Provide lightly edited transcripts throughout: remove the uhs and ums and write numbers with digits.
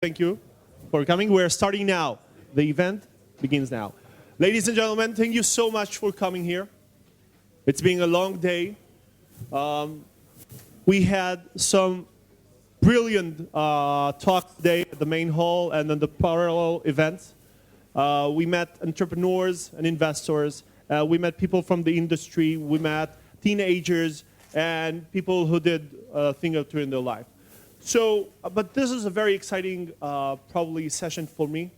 Thank you for coming. We're starting now. The event begins now. Ladies and gentlemen, thank you so much for coming here. It's been a long day. We had some brilliant talks today at the main hall and then the parallel events. We met entrepreneurs and investors. We met people from the industry. We met teenagers and people who did a thing or two in their life. So, but this is a very exciting, probably session for me.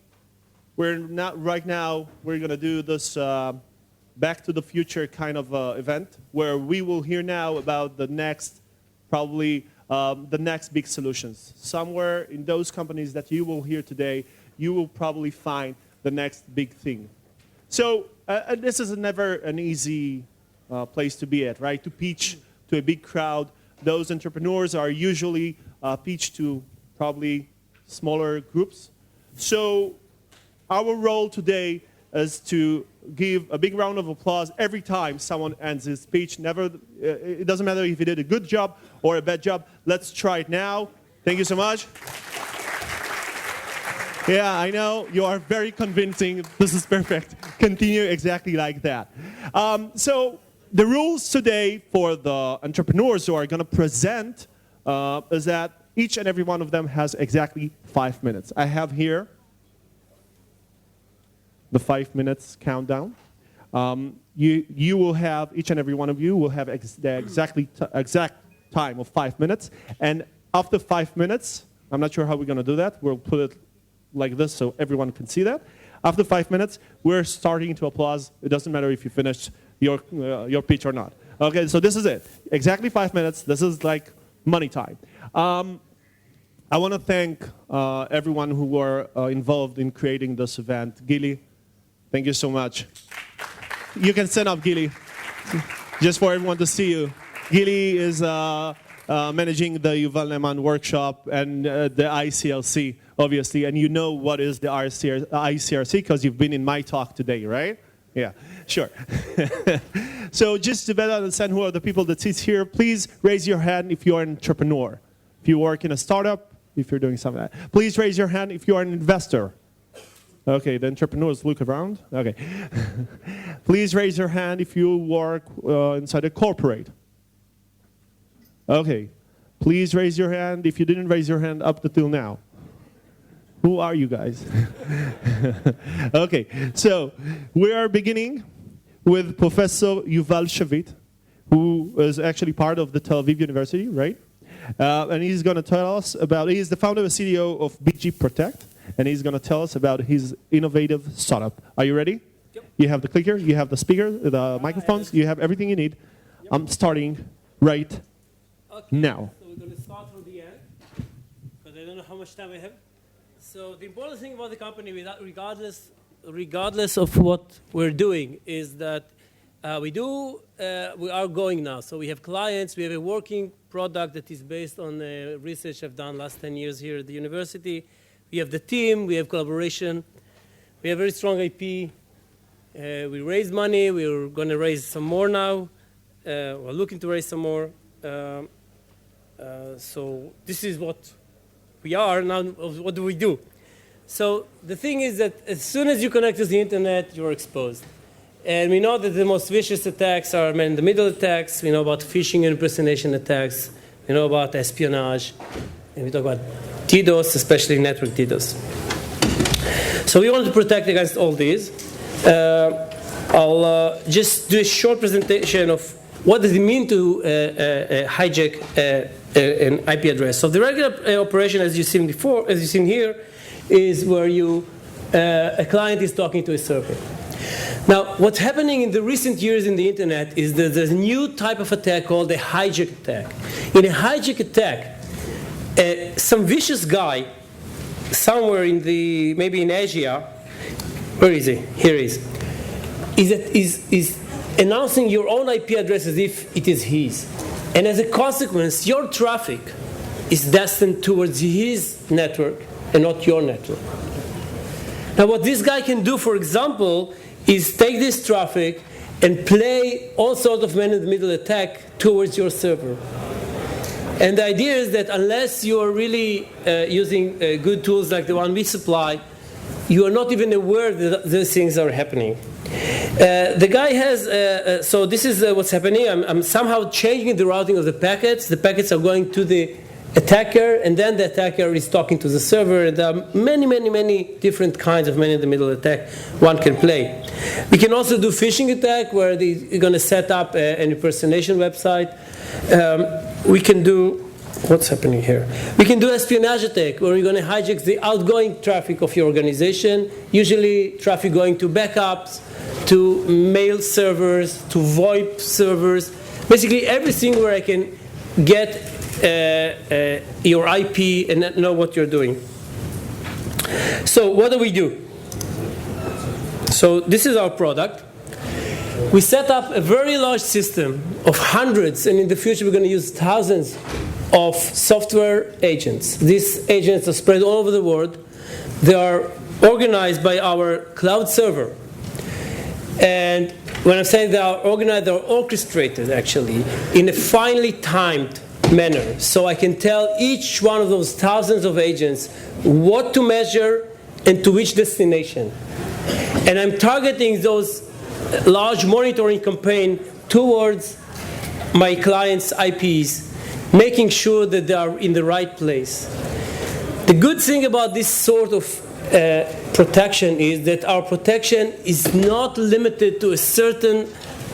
We're not right now. We're going to do this Back to the Future kind of event, where we will hear now about the next, probably the next big solutions. Somewhere in those companies that you will hear today, you will probably find the next big thing. So, this is never an easy place to be at, right? To pitch to a big crowd. Those entrepreneurs are usually pitched to probably smaller groups. So our role today is to give a big round of applause every time someone ends his speech. It doesn't matter if he did a good job or a bad job. Let's try it now. Thank you so much. Yeah, I know you are very convincing. This is perfect. Continue exactly like that. So the rules today for the entrepreneurs who are going to present is that each and every one of them has exactly 5 minutes. I have here the 5 minutes countdown. You will have, each and every one of you will have the exact time of 5 minutes. And after 5 minutes, I'm not sure how we're going to do that. We'll put it like this so everyone can see that. After 5 minutes, we're starting to applause. It doesn't matter if you finished your pitch or not. Okay, so this is it. Exactly 5 minutes. This is like money time. I want to thank everyone who were involved in creating this event. Gili, thank you so much. You can stand up, Gili, just for everyone to see you. Gili is managing the Yuval Ne'eman workshop and the ICLC, obviously. And you know what is the ICRC because you've been in my talk today, right? Yeah, sure. So just to better understand who are the people that sit here, please raise your hand if you're an entrepreneur. If you work in a startup, if you're doing something like that. Please raise your hand if you are an investor. Okay, the entrepreneurs look around. Okay. Please raise your hand if you work inside a corporate. Okay. Please raise your hand if you didn't raise your hand up until now. Who are you guys? Okay, so we are beginning with Professor Yuval Shavit, who is actually part of the Tel Aviv University, right? And he's going to tell us about, he's the founder and CEO of BG Protect, and he's going to tell us about his innovative startup. Are you ready? Yep. You have the clicker, you have the speaker, the microphones, you have everything you need. Yep. I'm starting right now. So we're going to start from the end, because I don't know how much time I have. So the important thing about the company, regardless of what we're doing, is that we are going now. So we have clients, we have a working product that is based on research I've done last 10 years here at the university. We have the team, we have collaboration, we have very strong IP. We raise money, we're going to raise some more now. We're looking to raise some more. So this is what we are now. What do we do? So the thing is that as soon as you connect to the internet, you're exposed. And we know that the most vicious attacks are man-in-the-middle attacks. We know about phishing and impersonation attacks. We know about espionage. And we talk about DDoS, especially network DDoS. So we want to protect against all these. I'll just do a short presentation of what does it mean to hijack an IP address. So the regular operation, as you've seen before, as you've seen here, is where a client is talking to a server. Now, what's happening in the recent years in the internet is that there's a new type of attack called a hijack attack. In a hijack attack, some vicious guy somewhere maybe in Asia, where is he? Here he is announcing your own IP address as if it is his. And as a consequence, your traffic is destined towards his network and not your network. Now, what this guy can do, for example, is take this traffic and play all sorts of man-in-the-middle attack towards your server. And the idea is that unless you are really using good tools like the one we supply, you are not even aware that these things are happening. The guy has, so this is what's happening. I'm somehow changing the routing of the packets. The packets are going to the attacker, and then the attacker is talking to the server. And there are many different kinds of man-in-the-middle attack one can play. We can also do phishing attack, where they're going to set up an impersonation website. We can do, what's happening here? We can do espionage attack, where we're going to hijack the outgoing traffic of your organization, usually traffic going to backups, to mail servers, to VoIP servers, basically everything where I can get your IP and know what you're doing. So what do? So this is our product. We set up a very large system of hundreds, and in the future we're going to use thousands of software agents. These agents are spread all over the world. They are organized by our cloud server. And when I'm saying they are organized, they are orchestrated actually in a finely timed manner. So I can tell each one of those thousands of agents what to measure and to which destination. And I'm targeting those large monitoring campaign towards my clients' IPs, making sure that they are in the right place. The good thing about this sort of protection is that our protection is not limited to a certain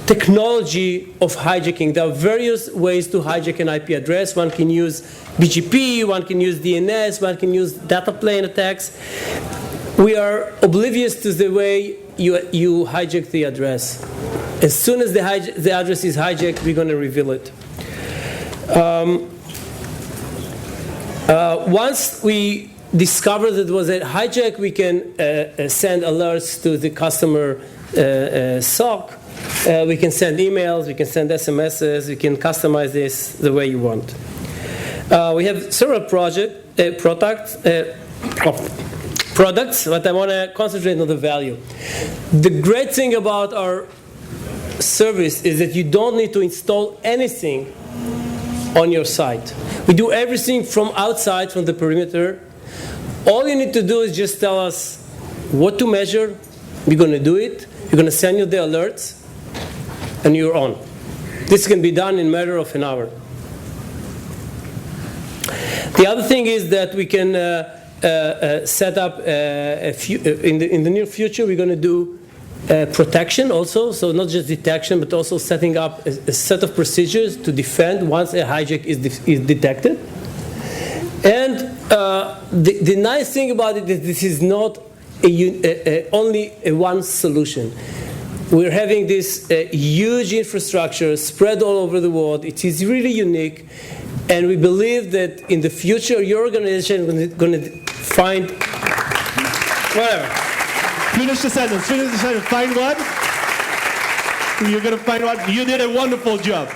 technology of hijacking. There are various ways to hijack an IP address. One can use BGP, one can use DNS, one can use data plane attacks. We are oblivious to the way you hijack the address. As soon as the address is hijacked, we're going to reveal it. Once we discover that it was a hijack, we can send alerts to the customer SOC. We can send emails, we can send SMSs, we can customize this the way you want. We have several products, but I want to concentrate on the value. The great thing about our service is that you don't need to install anything on your site. We do everything from outside, from the perimeter. All you need to do is just tell us what to measure. We're going to do it. We're going to send you the alerts, and you're on. This can be done in a matter of an hour. The other thing is that we can set up in the near future. We're going to do protection also, so not just detection, but also setting up a set of procedures to defend once a hijack is detected. And the nice thing about it is this is not only a one solution. We're having this huge infrastructure spread all over the world. It is really unique, and we believe that in the future your organization is going to find whatever. Finish the sentence. Find what? You're going to find what? You did a wonderful job.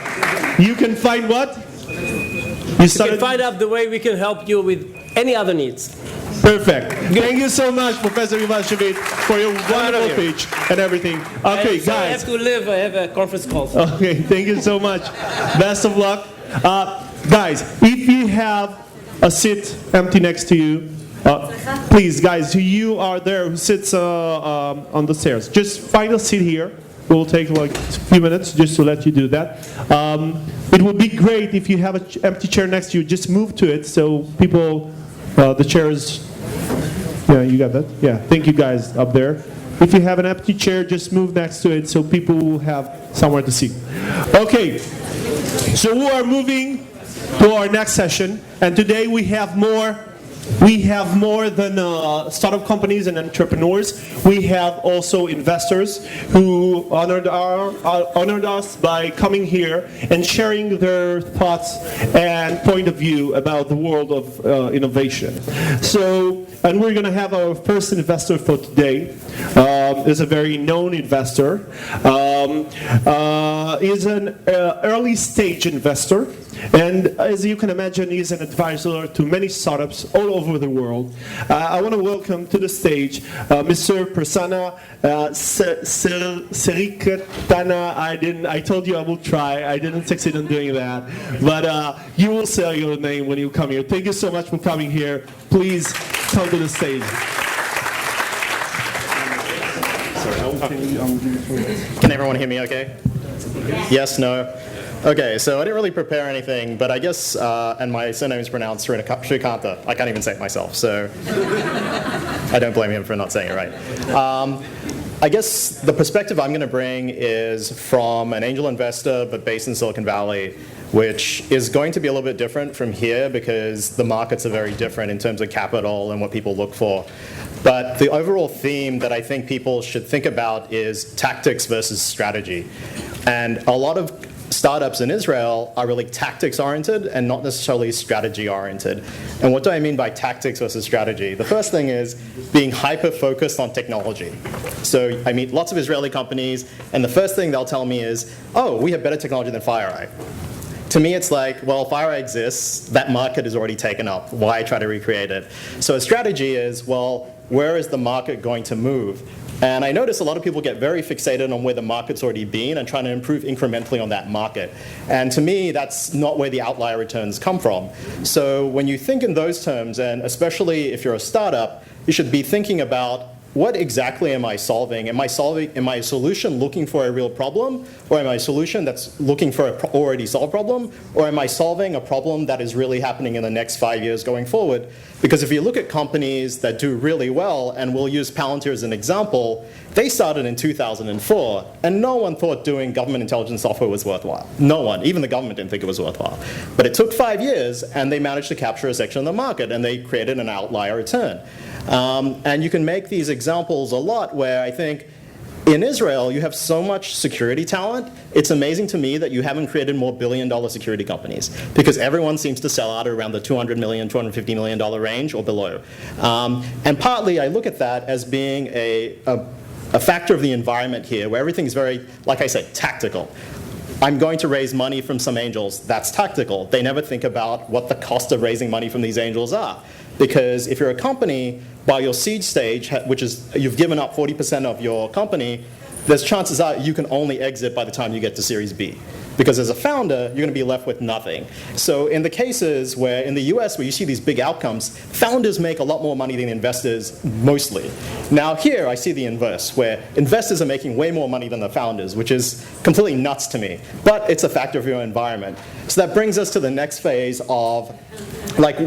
You can find what? You can find out the way we can help you with any other needs. Perfect. Thank you so much, Professor Ivashevich, for your wonderful speech and everything. Okay, guys. I have to leave. I have a conference call. Okay, thank you so much. Best of luck. Guys, if you have a seat empty next to you, please, guys, you are there who sits on the stairs. Just find a seat here. It will take like a few minutes just to let you do that. It would be great if you have an empty chair next to you. Just move to it so people, the chairs, yeah, you got that? Yeah, thank you guys up there. If you have an empty chair, just move next to it so people will have somewhere to sit. Okay, so we are moving to our next session, and today we have more than startup companies and entrepreneurs. We have also investors who honored us by coming here and sharing their thoughts and point of view about the world of innovation. So, and we're going to have our first investor for today. Is a very known investor. Is an early stage investor. And as you can imagine, he's an advisor to many startups all all over the world. I want to welcome to the stage Mr. Prasanna Srikhanta. I told you I will try. I didn't succeed in doing that. But you will say your name when you come here. Thank you so much for coming here. Please come to the stage. Can everyone hear me okay? Yes, no? Okay, so I didn't really prepare anything, but I guess, and my surname is pronounced Srikhanta. I can't even say it myself, so I don't blame him for not saying it right. I guess the perspective I'm going to bring is from an angel investor, but based in Silicon Valley, which is going to be a little bit different from here because the markets are very different in terms of capital and what people look for. But the overall theme that I think people should think about is tactics versus strategy. And a lot of startups in Israel are really tactics-oriented and not necessarily strategy-oriented. And what do I mean by tactics versus strategy? The first thing is being hyper-focused on technology. So I meet lots of Israeli companies, and the first thing they'll tell me is, oh, we have better technology than FireEye. To me, it's like, well, FireEye exists. That market is already taken up. Why try to recreate it? So a strategy is, well, where is the market going to move? And I notice a lot of people get very fixated on where the market's already been and trying to improve incrementally on that market. And to me, that's not where the outlier returns come from. So when you think in those terms, and especially if you're a startup, you should be thinking about what exactly am I solving? Am I a solution looking for a real problem? Or am I a solution that's looking for an already solved problem? Or am I solving a problem that is really happening in the next 5 years going forward? Because if you look at companies that do really well, and we'll use Palantir as an example, they started in 2004, and no one thought doing government intelligence software was worthwhile. No one, even the government didn't think it was worthwhile. But it took 5 years, and they managed to capture a section of the market, and they created an outlier return. And you can make these examples a lot where I think in Israel you have so much security talent. It's amazing to me that you haven't created more billion-dollar security companies because everyone seems to sell out around the $200 million, $250 million range or below. And partly I look at that as being a factor of the environment here where everything's very, like I said, tactical. I'm going to raise money from some angels. That's tactical. They never think about what the cost of raising money from these angels are. Because if you're a company, by your seed stage, which is you've given up 40% of your company, there's chances are you can only exit by the time you get to Series B. Because as a founder, you're going to be left with nothing. So in the cases where, in the US, where you see these big outcomes, founders make a lot more money than investors, mostly. Now here, I see the inverse, where investors are making way more money than the founders, which is completely nuts to me. But it's a factor of your environment. So that brings us to the next phase of, like,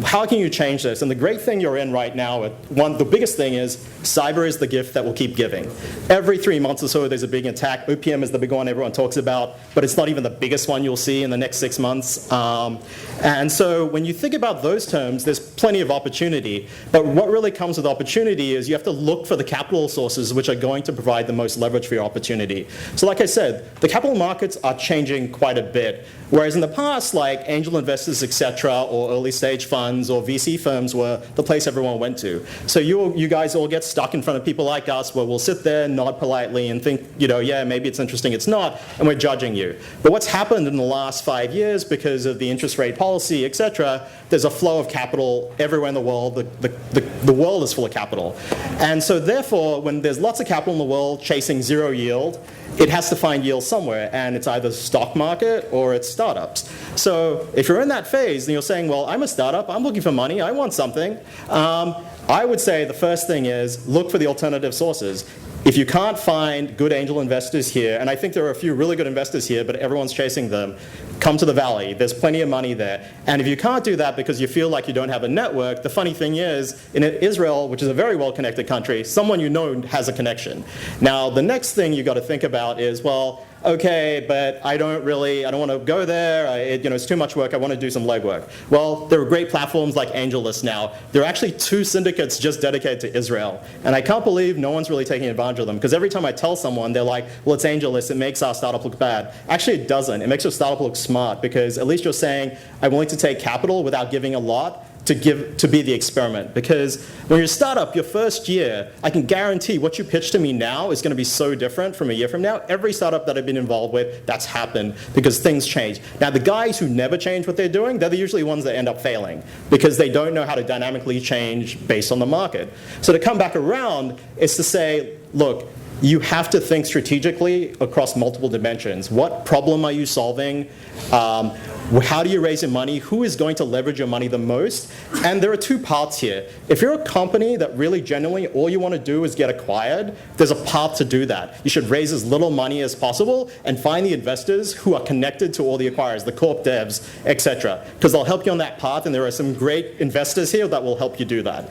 how can you change this? And the great thing you're in right now, the biggest thing is cyber is the gift that will keep giving. Every 3 months or so, there's a big attack. OPM is the big one everyone talks about, but it's not even the biggest one you'll see in the next 6 months. And so when you think about those terms, there's plenty of opportunity. But what really comes with opportunity is you have to look for the capital sources which are going to provide the most leverage for your opportunity. So like I said, the capital markets are changing quite a bit. Whereas in the past, like angel investors, etc., or early stage funds or VC firms were the place everyone went to. So you guys all get stuck in front of people like us where we'll sit there, nod politely, and think, yeah, maybe it's interesting, it's not, and we're judging you. But what's happened in the last 5 years because of the interest rate policy, etc., there's a flow of capital everywhere in the world. The world is full of capital. And so therefore, when there's lots of capital in the world chasing zero yield, it has to find yield somewhere, and it's either stock market or it's startups. So if you're in that phase and you're saying, well, I'm a startup, I'm looking for money, I want something, I would say the first thing is look for the alternative sources. If you can't find good angel investors here, and I think there are a few really good investors here, but everyone's chasing them, come to the Valley. There's plenty of money there. And if you can't do that because you feel like you don't have a network, the funny thing is, in Israel, which is a very well-connected country, someone you know has a connection. Now, the next thing you've got to think about is, well, okay, but I don't want to go there. It's too much work. I want to do some legwork. Well, there are great platforms like AngelList now. There are actually 2 syndicates just dedicated to Israel. And I can't believe no one's really taking advantage of them. Because every time I tell someone, they're like, well, it's AngelList. It makes our startup look bad. Actually, it doesn't. It makes your startup look smart because at least you're saying, I'm willing to take capital without giving a lot. to be the experiment. Because when you're a startup, your first year, I can guarantee what you pitch to me now is going to be so different from a year from now. Every startup that I've been involved with, that's happened because things change. Now, the guys who never change what they're doing, they're usually ones that end up failing because they don't know how to dynamically change based on the market. So to come back around is to say, look, you have to think strategically across multiple dimensions. What problem are you solving? How do you raise your money? Who is going to leverage your money the most? And there are two parts here. If you're a company that really genuinely all you want to do is get acquired, there's a path to do that. You should raise as little money as possible and find the investors who are connected to all the acquirers, the corp devs, etc. Because they'll help you on that path, and there are some great investors here that will help you do that.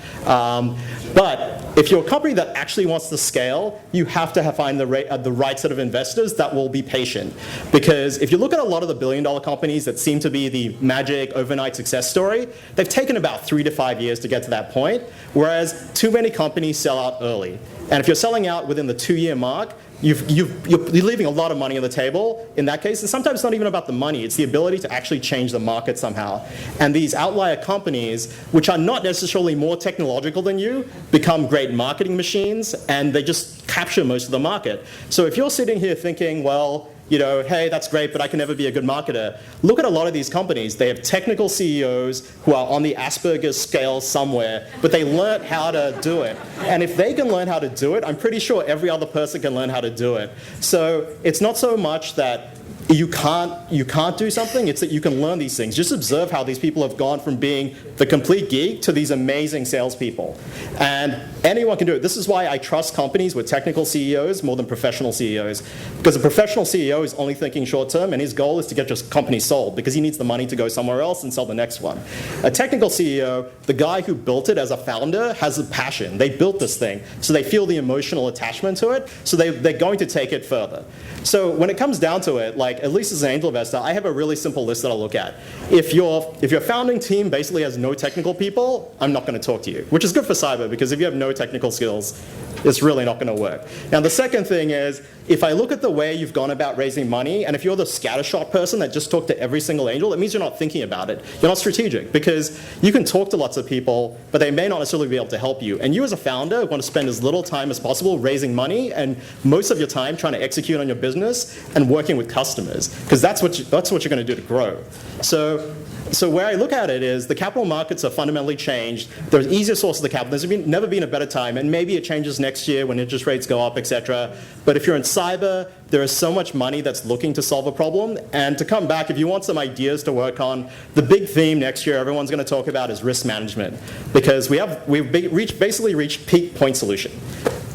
But if you're a company that actually wants to scale, you have to find the right set of investors that will be patient. Because if you look at a lot of the billion-dollar companies that seem to be the magic overnight success story, they've taken about 3 to 5 years to get to that point, whereas too many companies sell out early. And if you're selling out within the 2-year mark, you're leaving a lot of money on the table in that case. And sometimes it's not even about the money. It's the ability to actually change the market somehow. And these outlier companies, which are not necessarily more technological than you, become great marketing machines, and they just capture most of the market. So if you're sitting here thinking, well, you know, hey, that's great, but I can never be a good marketer. Look at a lot of these companies. They have technical CEOs who are on the Asperger's scale somewhere, but they learned how to do it. And if they can learn how to do it, I'm pretty sure every other person can learn how to do it. So it's not so much that you can't do something, it's that you can learn these things. Just observe how these people have gone from being the complete geek to these amazing salespeople. And anyone can do it. This is why I trust companies with technical CEOs more than professional CEOs. Because a professional CEO is only thinking short term, and his goal is to get just company sold because he needs the money to go somewhere else and sell the next one. A technical CEO, the guy who built it as a founder, has a passion. They built this thing, so they feel the emotional attachment to it, so they're going to take it further. So when it comes down to it, like at least as an angel investor, I have a really simple list that I'll look at. If your founding team basically has no technical people, I'm not going to talk to you, which is good for cyber because if you have no technical skills, it's really not going to work. Now the second thing is, if I look at the way you've gone about raising money, and if you're the scattershot person that just talked to every single angel, it means you're not thinking about it. You're not strategic because you can talk to lots of people, but they may not necessarily be able to help you. And you as a founder want to spend as little time as possible raising money and most of your time trying to execute on your business and working with customers because that's what you're going to do to grow. So where I look at it is the capital markets are fundamentally changed. There's easier sources of capital. There's never been a better time, and maybe it changes next year when interest rates go up, etc. But if you're in cyber, there is so much money that's looking to solve a problem. And to come back, if you want some ideas to work on, the big theme next year everyone's going to talk about is risk management because we've basically reached peak point solution.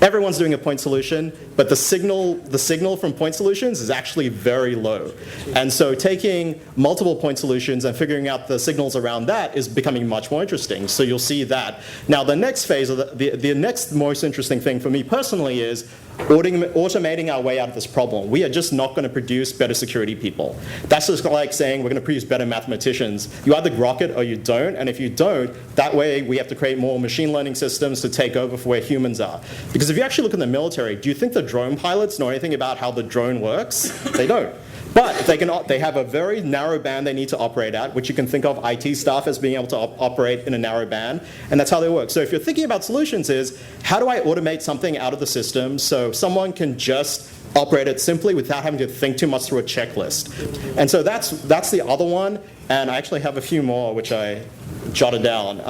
Everyone's doing a point solution, but the signal from point solutions is actually very low. And so taking multiple point solutions and figuring out the signals around that is becoming much more interesting. So you'll see that. Now the next phase, of the next most interesting thing for me personally is automating our way out of this problem. We are just not going to produce better security people. That's just like saying we're going to produce better mathematicians. You either grok it or you don't, and if you don't, that way we have to create more machine learning systems to take over for where humans are. Because if you actually look in the military, do you think the drone pilots know anything about how the drone works? They don't. But they have a very narrow band they need to operate at, which you can think of IT staff as being able to operate in a narrow band, and that's how they work. So if you're thinking about solutions is, how do I automate something out of the system so someone can just operate it simply without having to think too much through a checklist? And so that's the other one, and I actually have a few more which I jotted down.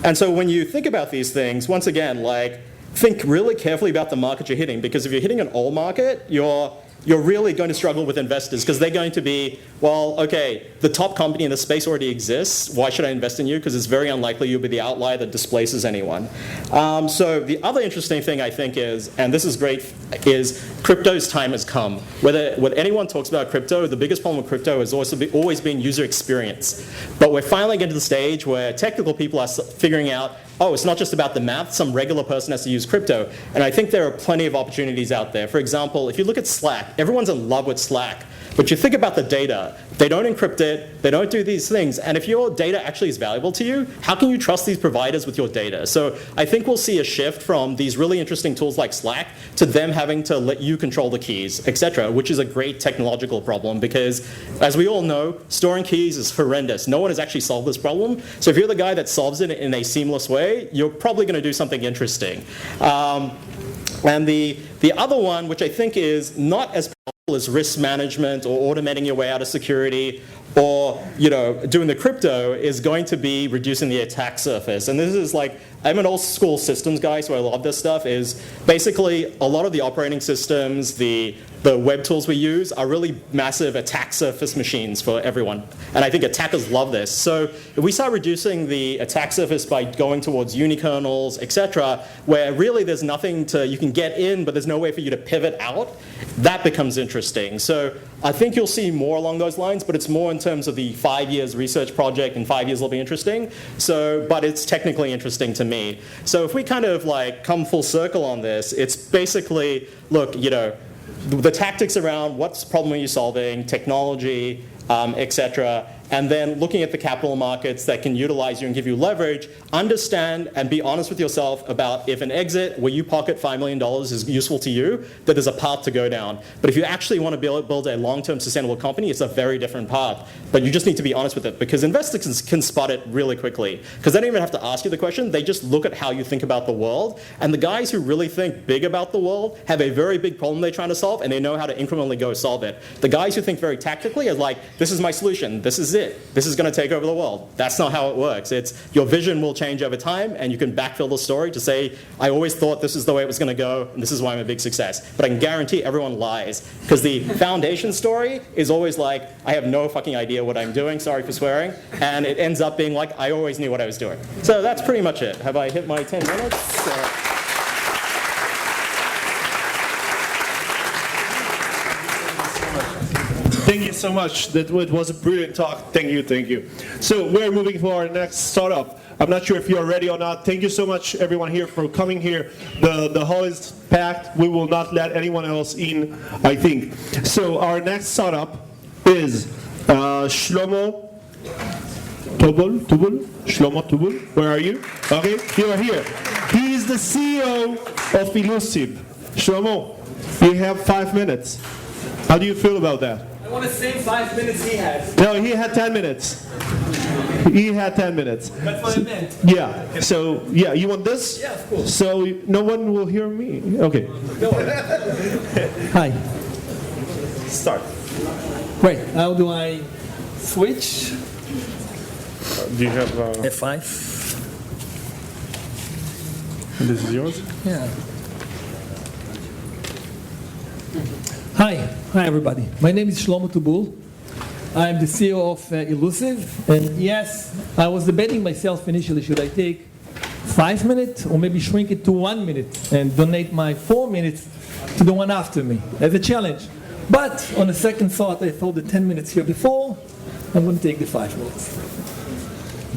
And so when you think about these things, once again, like, think really carefully about the market you're hitting, because if you're hitting an old market, you're really going to struggle with investors because they're going to be, well, okay, the top company in the space already exists. Why should I invest in you? Because it's very unlikely you'll be the outlier that displaces anyone. So the other interesting thing I think is, and this is great, is crypto's time has come. When anyone talks about crypto, the biggest problem with crypto has always been user experience. But we're finally getting to the stage where technical people are figuring out oh, it's not just about the math, some regular person has to use crypto. And I think there are plenty of opportunities out there. For example, if you look at Slack, everyone's in love with Slack. But you think about the data. They don't encrypt it. They don't do these things. And if your data actually is valuable to you, how can you trust these providers with your data? So I think we'll see a shift from these really interesting tools like Slack to them having to let you control the keys, et cetera, which is a great technological problem because, as we all know, storing keys is horrendous. No one has actually solved this problem. So if you're the guy that solves it in a seamless way, you're probably going to do something interesting. And the other one, which I think is not as powerful as risk management or automating your way out of security or doing the crypto, is going to be reducing the attack surface. And this is like, I'm an old school systems guy, so I love this stuff, is basically a lot of the operating systems, the web tools we use are really massive attack surface machines for everyone. And I think attackers love this. So if we start reducing the attack surface by going towards unikernels, et cetera, where really there's nothing you can get in, but there's no way for you to pivot out, that becomes interesting. So I think you'll see more along those lines, but it's more in terms of the 5 years research project, and 5 years will be interesting. But it's technically interesting to me. So if we kind of like come full circle on this, it's basically, look, the tactics around what's the problem are you solving, technology, et cetera, and then looking at the capital markets that can utilize you and give you leverage, understand and be honest with yourself about if an exit where you pocket $5 million is useful to you, that there's a path to go down. But if you actually want to build a long-term sustainable company, it's a very different path. But you just need to be honest with it, because investors can spot it really quickly. Because they don't even have to ask you the question, they just look at how you think about the world. And the guys who really think big about the world have a very big problem they're trying to solve, and they know how to incrementally go solve it. The guys who think very tactically are like, this is my solution, this is it. This is going to take over the world. That's not how it works. It's your vision will change over time, and you can backfill the story to say, I always thought this is the way it was going to go, and this is why I'm a big success. But I can guarantee everyone lies, because the foundation story is always like, I have no fucking idea what I'm doing, sorry for swearing, and it ends up being like, I always knew what I was doing. So that's pretty much it. Have I hit my 10 minutes? Thank you so much. That was a brilliant talk. Thank you, thank you. So we're moving for our next startup. I'm not sure if you're ready or not. Thank you so much, everyone here, for coming here. The hall is packed. We will not let anyone else in, I think. So our next startup is Shlomo Tubul. Shlomo Tubul, where are you? Okay, you are here. He is the CEO of Elusive. Shlomo, you have 5 minutes. How do you feel about that? I want the same 5 minutes he had. No, he had 10 minutes. He had 10 minutes. That's what I meant. Yeah. So, yeah, you want this? Yeah, of course. So no one will hear me. Okay. Hi. Start. Great. How do I switch? Do you have? F5. This is yours. Yeah. Hi everybody. My name is Shlomo Tubul. I'm the CEO of Elusive, and yes, I was debating myself initially, should I take 5 minutes or maybe shrink it to 1 minute and donate my 4 minutes to the one after me as a challenge. But on a second thought, I thought the 10 minutes here before, I'm going to take the 5 minutes.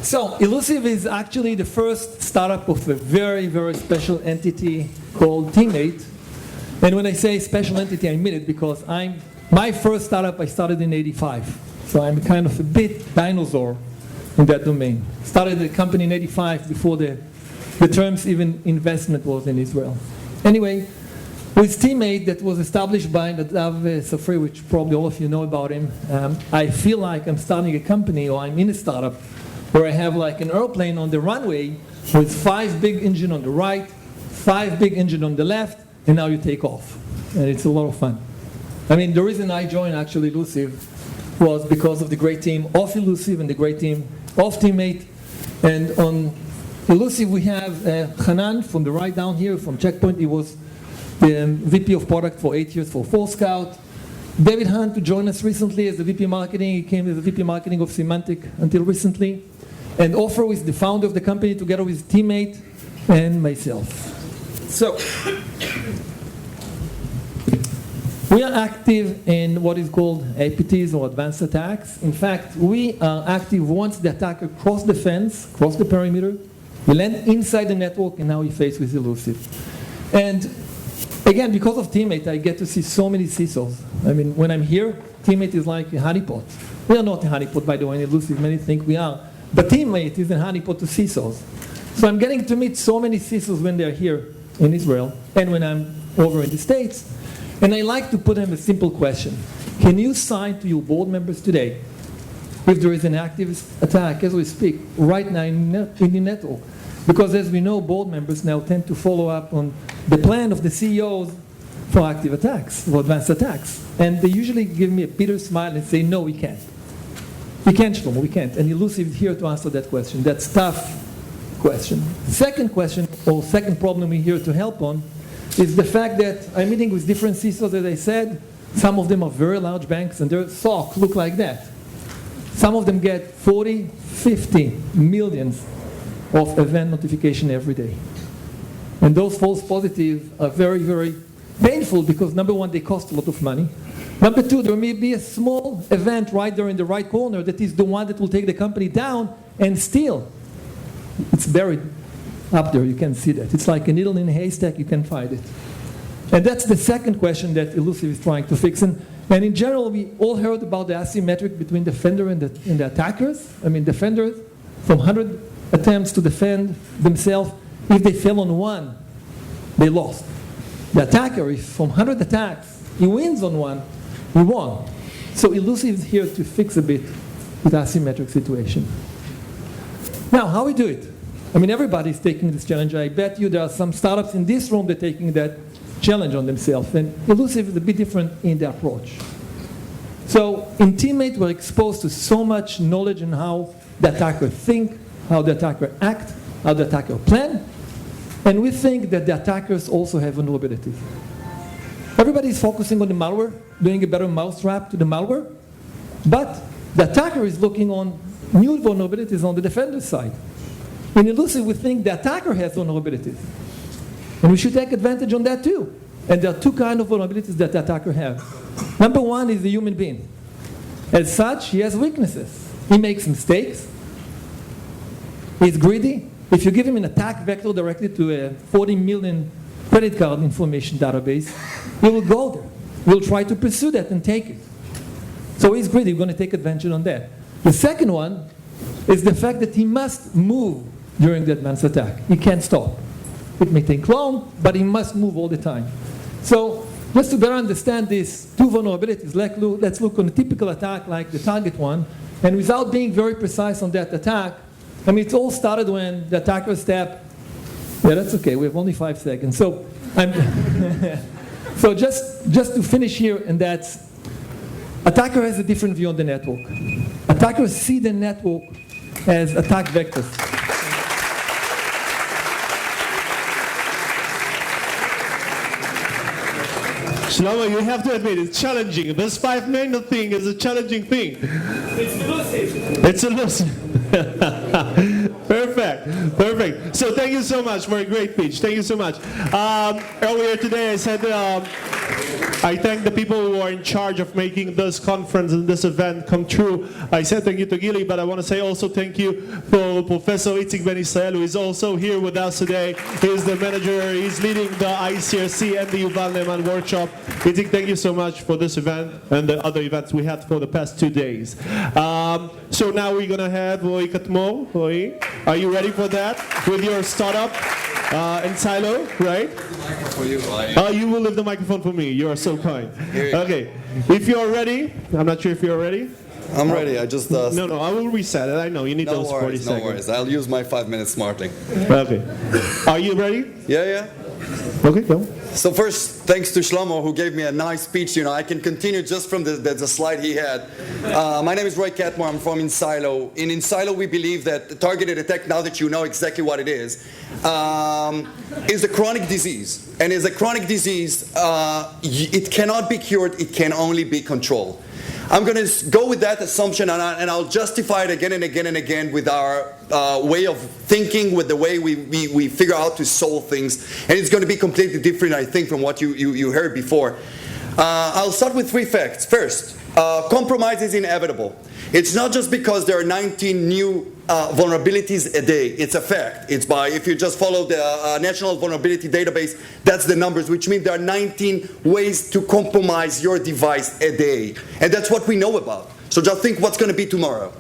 So Elusive is actually the first startup of a very, very special entity called Teammate. And when I say special entity, I mean it because my first startup I started in '85. So I'm kind of a bit dinosaur in that domain. Started the company in '85 before the terms even investment was in Israel. Anyway, with Teammate that was established by Nadav Safri, which probably all of you know about him, I feel like I'm starting a company or I'm in a startup where I have like an airplane on the runway with 5 big engines on the right, 5 big engines on the left, and now you take off. And it's a lot of fun. I mean, the reason I joined actually Elusive was because of the great team of Elusive and the great team of Teammate. And on Elusive we have Hanan from the right down here from Checkpoint. He was the VP of product for 8 years for Forescout. David Hunt, who joined us recently as the VP marketing. He came as the VP marketing of Symantec until recently. And Ofer is the founder of the company together with Teammate and myself. So, we are active in what is called APTs or advanced attacks. In fact, we are active once the attacker crossed the fence, crossed the perimeter, We land inside the network, and now we face with Elusive. And again, because of Teammate, I get to see so many CISOs. I mean, when I'm here, Teammate is like a honeypot. We are not a honeypot, by the way, in Elusive. Many think we are. But Teammate is a honeypot to CISOs. So I'm getting to meet so many CISOs when they're here in Israel and when I'm over in the States. And I like to put them a simple question. Can you sign to your board members today if there is an active attack as we speak right now in the network? Because as we know, board members now tend to follow up on the plan of the CEOs for active attacks, for advanced attacks. And they usually give me a bitter smile and say, no, we can't. We can't, Shlomo, we can't. And Elusive is here to answer that question. That's tough question. Second question, or second problem we're here to help on, is the fact that I'm meeting with different CISOs, as I said. Some of them are very large banks, and their SOC look like that. Some of them get 40, 50 millions of event notification every day. And those false positives are very, very painful because, number one, they cost a lot of money. Number two, there may be a small event right there in the right corner that is the one that will take the company down, and still, it's buried up there. You can see that. It's like a needle in a haystack. You can find it. And that's the second question that Elusive is trying to fix. And in general, we all heard about the asymmetric between the defender and the attackers. I mean, defenders, from 100 attempts to defend themselves, if they fail on one, they lost. The attacker, if from 100 attacks, he wins on one, he won. So Elusive is here to fix a bit with asymmetric situation. Now, how we do it? I mean, everybody's taking this challenge. I bet you there are some startups in this room that are taking that challenge on themselves. And Elusive is a bit different in the approach. So in Teammate, we're exposed to so much knowledge on how the attacker think, how the attacker act, how the attacker plan. And we think that the attackers also have vulnerabilities. Everybody's focusing on the malware, doing a better mousetrap to the malware. But the attacker is looking on new vulnerabilities on the defender side. In Elusive, we think the attacker has vulnerabilities. And we should take advantage on that too. And there are two kinds of vulnerabilities that the attacker has. Number one is the human being. As such, he has weaknesses. He makes mistakes. He's greedy. If you give him an attack vector directly to a 40 million credit card information database, he will go there. He'll try to pursue that and take it. So he's greedy. We're going to take advantage on that. The second one is the fact that he must move during the advanced attack. He can't stop. It may take long, but he must move all the time. So just to better understand these two vulnerabilities, let's look on a typical attack like the target one. And without being very precise on that attack, I mean, it all started when the attacker stepped. Yeah, that's okay. We have only 5 seconds. So so just to finish here, and that's attacker has a different view on the network. Attackers see the network as attack vectors. Shlomo, you have to admit, it's challenging. This 5-minute thing is a challenging thing. It's elusive. It's elusive. Perfect. So thank you so much for a great pitch. Thank you so much. Earlier today I said I thank the people who are in charge of making this conference and this event come true. I said thank you to Gili, but I want to say also thank you for Professor Itzik Ben Israel, who is also here with us today. He's the manager, he's leading the ICRC and the Yuval Ne'eman workshop. Itzik, thank you so much for this event and the other events we had for the past 2 days. So now we're going to have Roy Katmo. Roy, are you ready for that? With your startup in Silo, right? For you, you will leave the microphone for me. You are so kind. Okay. If you're ready, I'm not sure if you're ready. I'm ready. I just... No, I will reset it. I know. You need no those 40 seconds. No worries. I'll use my 5 minutes smartly. Okay. Are you ready? Yeah. Okay, go. So first, thanks to Shlomo, who gave me a nice speech. You know, I can continue just from the slide he had. My name is Roy Katmore. I'm from Insilo. In Insilo, we believe that targeted attack, now that you know exactly what it is a chronic disease. And as a chronic disease, it cannot be cured. It can only be controlled. I'm going to go with that assumption, and I'll justify it again and again and again with our way of thinking, with the way we figure out to solve things. And it's going to be completely different, I think, from what you heard before. I'll start with 3 facts. First, compromise is inevitable. It's not just because there are 19 new vulnerabilities a day. It's a fact. It's by, if you just follow the National Vulnerability Database, that's the numbers, which means there are 19 ways to compromise your device a day. And that's what we know about. So just think what's going to be tomorrow.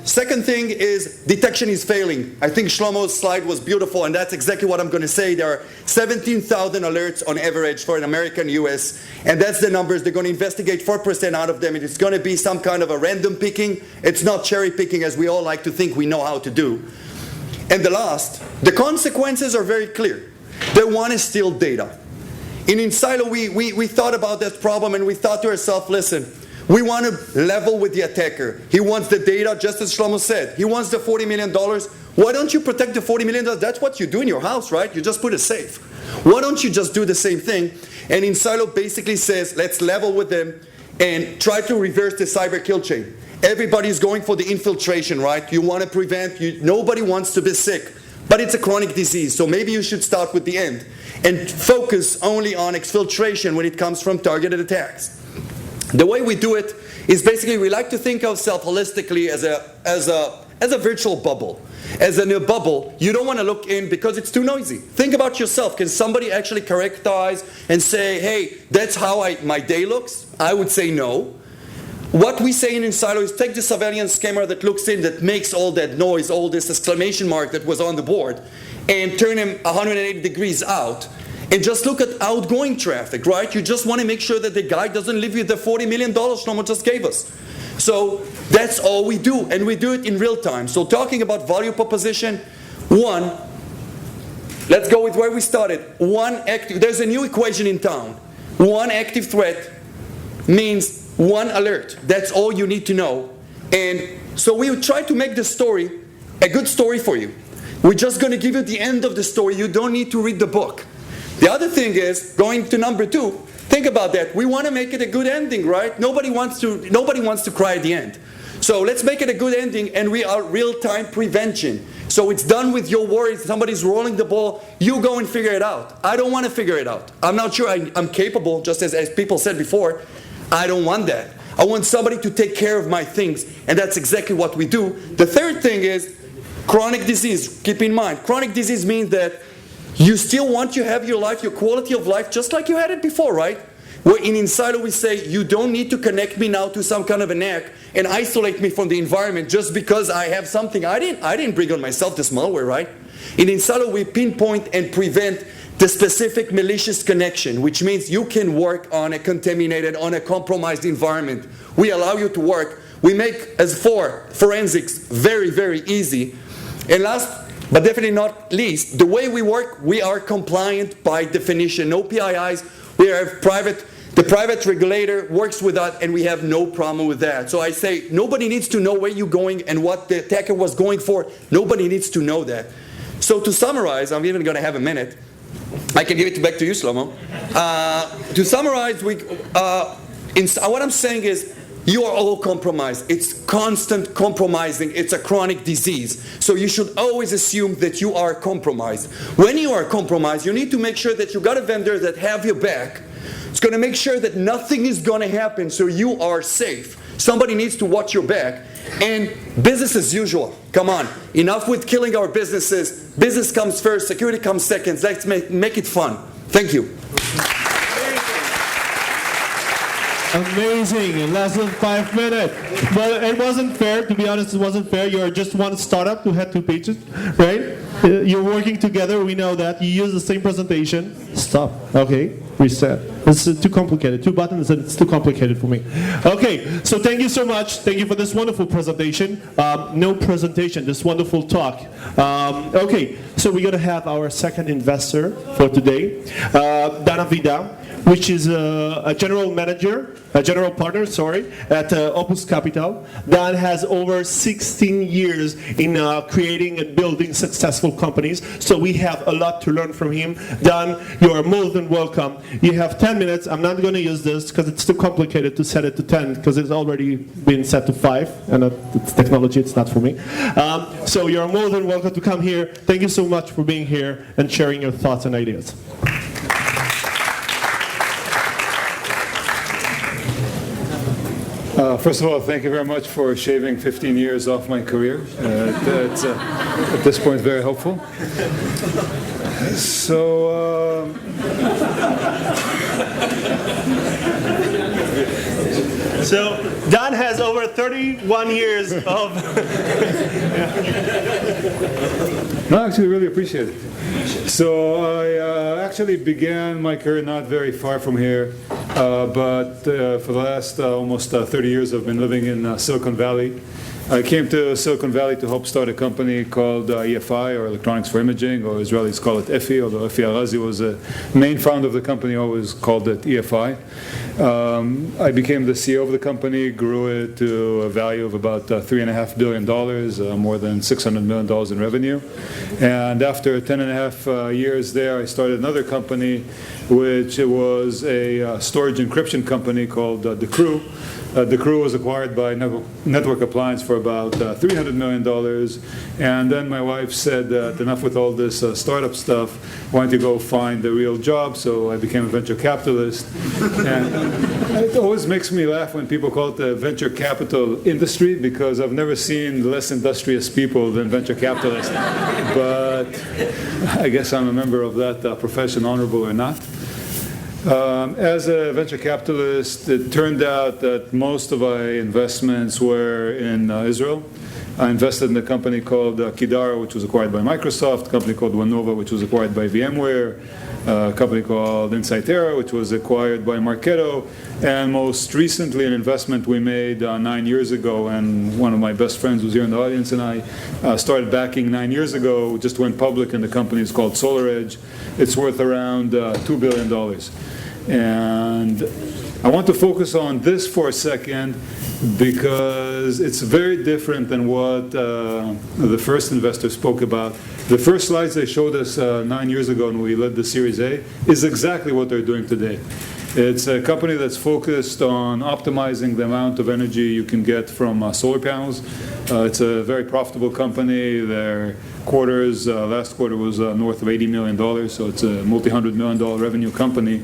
Second thing is detection is failing. I think Shlomo's slide was beautiful, and that's exactly what I'm going to say. There are 17,000 alerts on average for an American US, and that's the numbers. They're going to investigate 4% out of them. It's going to be some kind of a random picking. It's not cherry picking as we all like to think we know how to do. And the last, the consequences are very clear. They want to steal data. In Silo, we thought about that problem, and we thought to ourselves, listen, we want to level with the attacker. He wants the data, just as Shlomo said. He wants the $40 million. Why don't you protect the $40 million? That's what you do in your house, right? You just put a safe. Why don't you just do the same thing? And in Silo basically says, let's level with them and try to reverse the cyber kill chain. Everybody's going for the infiltration, right? You want to prevent, nobody wants to be sick. But it's a chronic disease, so maybe you should start with the end and focus only on exfiltration when it comes from targeted attacks. The way we do it is basically we like to think of ourselves holistically as a virtual bubble. As in a bubble, you don't want to look in because it's too noisy. Think about yourself. Can somebody actually characterize and say, hey, that's how my day looks? I would say no. What we say in Silo is take the surveillance camera that looks in, that makes all that noise, all this exclamation mark that was on the board, and turn him 180 degrees out. And just look at outgoing traffic, right? You just want to make sure that the guy doesn't leave you the $40 million Shlomo just gave us. So that's all we do, and we do it in real time. So talking about value proposition, one, let's go with where we started. There's a new equation in town. One active threat means one alert. That's all you need to know. And so we try to make the story a good story for you. We're just going to give you the end of the story. You don't need to read the book. The other thing is, going to number 2, think about that. We want to make it a good ending, right? Nobody wants to cry at the end. So let's make it a good ending, and we are real-time prevention. So it's done with your worries. Somebody's rolling the ball. You go and figure it out. I don't want to figure it out. I'm not sure I'm capable, just as people said before. I don't want that. I want somebody to take care of my things, and that's exactly what we do. The third thing is chronic disease. Keep in mind, chronic disease means that you still want to have your life, your quality of life, just like you had it before, right? Where in Silo we say, you don't need to connect me now to some kind of a NAC and isolate me from the environment just because I have something. I didn't bring on myself this malware, right? In Silo we pinpoint and prevent the specific malicious connection, which means you can work on a contaminated, on a compromised environment. We allow you to work. We make, as for forensics, very, very easy. And last, but definitely not least, the way we work, we are compliant by definition. No PIIs. We have the private regulator works with us, and we have no problem with that. So I say, nobody needs to know where you're going and what the attacker was going for. Nobody needs to know that. So to summarize, I'm even going to have a minute. I can give it back to you, Shlomo. To summarize, what I'm saying is, you are all compromised. It's constant compromising. It's a chronic disease. So you should always assume that you are compromised. When you are compromised, you need to make sure that you got a vendor that have your back. It's going to make sure that nothing is going to happen so you are safe. Somebody needs to watch your back. And business as usual. Come on. Enough with killing our businesses. Business comes first. Security comes second. Let's make it fun. Thank you. Amazing, in less than 5 minutes. But it wasn't fair, to be honest, it wasn't fair. You're just one startup who had 2 pages, right? You're working together, we know that. You use the same presentation. Stop, okay, reset. It's too complicated, 2 buttons and it's too complicated for me. Okay, so thank you so much. Thank you for this wonderful presentation. No presentation, this wonderful talk. Okay, so we're going to have our second investor for today, Avida, which is a general partner, at Opus Capital. Dan has over 16 years in creating and building successful companies. So we have a lot to learn from him. Dan, you are more than welcome. You have 10 minutes. I'm not going to use this because it's too complicated to set it to 10 because it's already been set to 5. And it's technology, it's not for me. So you're more than welcome to come here. Thank you so much for being here and sharing your thoughts and ideas. First of all, thank you very much for shaving 15 years off my career. It's at this point very helpful. So, So Don has over 31 years of. No, I actually really appreciate it. So I actually began my career not very far from here, but for the last almost 30 years I've been living in Silicon Valley. I came to Silicon Valley to help start a company called EFI, or Electronics for Imaging, or Israelis call it EFI, although Efi Arazi was the main founder of the company, always called it EFI. I became the CEO of the company, grew it to a value of about $3.5 billion, more than $600 million in revenue. And after 10.5 years there, I started another company, which was a storage encryption company called The Crew. The Crew was acquired by Network Appliance for about $300 million. And then my wife said that enough with all this startup stuff, why don't you go find a real job? So I became a venture capitalist. And it always makes me laugh when people call it the venture capital industry, because I've never seen less industrious people than venture capitalists. But I guess I'm a member of that profession, honorable or not. As a venture capitalist, it turned out that most of my investments were in Israel. I invested in a company called Kidara, which was acquired by Microsoft, a company called Wanova, which was acquired by VMware, a company called Insightera, which was acquired by Marketo, and most recently an investment we made 9 years ago, and one of my best friends was here in the audience, and I started backing 9 years ago, just went public, and the company is called SolarEdge. It's worth around $2 billion. And I want to focus on this for a second because it's very different than what the first investor spoke about. The first slides they showed us 9 years ago when we led the Series A is exactly what they're doing today. It's a company that's focused on optimizing the amount of energy you can get from solar panels. It's a very profitable company. Their quarters, last quarter was north of $80 million, so it's a multi-$100 million revenue company.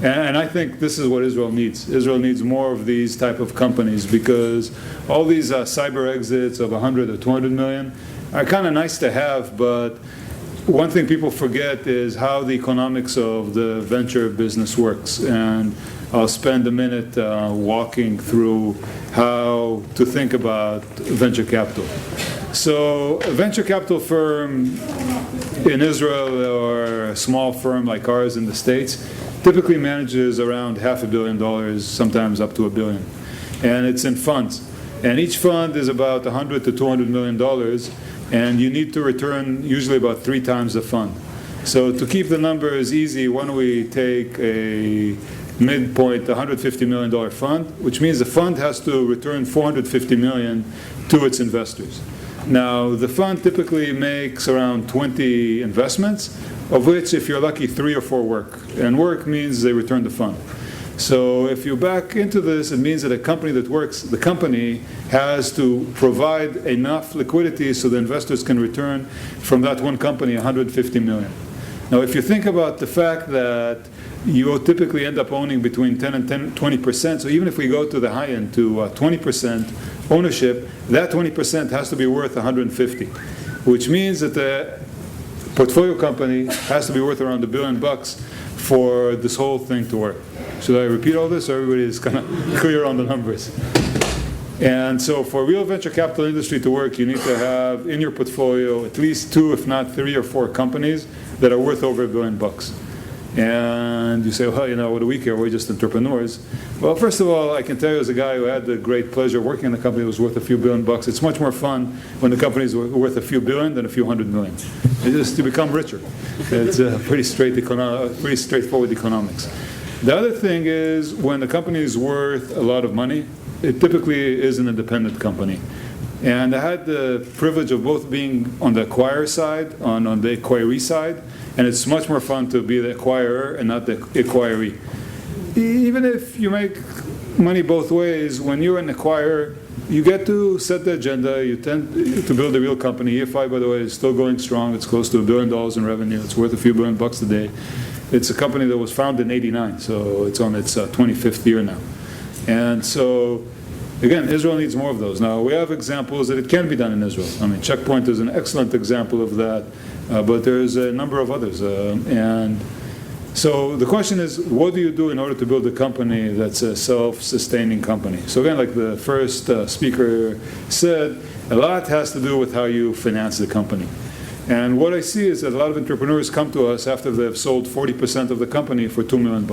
And I think this is what Israel needs. Israel needs more of these type of companies, because all these cyber exits of 100 or 200 million are kind of nice to have, but one thing people forget is how the economics of the venture business works. And I'll spend a minute walking through how to think about venture capital. So a venture capital firm in Israel, or a small firm like ours in the States, typically manages around $500 million, sometimes up to $1 billion. And it's in funds. And each fund is about $100 to $200 million. And you need to return usually about 3 times the fund. So to keep the numbers easy, why don't we take a midpoint $150 million fund, which means the fund has to return $450 million to its investors. Now, the fund typically makes around 20 investments, of which, if you're lucky, 3 or 4 work. And work means they return the fund. So if you back into this, it means that a company that works, the company has to provide enough liquidity so the investors can return from that one company $150 million. Now, if you think about the fact that you will typically end up owning between 10 and 20%, so even if we go to the high end to 20% ownership, that 20% has to be worth 150, which means that the portfolio company has to be worth around $1 billion for this whole thing to work. Should I repeat all this, or everybody is kind of clear on the numbers? And so for real venture capital industry to work, you need to have in your portfolio at least 2, if not 3 or 4 companies that are worth over $1 billion. And you say, well, you know, what do we care? We're just entrepreneurs. Well, first of all, I can tell you as a guy who had the great pleasure of working in a company that was worth a few $1 billion, it's much more fun when the company is worth a few billion than a few $100 million. It's just to become richer. It's pretty straightforward economics. The other thing is, when the company is worth a lot of money, it typically is an independent company. And I had the privilege of both being on the acquirer side, on the acquiree side, and it's much more fun to be the acquirer and not the acquiree. Even if you make money both ways, when you're an acquirer, you get to set the agenda, you tend to build a real company. EFI, by the way, is still going strong. It's close to $1 billion in revenue. It's worth a few $1 billion today. It's a company that was founded in '89, so it's on its 25th year now. And so Again, Israel needs more of those. Now, we have examples that it can be done in Israel. I mean, Checkpoint is an excellent example of that, but there's a number of others. And so the question is, what do you do in order to build a company that's a self-sustaining company? So again, like the first speaker said, a lot has to do with how you finance the company. And what I see is that a lot of entrepreneurs come to us after they've sold 40% of the company for $2 million.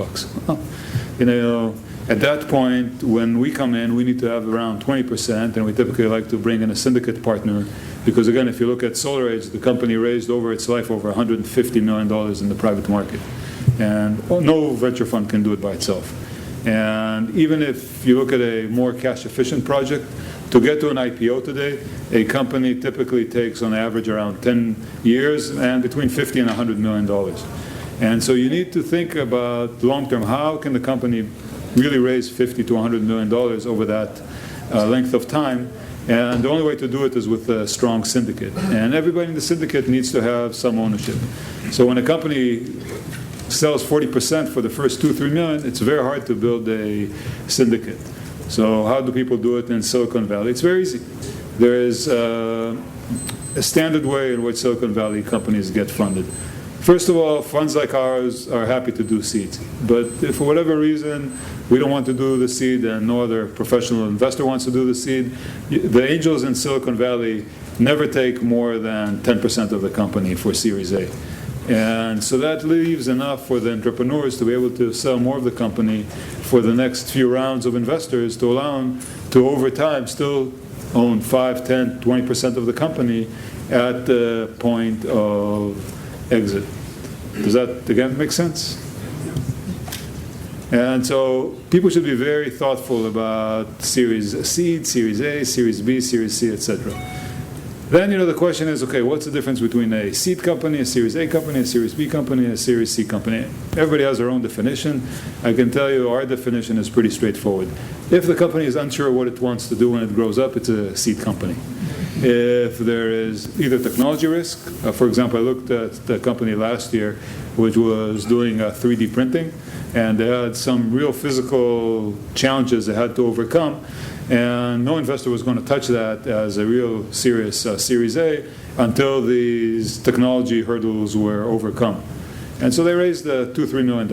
You know, at that point, when we come in, we need to have around 20%, and we typically like to bring in a syndicate partner, because again, if you look at SolarEdge, the company raised over its life over $150 million in the private market. And no venture fund can do it by itself. And even if you look at a more cash-efficient project, to get to an IPO today, a company typically takes on average around 10 years and between $50 and $100 million. And so you need to think about long-term, how can the company really raise $50 to $100 million over that length of time? And the only way to do it is with a strong syndicate. And everybody in the syndicate needs to have some ownership. So when a company sells 40% for the first 2-3 million, it's very hard to build a syndicate. So how do people do it in Silicon Valley? It's very easy. There is a standard way in which Silicon Valley companies get funded. First of all, funds like ours are happy to do seeds. But if for whatever reason we don't want to do the seed and no other professional investor wants to do the seed, the angels in Silicon Valley never take more than 10% of the company for Series A. And so that leaves enough for the entrepreneurs to be able to sell more of the company for the next few rounds of investors, to allow them to, over time, still own 5, 10, 20% of the company at the point of exit. Does that, again, make sense? And so people should be very thoughtful about Series Seed, Series A, Series B, Series C, etc. Then, the question is, okay, what's the difference between a seed company, a Series A company, a Series B company, a Series C company? Everybody has their own definition. I can tell you our definition is pretty straightforward. If the company is unsure what it wants to do when it grows up, it's a seed company. If there is either technology risk, for example, I looked at the company last year, which was doing 3D printing, and they had some real physical challenges they had to overcome. And no investor was going to touch that as a real serious Series A until these technology hurdles were overcome. And so they raised $2-3 million,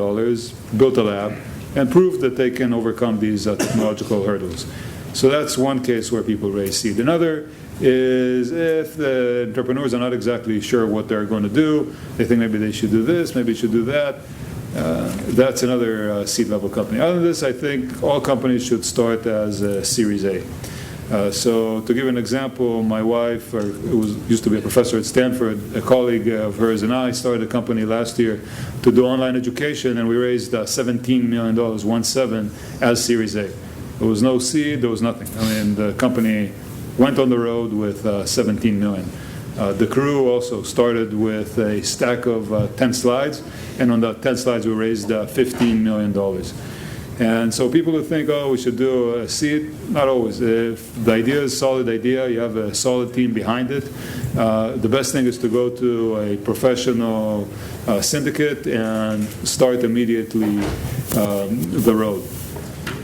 built a lab, and proved that they can overcome these technological hurdles. So that's one case where people raise seed. Another is if the entrepreneurs are not exactly sure what they're going to do, they think maybe they should do this, maybe they should do that. That's another seed level company. Other than this, I think all companies should start as a Series A. So to give an example, my wife, used to be a professor at Stanford, a colleague of hers and I started a company last year to do online education, and we raised $17 million, 1.7, as Series A. There was no seed, there was nothing. I mean, the company went on the road with 17 million. The crew also started with a stack of 10 slides, and on the 10 slides we raised $15 million. And so people who think, oh, we should do a seed, not always. If the idea is a solid idea, you have a solid team behind it, the best thing is to go to a professional syndicate and start immediately the road.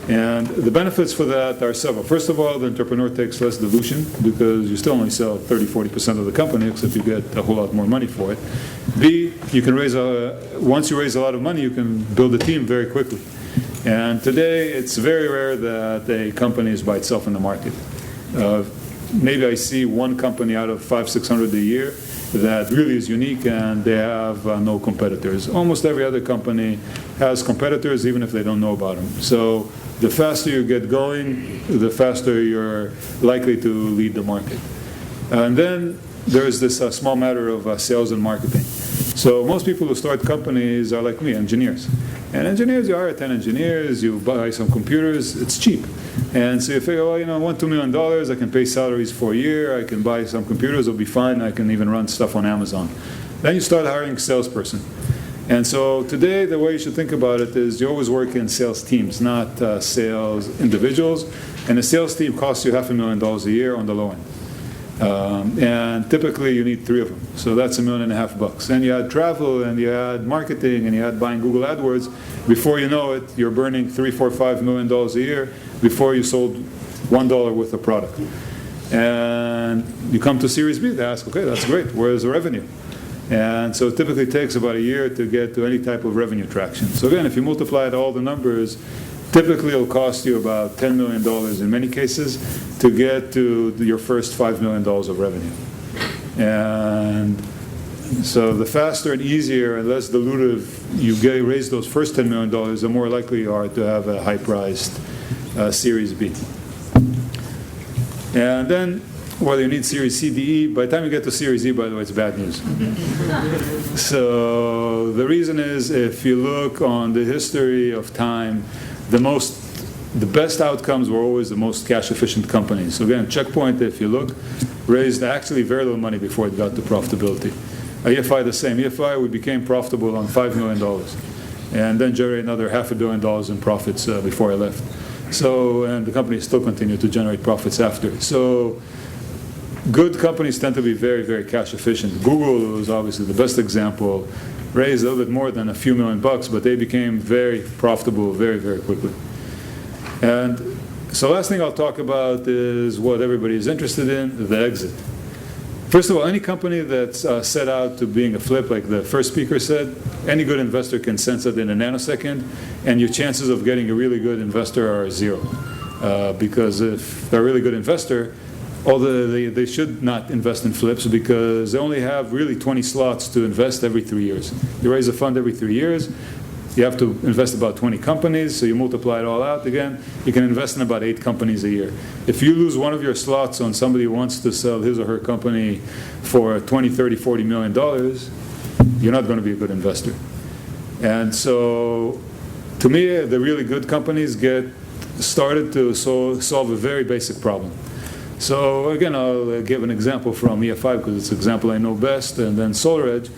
And the benefits for that are several. First of all, the entrepreneur takes less dilution because you still only sell 30-40% of the company, except you get a whole lot more money for it. B, you can once you raise a lot of money, you can build a team very quickly. And today, it's very rare that a company is by itself in the market. Maybe I see one company out of 500-600 a year that really is unique, and they have no competitors. Almost every other company has competitors, even if they don't know about them. So the faster you get going, the faster you're likely to lead the market. And then there's this small matter of sales and marketing. So most people who start companies are like me, engineers. And engineers, you hire 10 engineers, you buy some computers, it's cheap. And so you figure, well, $1-2 million, I can pay salaries for a year, I can buy some computers, it'll be fine, I can even run stuff on Amazon. Then you start hiring a salesperson. And so today, the way you should think about it is you always work in sales teams, not sales individuals. And a sales team costs you $500,000 a year on the low end. And typically you need 3 of them. So that's $1.5 million. Then you add travel, and you add marketing, and you add buying Google AdWords. Before you know it, you're burning $3, $4, $5 million a year before you sold $1 worth of product. And you come to Series B, they ask, okay, that's great, where's the revenue? And so it typically takes about a year to get to any type of revenue traction. So again, if you multiply all the numbers, typically it'll cost you about $10 million in many cases to get to your first $5 million of revenue. And so the faster and easier and less dilutive you raise those first $10 million, the more likely you are to have a high-priced Series B. And then, whether you need Series C, D, E, by the time you get to Series E, by the way, it's bad news. So the reason is, if you look on the history of time, the best outcomes were always the most cash-efficient companies. So again, Checkpoint, if you look, raised actually very little money before it got to profitability. EFI the same. EFI, we became profitable on $5 million, and then generated another $500 million in profits before I left. So, and the company still continued to generate profits after. So, good companies tend to be very, very cash efficient. Google was obviously the best example. Raised a little bit more than a few $1 million, but they became very profitable very, very quickly. And so last thing I'll talk about is what everybody is interested in, the exit. First of all, any company that's set out to being a flip, like the first speaker said, any good investor can sense it in a nanosecond, and your chances of getting a really good investor are zero. Because if they're a really good investor, although they should not invest in flips because they only have really 20 slots to invest every 3 years. You raise a fund every 3 years, you have to invest about 20 companies, so you multiply it all out again, you can invest in about 8 companies a year. If you lose one of your slots on somebody who wants to sell his or her company for $20, $30, $40 million, you're not going to be a good investor. And so, to me, the really good companies get started to solve a very basic problem. So again, I'll give an example from EFI because it's the example I know best, and then SolarEdge.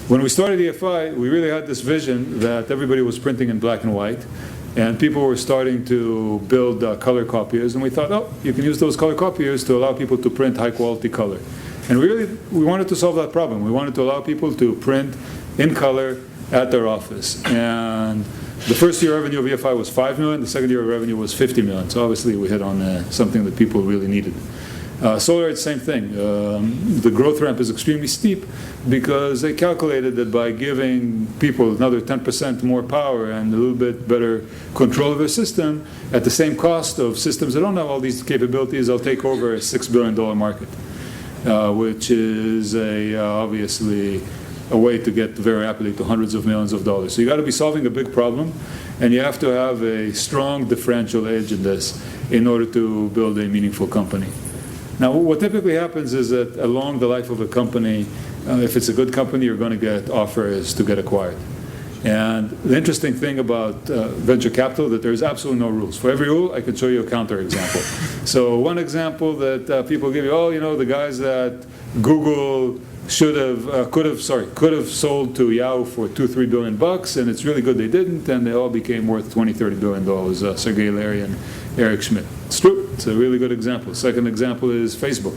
When we started EFI, we really had this vision that everybody was printing in black and white, and people were starting to build color copiers, and we thought, oh, you can use those color copiers to allow people to print high-quality color. And we wanted to solve that problem. We wanted to allow people to print in color at their office. And the first year revenue of EFI was $5 million, the second year revenue was $50 million. So obviously we hit on something that people really needed. SolarEdge, same thing. The growth ramp is extremely steep because they calculated that by giving people another 10% more power and a little bit better control of their system, at the same cost of systems that don't have all these capabilities, they'll take over a $6 billion market, which is obviously a way to get very rapidly to hundreds of millions of dollars. So you got to be solving a big problem, and you have to have a strong differential edge in this in order to build a meaningful company. Now, what typically happens is that along the life of a company, if it's a good company, you're going to get offers to get acquired. And the interesting thing about venture capital, that there's absolutely no rules. For every rule, I can show you a counter example. So one example that people give you, oh, you know, the guys that Google could have sold to Yahoo for $2-3 billion, and it's really good they didn't, and they all became worth $20-30 billion. Sergey, Larry, and Eric Schmidt. It's true. It's a really good example. Second example is Facebook.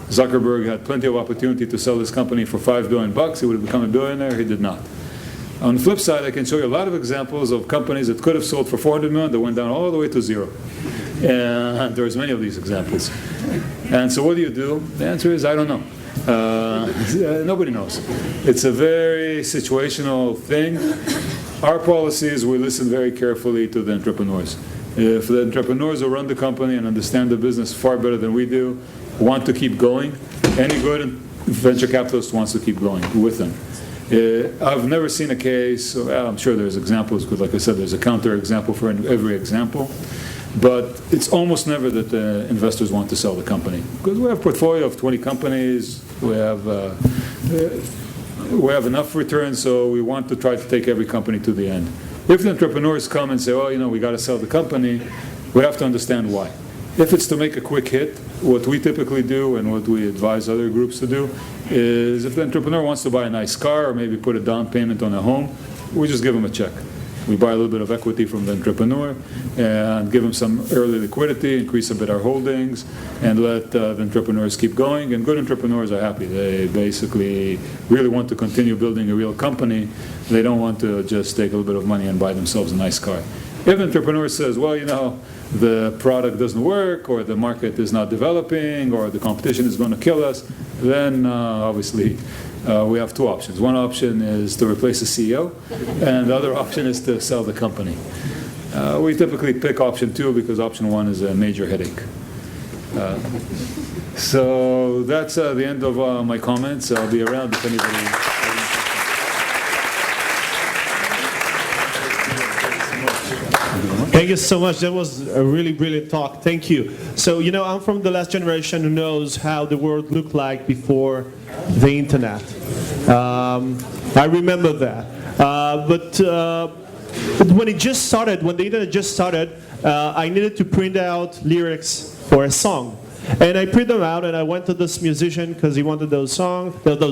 Zuckerberg had plenty of opportunity to sell this company for $5 billion. He would have become a billionaire. He did not. On the flip side, I can show you a lot of examples of companies that could have sold for $400 million that went down all the way to zero. And there's many of these examples. And so what do you do? The answer is, I don't know. Nobody knows. It's a very situational thing. Our policy is we listen very carefully to the entrepreneurs. If the entrepreneurs who run the company and understand the business far better than we do want to keep going, any good venture capitalist wants to keep going with them. I've never seen a case, well, I'm sure there's examples, because like I said, there's a counter example for every example. But it's almost never that the investors want to sell the company. Because we have a portfolio of 20 companies, we have enough returns, so we want to try to take every company to the end. If the entrepreneurs come and say, oh, you know, we got to sell the company, we have to understand why. If it's to make a quick hit, what we typically do and what we advise other groups to do is if the entrepreneur wants to buy a nice car or maybe put a down payment on a home, we just give them a check. We buy a little bit of equity from the entrepreneur and give them some early liquidity, increase a bit our holdings, and let the entrepreneurs keep going. And good entrepreneurs are happy. They basically really want to continue building a real company. They don't want to just take a little bit of money and buy themselves a nice car. If an entrepreneur says, well, the product doesn't work, or the market is not developing, or the competition is going to kill us, then obviously we have two options. One option is to replace the CEO, and the other option is to sell the company. We typically pick option 2 because option 1 is a major headache. So that's the end of my comments. I'll be around if anybody... Thank you so much. That was a really brilliant talk. Thank you. So, I'm from the last generation who knows how the world looked like before the internet. I remember that. But when it just started, when the internet just started, I needed to print out lyrics for a song. And I print them out, and I went to this musician because he wanted those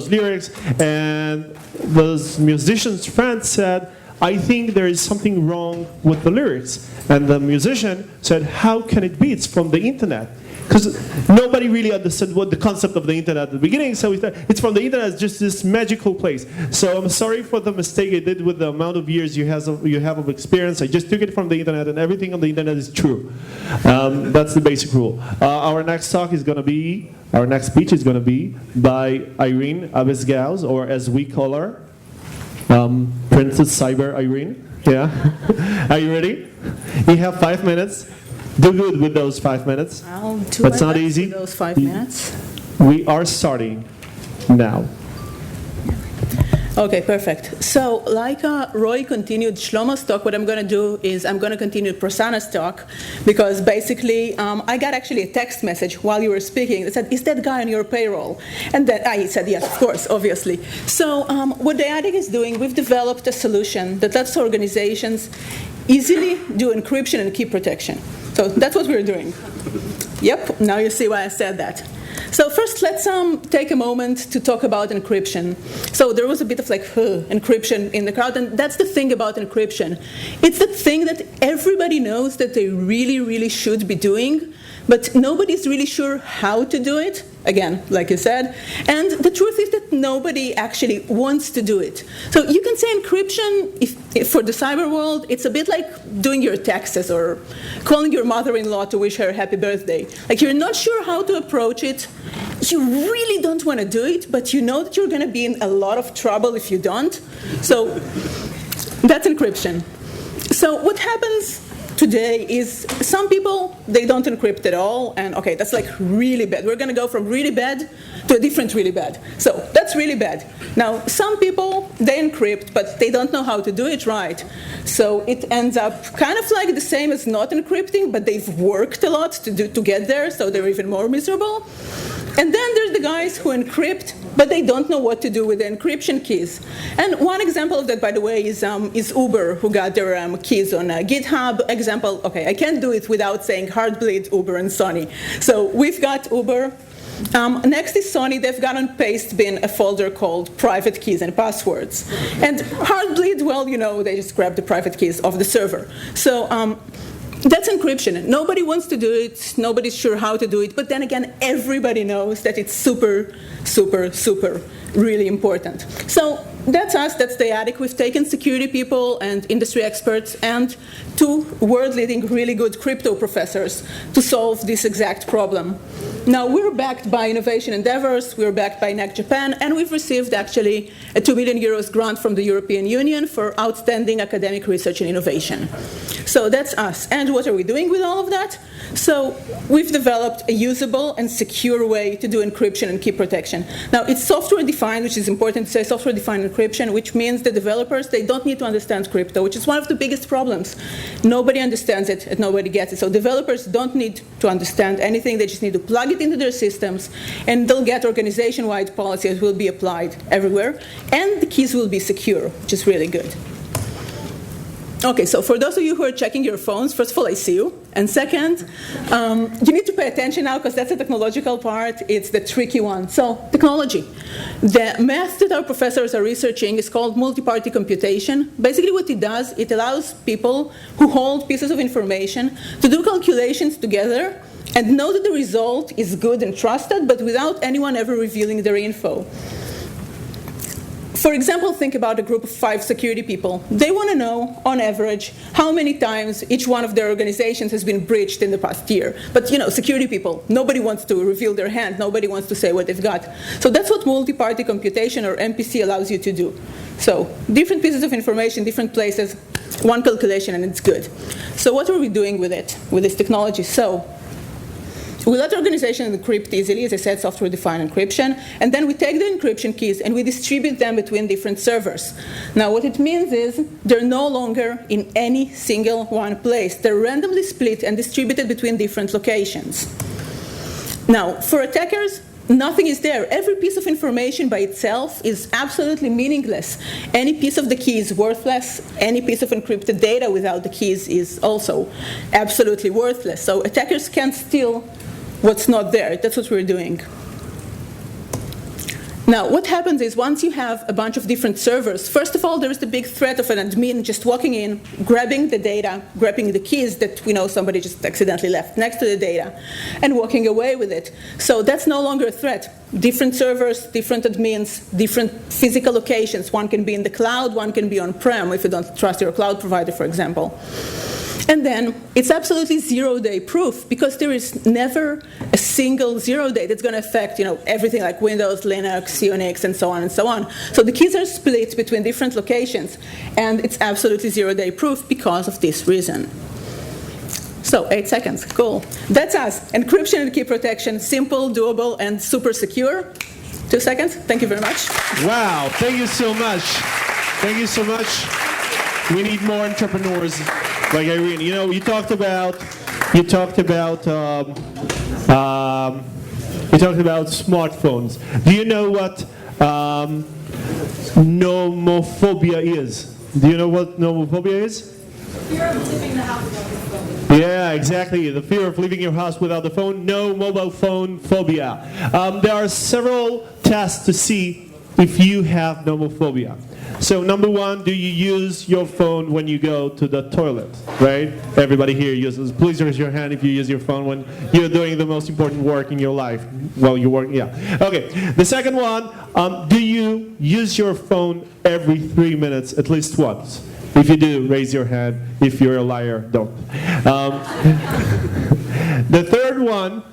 lyrics. And those musician's friend said, I think there is something wrong with the lyrics. And the musician said, how can it be? It's from the internet. Because nobody really understood what the concept of the internet at the beginning, so it's from the internet, it's just this magical place. So I'm sorry for the mistake I did with the amount of years you have of experience. I just took it from the internet, and everything on the internet is true. That's the basic rule. Our next speech is going to be by Irene Abesgauz, or as we call her, Princess Cyber Irene. Yeah. Are you ready? You have 5 minutes. Do good with those 5 minutes. I'll do but it's my not best easy. with those 5 minutes. We are starting now. Okay, perfect. So like Roy continued Shlomo's talk, what I'm going to do is I'm going to continue Prasanna's talk, because basically I got actually a text message while you were speaking that said, is that guy on your payroll? And then I said, yes, of course, obviously. So what Dyadic is doing, we've developed a solution that lets organizations easily do encryption and key protection. So that's what we're doing. Yep, now you see why I said that. So first, let's take a moment to talk about encryption. So there was a bit of encryption in the crowd, and that's the thing about encryption. It's the thing that everybody knows that they really, really should be doing, but nobody's really sure how to do it, again, like you said. And the truth is that nobody actually wants to do it. So you can say encryption, if for the cyber world, it's a bit like doing your taxes or calling your mother-in-law to wish her a happy birthday. Like, you're not sure how to approach it. You really don't want to do it, but you know that you're going to be in a lot of trouble if you don't. So that's encryption. So what happens today is some people, they don't encrypt at all, and okay, that's like really bad. We're going to go from really bad to a different really bad. So that's really bad. Now, some people, they encrypt, but they don't know how to do it right. So it ends up kind of like the same as not encrypting, but they've worked a lot to get there, so they're even more miserable. And then there's the guys who encrypt, but they don't know what to do with the encryption keys. And one example of that, by the way, is Uber, who got their keys on GitHub. Example, okay, I can't do it without saying Heartbleed, Uber, and Sony. So we've got Uber. Next is Sony. They've got on Pastebin a folder called private keys and passwords. And Heartbleed, well, they just grab the private keys off the server. So that's encryption. Nobody wants to do it. Nobody's sure how to do it. But then again, everybody knows that it's super, super, super really important. So that's us. That's Dyadic. We've taken security people and industry experts and 2 world-leading, really good crypto professors to solve this exact problem. Now, we're backed by Innovation Endeavors, we're backed by NEC Japan, and we've received actually a 2 million euros grant from the European Union for outstanding academic research and innovation. So that's us. And what are we doing with all of that? So we've developed a usable and secure way to do encryption and key protection. Now, it's software-defined, which is important to say, software-defined encryption, which means the developers, they don't need to understand crypto, which is one of the biggest problems. Nobody understands it and nobody gets it. So developers don't need to understand anything. They just need to plug it into their systems, and they'll get organization-wide policies will be applied everywhere, and the keys will be secure, which is really good. Okay, so for those of you who are checking your phones, first of all, I see you. And second, you need to pay attention now, because that's the technological part. It's the tricky one. So technology. The math that our professors are researching is called multi-party computation. Basically what it does, it allows people who hold pieces of information to do calculations together and know that the result is good and trusted, but without anyone ever revealing their info. for example, think about a group of 5 security people. They want to know, on average, how many times each one of their organizations has been breached in the past year. But, security people, nobody wants to reveal their hand. Nobody wants to say what they've got. So that's what multi-party computation, or MPC, allows you to do. So different pieces of information, different places, one calculation, and it's good. So what are we doing with it, with this technology? So we let the organization encrypt easily, as I said, software-defined encryption, and then we take the encryption keys and we distribute them between different servers. Now, what it means is they're no longer in any single one place. They're randomly split and distributed between different locations. Now, for attackers, nothing is there. Every piece of information by itself is absolutely meaningless. Any piece of the key is worthless. Any piece of encrypted data without the keys is also absolutely worthless. So attackers can't steal what's not there. That's what we're doing. Now, what happens is once you have a bunch of different servers, first of all, there is the big threat of an admin just walking in, grabbing the data, grabbing the keys that we know somebody just accidentally left next to the data, and walking away with it. So that's no longer a threat. Different servers, different admins, different physical locations. One can be in the cloud, one can be on-prem if you don't trust your cloud provider, for example. And then it's absolutely zero-day proof, because there is never a single zero-day that's going to affect everything like Windows, Linux, Unix, and so on and so on. So the keys are split between different locations, and it's absolutely zero-day proof because of this reason. So 8 seconds, cool. That's us. Encryption and key protection, simple, doable, and super secure. 2 seconds. Thank you very much. Wow, thank you so much. Thank you so much. We need more entrepreneurs like Irene. You talked about smartphones. Do you know what nomophobia is? Do you know what nomophobia is? Fear of leaving the house without the phone. Yeah, exactly. The fear of leaving your house without the phone. No mobile phone phobia. There are several tests to see if you have nomophobia. So number 1, do you use your phone when you go to the toilet, right? Everybody here uses. Please raise your hand if you use your phone when you're doing the most important work in your life. While you work, yeah. Okay, the second one, do you use your phone every 3 minutes at least once? If you do, raise your hand. If you're a liar, don't. The third one,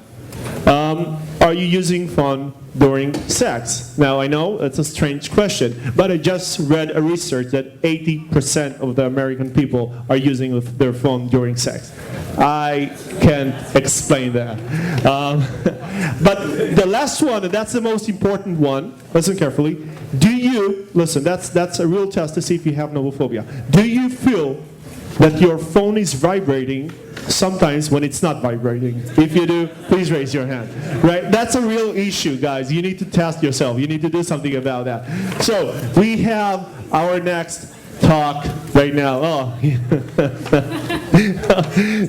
are you using phone during sex? Now, I know it's a strange question, but I just read a research that 80% of the American people are using their phone during sex. I can't explain that. But the last one, and that's the most important one, listen carefully. Do you, listen, that's a real test to see if you have nomophobia. Do you feel that your phone is vibrating sometimes when it's not vibrating? If you do, please raise your hand. Right? That's a real issue, guys. You need to test yourself. You need to do something about that. So we have our next talk right now. Oh.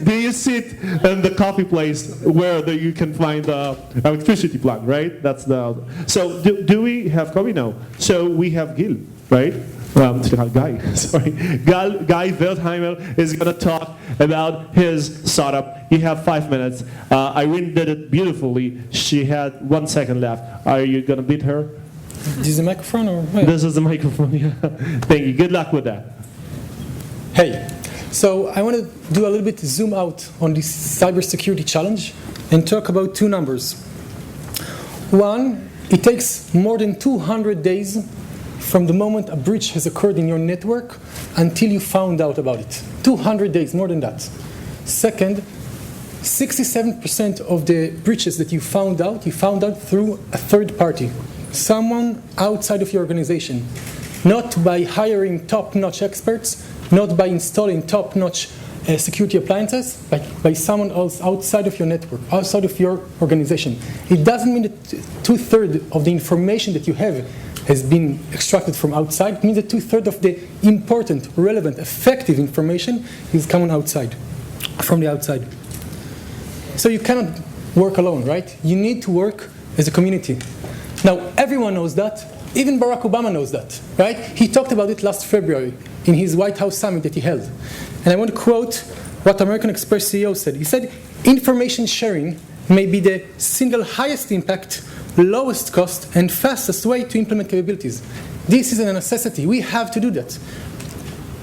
Do you sit in the coffee place where you can find the electricity plant, right? That's the. So do we have Kobi? No. So we have Gil, right? Guy Wertheimer is going to talk about his startup. You have 5 minutes. Irene did it beautifully. She had 1 second left. Are you going to beat her? This is the microphone? Or wait. This is the microphone, yeah. Thank you. Good luck with that. Hey, so I want to do a little bit zoom out on this cybersecurity challenge and talk about 2 numbers. One, it takes more than 200 days from the moment a breach has occurred in your network until you found out about it. 200 days, more than that. Second, 67% of the breaches that you found out through a third party, someone outside of your organization, not by hiring top-notch experts, not by installing top-notch security appliances, by someone else outside of your network, outside of your organization. It doesn't mean that 2/3 of the information that you have has been extracted from outside. It means that 2/3 of the important, relevant, effective information is coming from the outside. So you cannot work alone, right? You need to work as a community. Now, everyone knows that. Even Barack Obama knows that, right? He talked about it last February in his White House summit that he held. And I want to quote what American Express CEO said. He said, "Information sharing may be the single highest impact, lowest cost, and fastest way to implement capabilities." This is a necessity. We have to do that.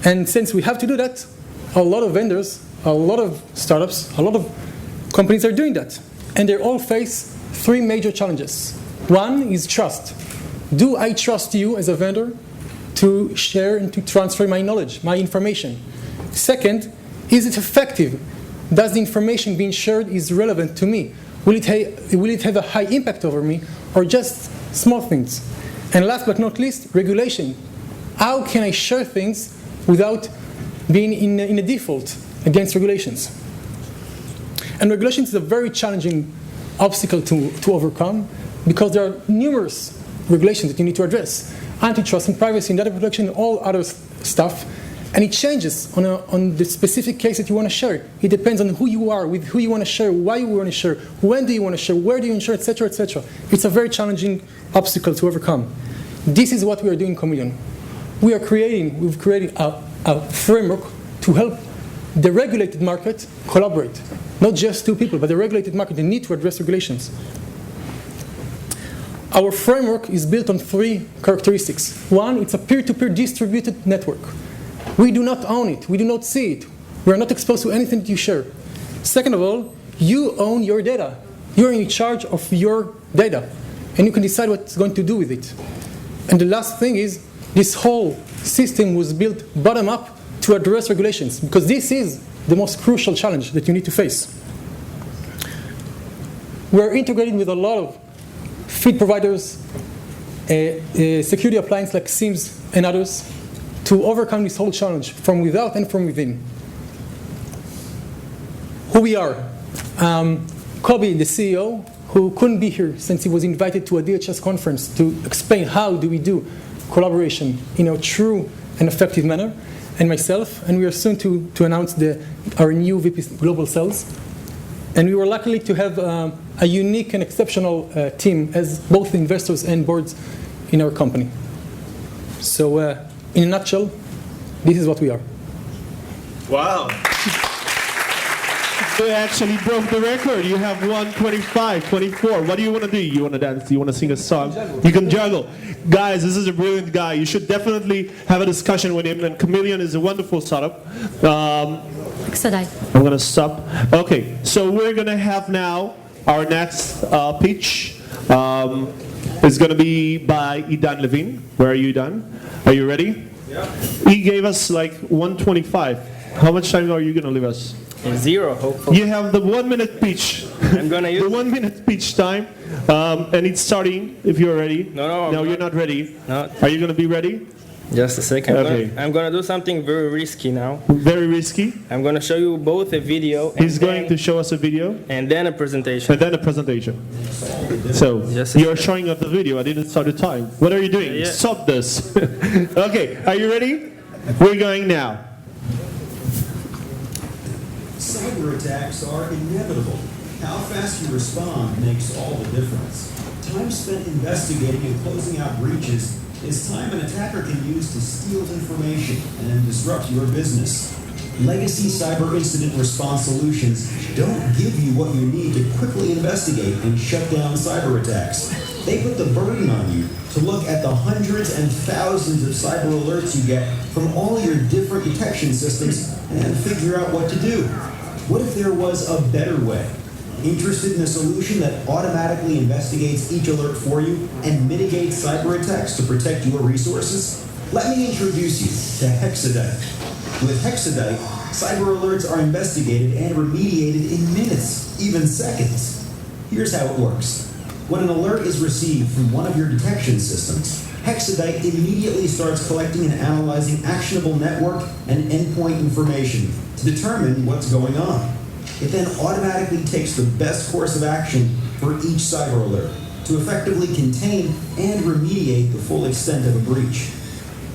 And since we have to do that, a lot of vendors, a lot of startups, a lot of companies are doing that. And they all face three major challenges. One is trust. Do I trust you as a vendor to share and to transfer my knowledge, my information? Second, is it effective? Does the information being shared is relevant to me? Will it have a high impact over me, or just small things? And last but not least, regulation. How can I share things without being in a default against regulations? And regulations is a very challenging obstacle to overcome, because there are numerous regulations that you need to address. Antitrust and privacy and data protection and all other stuff. And it changes on the specific case that you want to share. It depends on who you are, with who you want to share, why you want to share, when do you want to share, where do you share, etc., etc. It's a very challenging obstacle to overcome. This is what we are doing in Chameleon. We've created a framework to help the regulated market collaborate. Not just two people, but the regulated market. They need to address regulations. Our framework is built on three characteristics. One, it's a peer-to-peer distributed network. We do not own it. We do not see it. We are not exposed to anything that you share. Second of all, you own your data. You're in charge of your data, and you can decide what it's going to do with it. And the last thing is, this whole system was built bottom-up to address regulations, because this is the most crucial challenge that you need to face. We're integrating with a lot of feed providers, security appliances like SIEMs and others, to overcome this whole challenge from without and from within. Who we are. Kobi, the CEO, who couldn't be here since he was invited to a DHS conference to explain how do we do collaboration in a true and effective manner, and myself, and we are soon to announce our new VP Global Sales. And we were lucky to have a unique and exceptional team as both investors and boards in our company. So in a nutshell, this is what we are. Wow. You actually broke the record. You have 1:25:24. What do you want to do? You want to dance? You want to sing a song? You can juggle. Guys, this is a brilliant guy. You should definitely have a discussion with him. And Chameleon is a wonderful startup. I'm going to stop. Okay, so we're going to have now our next pitch. It's going to be by Idan Levin. Where are you, Idan? Are you ready? Yeah. He gave us like 1:25. How much time are you going to leave us? Zero, hopefully. You have the 1 minute pitch. I'm gonna use the 1 minute pitch time, and it's starting. If you're ready. No, you're not ready. No. Are you gonna be ready? Just a second. Okay. I'm gonna do something very risky now. Very risky. I'm gonna show you both a video. He's going to show us a video. And then a presentation. And then a presentation. So you're showing up the video. I didn't start the time. What are you doing? Yeah. Stop this. Okay. Are you ready? We're going now. Cyber attacks are inevitable. How fast you respond makes all the difference. Time spent investigating and closing out breaches is time an attacker can use to steal information and disrupt your business. Legacy cyber incident response solutions don't give you what you need to quickly investigate and shut down cyber attacks. They put the burden on you to look at the hundreds and thousands of cyber alerts you get from all your different detection systems and figure out what to do. What if there was a better way? Interested in a solution that automatically investigates each alert for you and mitigates cyber attacks to protect your resources? Let me introduce you to Hexadite. With Hexadite, cyber alerts are investigated and remediated in minutes, even seconds. Here's how it works. When an alert is received from one of your detection systems, Hexadite immediately starts collecting and analyzing actionable network and endpoint information to determine what's going on. It then automatically takes the best course of action for each cyber alert to effectively contain and remediate the full extent of a breach.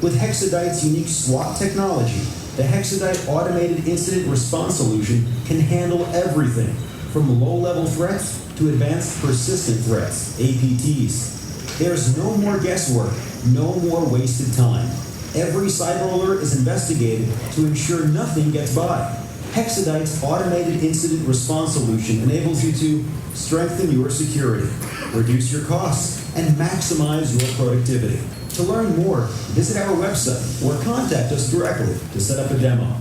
With Hexadite's unique SWAT technology, the Hexadite Automated Incident Response Solution can handle everything from low-level threats to advanced persistent threats, APTs. There's no more guesswork, no more wasted time. Every cyber alert is investigated to ensure nothing gets by. Hexadite's Automated Incident Response Solution enables you to strengthen your security, reduce your costs, and maximize your productivity. To learn more, visit our website or contact us directly to set up a demo.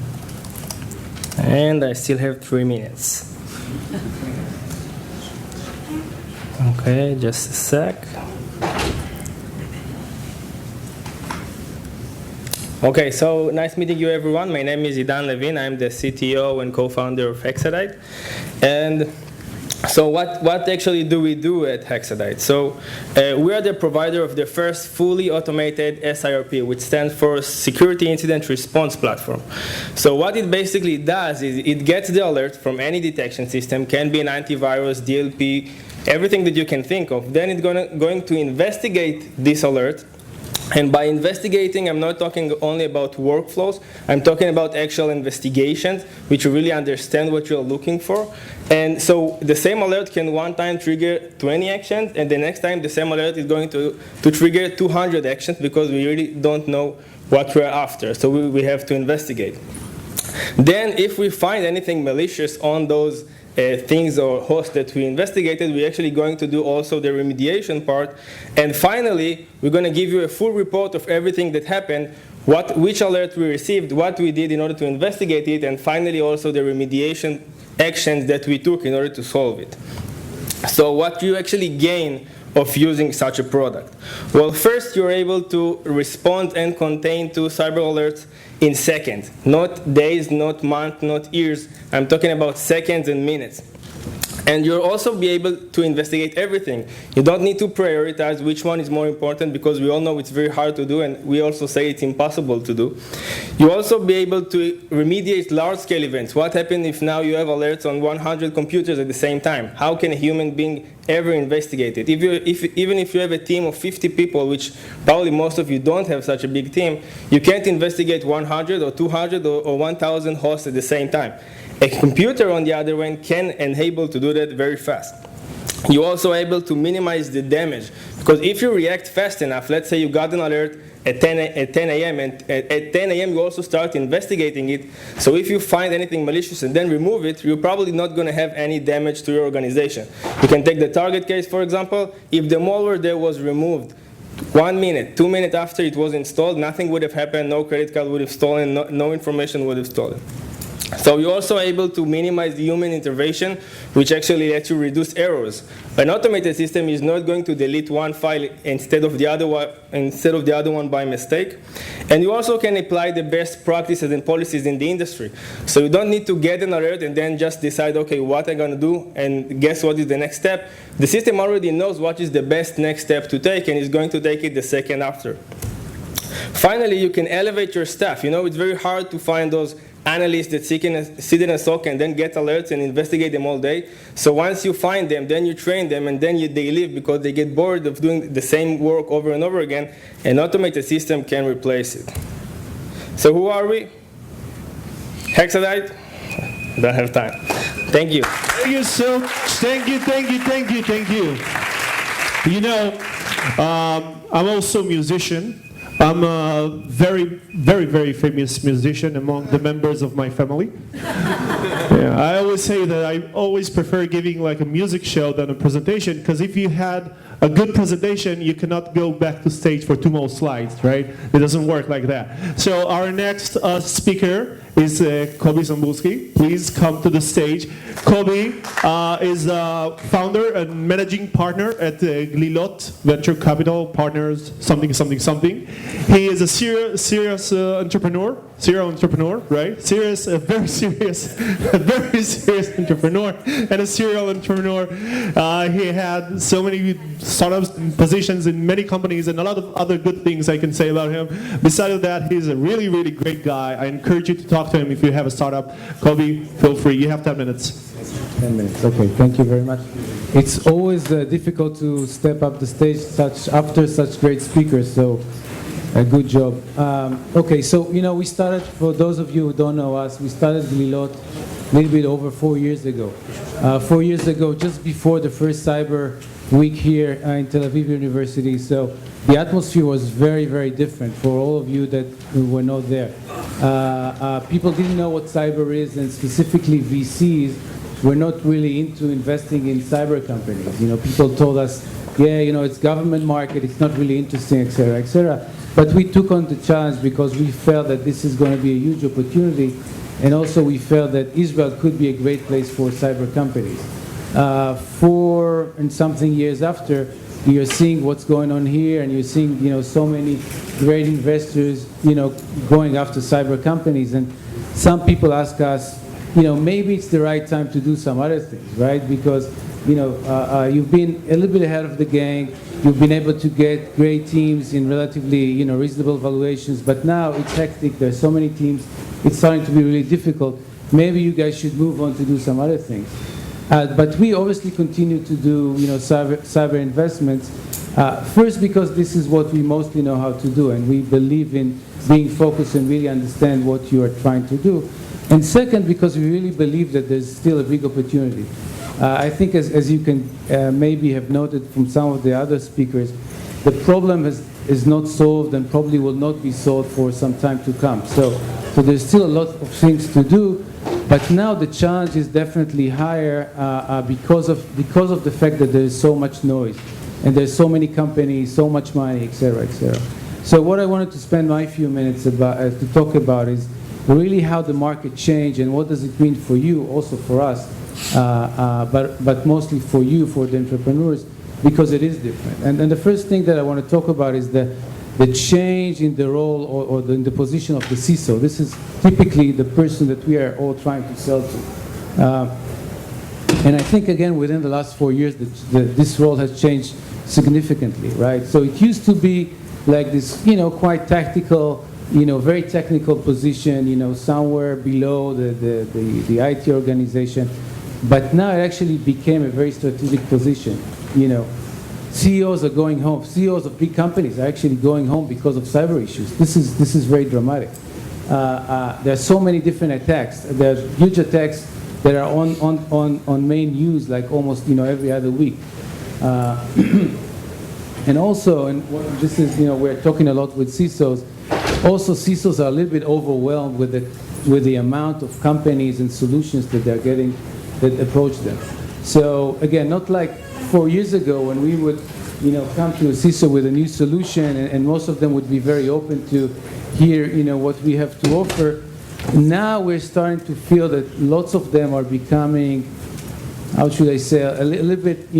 And I still have 3 minutes. Okay, just a sec. Okay, so nice meeting you everyone. My name is Idan Levin. I'm the CTO and co-founder of Hexadite. And so what actually do we do at Hexadite? So we are the provider of the first fully automated SIRP, which stands for Security Incident Response Platform. So what it basically does is it gets the alert from any detection system, can be an antivirus, DLP, everything that you can think of. Then it's going to investigate this alert. And by investigating, I'm not talking only about workflows. I'm talking about actual investigations, which you really understand what you're looking for. And so the same alert can one time trigger 20 actions, and the next time the same alert is going to trigger 200 actions because we really don't know what we're after. So we have to investigate. Then if we find anything malicious on those things or hosts that we investigated, we're actually going to do also the remediation part. And finally, we're going to give you a full report of everything that happened, which alert we received, what we did in order to investigate it, and finally also the remediation actions that we took in order to solve it. So what you actually gain of using such a product? Well, first you're able to respond and contain to cyber alerts in seconds, not days, not months, not years. I'm talking about seconds and minutes. And you'll also be able to investigate everything. You don't need to prioritize which one is more important because we all know it's very hard to do, and we also say it's impossible to do. You'll also be able to remediate large-scale events. What happens if now you have alerts on 100 computers at the same time? How can a human being ever investigate it? Even if you have a team of 50 people, which probably most of you don't have such a big team, you can't investigate 100 or 200 or 1,000 hosts at the same time. A computer, on the other hand, can and able to do that very fast. You're also able to minimize the damage, because if you react fast enough, let's say you got an alert at 10 a.m., and at 10 a.m. you also start investigating it. So if you find anything malicious and then remove it, you're probably not going to have any damage to your organization. You can take the target case, for example. If the malware there was removed 1 minute, 2 minutes after it was installed, nothing would have happened, no credit card would have stolen, no information would have stolen. So you're also able to minimize the human intervention, which actually lets you reduce errors. An automated system is not going to delete one file instead of the other one by mistake. And you also can apply the best practices and policies in the industry. So you don't need to get an alert and then just decide, okay, what I'm going to do, and guess what is the next step. The system already knows what is the best next step to take, and is going to take it the second after. Finally, you can elevate your staff. You know, it's very hard to find those analysts that sit in a SOC and then get alerts and investigate them all day. So once you find them, then you train them, and then they leave because they get bored of doing the same work over and over again. An automated system can replace it. So who are we? Hexadite? Don't have time. Thank you. Thank you so much. Thank you. You know, I'm also a musician. I'm a very, very, very famous musician among the members of my family. Yeah, I always say that I always prefer giving like a music show than a presentation, because if you had a good presentation, you cannot go back to stage for 2 more slides, right? It doesn't work like that. So our next speaker is Kobi Samboursky. Please come to the stage. Kobi is a founder and managing partner at Glilot Venture Capital Partners, something. He is a serious entrepreneur, serial entrepreneur, right? Very serious entrepreneur and a serial entrepreneur. He had so many startups and positions in many companies and a lot of other good things I can say about him. Besides that, he's a really, really great guy. I encourage you to talk to him if you have a startup. Kobi, feel free. You have 10 minutes. 10 minutes. Okay, thank you very much. It's always difficult to step up the stage after such great speakers, so good job. Okay, so you know, we started, for those of you who don't know us, we started Glilot a little bit over 4 years ago. 4 years ago, just before the first Cyber Week here in Tel Aviv University, so the atmosphere was very, very different for all of you that were not there. People didn't know what cyber is, and specifically VCs were not really into investing in cyber companies. You know, people told us, yeah, it's government market, it's not really interesting, et cetera, et cetera. But we took on the challenge because we felt that this is going to be a huge opportunity, and also we felt that Israel could be a great place for cyber companies. 4 and something years after, you're seeing what's going on here, and you're seeing, so many great investors, going after cyber companies. And some people ask us, maybe it's the right time to do some other things, right? Because, you've been a little bit ahead of the game. You've been able to get great teams in relatively, reasonable valuations. But now it's hectic. There's so many teams. It's starting to be really difficult. Maybe you guys should move on to do some other things. But we obviously continue to do, cyber investments. First, because this is what we mostly know how to do, and we believe in being focused and really understand what you are trying to do. And second, because we really believe that there's still a big opportunity. I think, as you can maybe have noted from some of the other speakers, the problem is not solved and probably will not be solved for some time to come. So there's still a lot of things to do. But now the challenge is definitely higher because of the fact that there is so much noise, and there's so many companies, so much money, et cetera, et cetera. So what I wanted to spend my few minutes to talk about is really how the market changed and what does it mean for you, also for us, but mostly for you, for the entrepreneurs, because it is different. And the first thing that I want to talk about is the change in the role or in the position of the CISO. This is typically the person that we are all trying to sell to. And I think, again, within the last 4 years, this role has changed significantly, right? So it used to be like this, quite tactical, very technical position, somewhere below the IT organization. But now it actually became a very strategic position, CEOs are going home. CEOs of big companies are actually going home because of cyber issues. This is very dramatic. There are so many different attacks. There are huge attacks that are on main news, like almost every other week. And also, and this is we're talking a lot with CISOs. Also, CISOs are a little bit overwhelmed with the amount of companies and solutions that they're getting that approach them. So again, not like 4 years ago when we would come to a CISO with a new solution, and most of them would be very open to hear what we have to offer. Now we're starting to feel that lots of them are becoming, how should I say, a little bit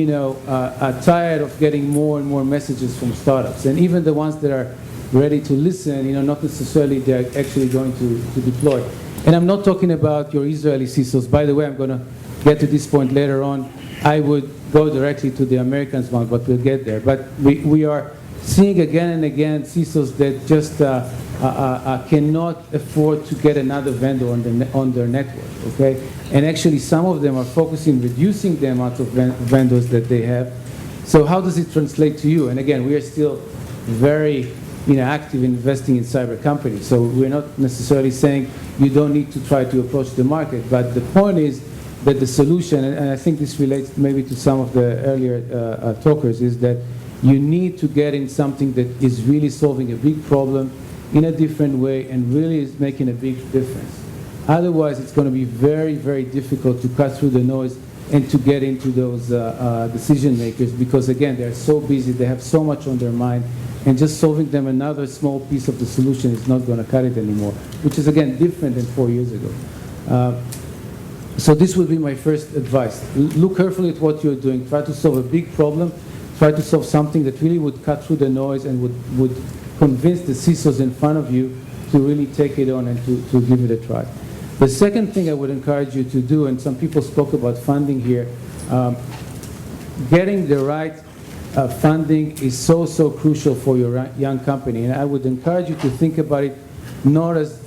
tired of getting more and more messages from startups, and even the ones that are ready to listen, not necessarily they're actually going to deploy. And I'm not talking about your Israeli CISOs. By the way, I'm going to get to this point later on. I would go directly to the Americans one, but we'll get there. But we are seeing again and again CISOs that just cannot afford to get another vendor on their network, okay? And actually some of them are focusing reducing the amount of vendors that they have. So how does it translate to you? And again, we are still very active in investing in cyber companies. So we're not necessarily saying you don't need to try to approach the market, but the point is that the solution, and I think this relates maybe to some of the earlier talkers, is that you need to get in something that is really solving a big problem in a different way and really is making a big difference. Otherwise, it's going to be very, very difficult to cut through the noise and to get into those decision makers, because again, they're so busy, they have so much on their mind, and just solving them another small piece of the solution is not going to cut it anymore, which is again different than 4 years ago. So this would be my first advice. Look carefully at what you're doing. Try to solve a big problem. Try to solve something that really would cut through the noise and would convince the CISOs in front of you to really take it on and to give it a try. The second thing I would encourage you to do, and some people spoke about funding here, getting the right funding is so crucial for your young company. And I would encourage you to think about it not as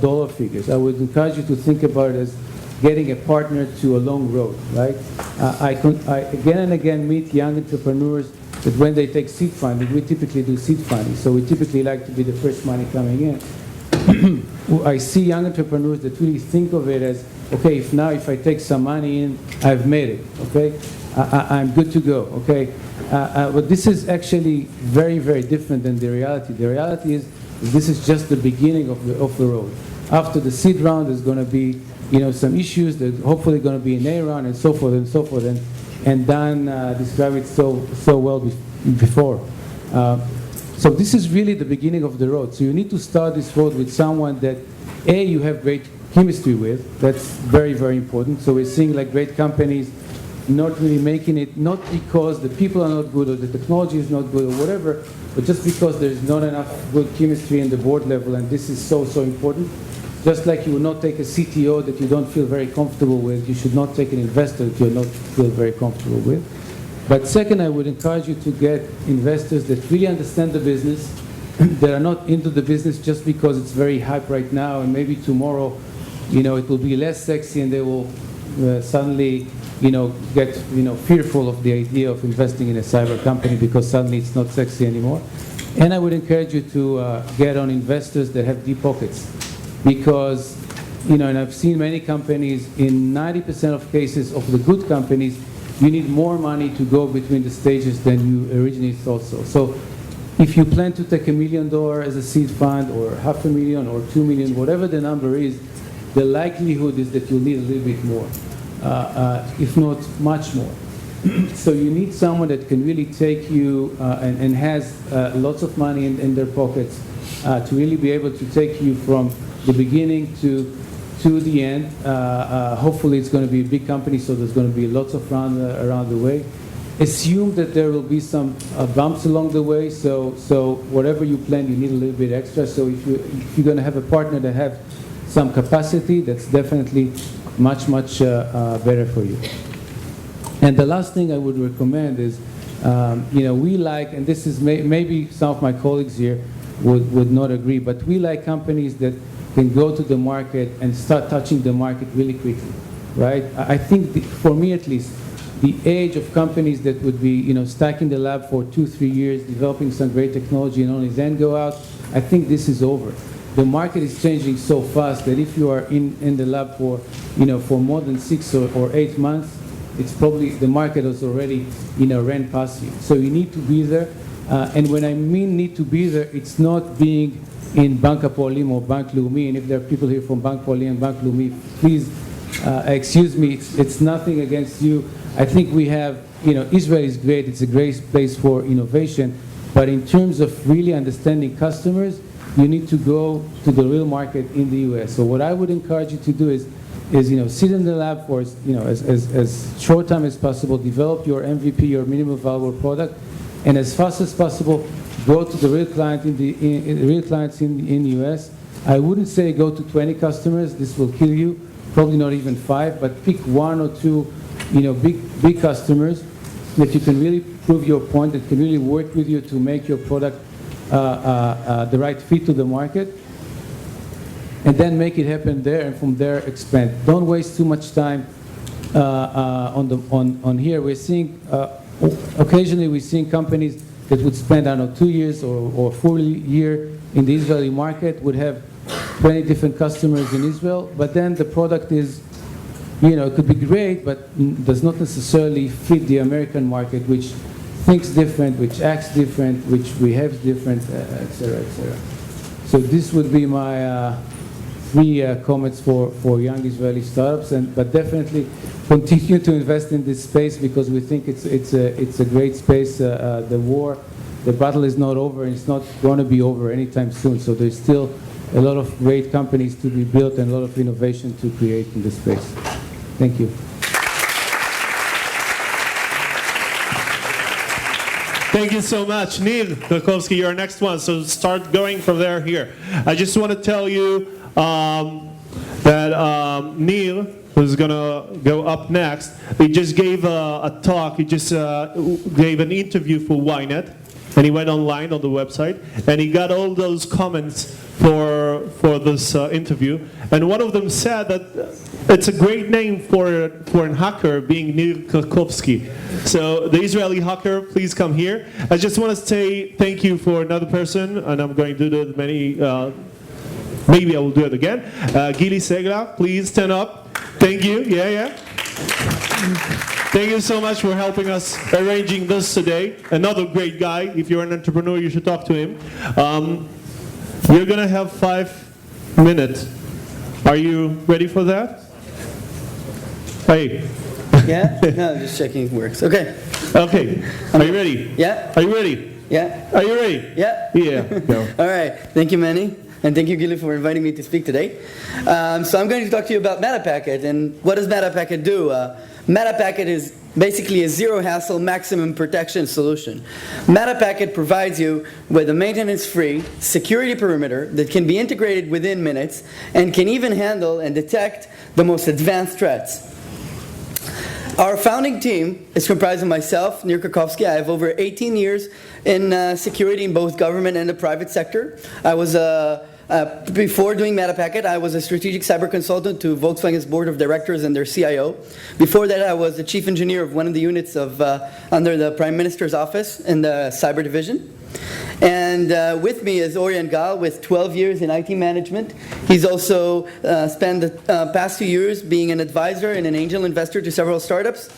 dollar figures. I would encourage you to think about it as getting a partner to a long road, right? I again and again meet young entrepreneurs that when they take seed funding, we typically do seed funding, so we typically like to be the first money coming in. I see young entrepreneurs that really think of it as, okay, if I take some money in, I've made it, okay? I'm good to go, okay? But this is actually very, very different than the reality. The reality is this is just the beginning of the road. After the seed round, there's going to be some issues. There's hopefully going to be an A round and so forth and so forth. And and Dan described it so well before. So this is really the beginning of the road. So you need to start this road with someone that, A, you have great chemistry with. That's very, very important. So we're seeing like great companies not really making it, not because the people are not good or the technology is not good or whatever, but just because there's not enough good chemistry in the board level, and this is so important. Just like you would not take a CTO that you don't feel very comfortable with, you should not take an investor that you don't feel very comfortable with. But second, I would encourage you to get investors that really understand the business, that are not into the business just because it's very hype right now, and maybe tomorrow, it will be less sexy, and they will suddenly, get fearful of the idea of investing in a cyber company because suddenly it's not sexy anymore. And I would encourage you to get on investors that have deep pockets, because, and I've seen many companies, in 90% of cases of the good companies, you need more money to go between the stages than you originally thought so. So if you plan to take $1 million as a seed fund, or $500,000 or $2 million, whatever the number is, the likelihood is that you'll need a little bit more, if not much more. So you need someone that can really take you and has lots of money in their pockets to really be able to take you from the beginning to the end. Hopefully it's going to be a big company, so there's going to be lots of around the way. Assume that there will be some bumps along the way, so whatever you plan, you need a little bit extra. So if you're going to have a partner that have some capacity, that's definitely much better for you. And the last thing I would recommend is, we like, and this is maybe some of my colleagues here would not agree, but we like companies that can go to the market and start touching the market really quickly, right? I think, for me at least, the age of companies that would be, stuck in the lab for 2-3 years, developing some great technology and only then go out, I think this is over. The market is changing so fast that if you are in the lab for, for more than 6 or 8 months, it's probably, the market has already, ran past you. So you need to be there. And when I mean need to be there, it's not being in Bank Hapoalim or Bank Leumi. And if there are people here from Bank Hapoalim and Bank Leumi, please excuse me. It's nothing against you. I think we have, Israel is great. It's a great place for innovation. But in terms of really understanding customers, you need to go to the real market in the US. So what I would encourage you to do is sit in the lab for as short time as possible, develop your MVP, your minimum viable product, and as fast as possible, go to the real client real clients in the US. I wouldn't say go to 20 customers. This will kill you. Probably not even 5, but pick 1 or 2, big customers that you can really prove your point, that can really work with you to make your product the right fit to the market, and then make it happen there, and from there expand. Don't waste too much time on here. We're seeing occasionally we're seeing companies that would spend, 2 years or 4 year in the Israeli market, would have 20 different customers in Israel, but then the product is, it could be great, but does not necessarily fit the American market, which thinks different, which acts different, which behaves different, etc., etc. So this would be my 3 comments for young Israeli startups, but definitely continue to invest in this space because we think it's a great space. The battle is not over, and it's not going to be over anytime soon. So there's still a lot of great companies to be built and a lot of innovation to create in this space. Thank you. Thank you so much. Neil Kolkovsky, you're next one, so start going from there here. I just want to tell you that Neil, who's going to go up next, he just gave a talk, he just gave an interview for Ynet, and he went online on the website, and he got all those comments for this interview, and one of them said that it's a great name for an hacker, being Neil Kolkovsky. So the Israeli hacker, please come here. I just want to say thank you for another person, and I'm going to do many, maybe I will do it again. Gili Segla, please stand up. Thank you, yeah. Thank you so much for helping us arranging this today. Another great guy. If you're an entrepreneur, you should talk to him. You're going to have 5 minutes. Are you ready for that? Hey. Yeah? No, just checking it works. Okay. Okay. Are you ready? Yeah? Are you ready? Yeah? Are you ready? Yeah? Yeah. Go. All right. Thank you, Manny. And thank you, Glilot, for inviting me to speak today. So I'm going to talk to you about MetaPacket. And what does MetaPacket do? MetaPacket is basically a zero-hassle, maximum protection solution. MetaPacket provides you with a maintenance-free security perimeter that can be integrated within minutes and can even handle and detect the most advanced threats. Our founding team is comprised of myself, Nir Krakovsky. I have over 18 years in security in both government and the private sector. I was before doing MetaPacket, I was a strategic cyber consultant to Volkswagen's board of directors and their CIO. Before that, I was the chief engineer of one of the units of under the Prime Minister's office in the cyber division. And with me is Orion Gal with 12 years in IT management. He's also spent the past 2 years being an advisor and an angel investor to several startups.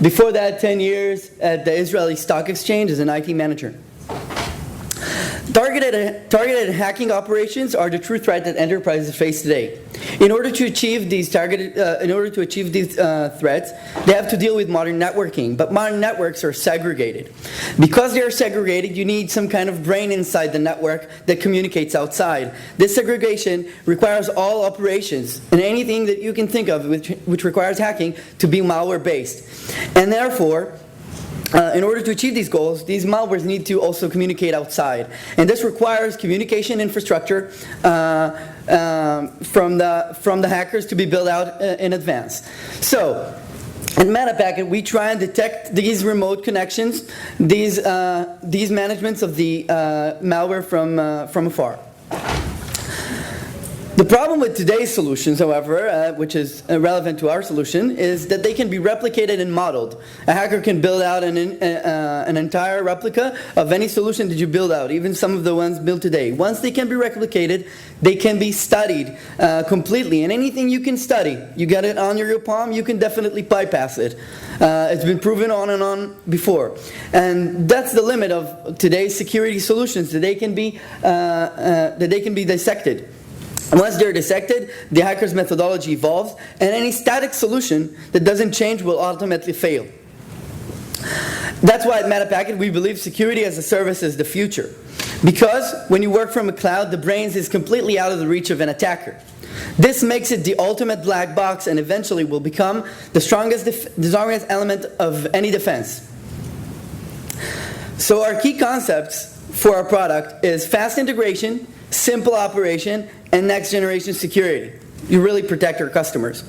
Before that, 10 years at the Israeli Stock Exchange as an IT manager. Targeted hacking operations are the true threat that enterprises face today. In order to achieve these threats, they have to deal with modern networking. But modern networks are segregated. Because they are segregated, you need some kind of brain inside the network that communicates outside. This segregation requires all operations and anything that you can think of which requires hacking to be malware-based. And therefore, in order to achieve these goals, these malwares need to also communicate outside. And this requires communication infrastructure from the hackers to be built out in advance. So, in MetaPacket, we try and detect these remote connections, these managements of the malware from afar. The problem with today's solutions, however, which is relevant to our solution, is that they can be replicated and modeled. A hacker can build out an entire replica of any solution that you build out, even some of the ones built today. Once they can be replicated, they can be studied completely. And anything you can study, you get it on your palm, you can definitely bypass it. It's been proven on and on before. And that's the limit of today's security solutions, that they can be dissected. Once they're dissected, the hacker's methodology evolves, and any static solution that doesn't change will ultimately fail. That's why at MetaPacket we believe security as a service is the future. Because when you work from a cloud, the brains is completely out of the reach of an attacker. This makes it the ultimate black box and eventually will become the strongest element of any defense. So our key concepts for our product is fast integration, simple operation, and next generation security. You really protect your customers.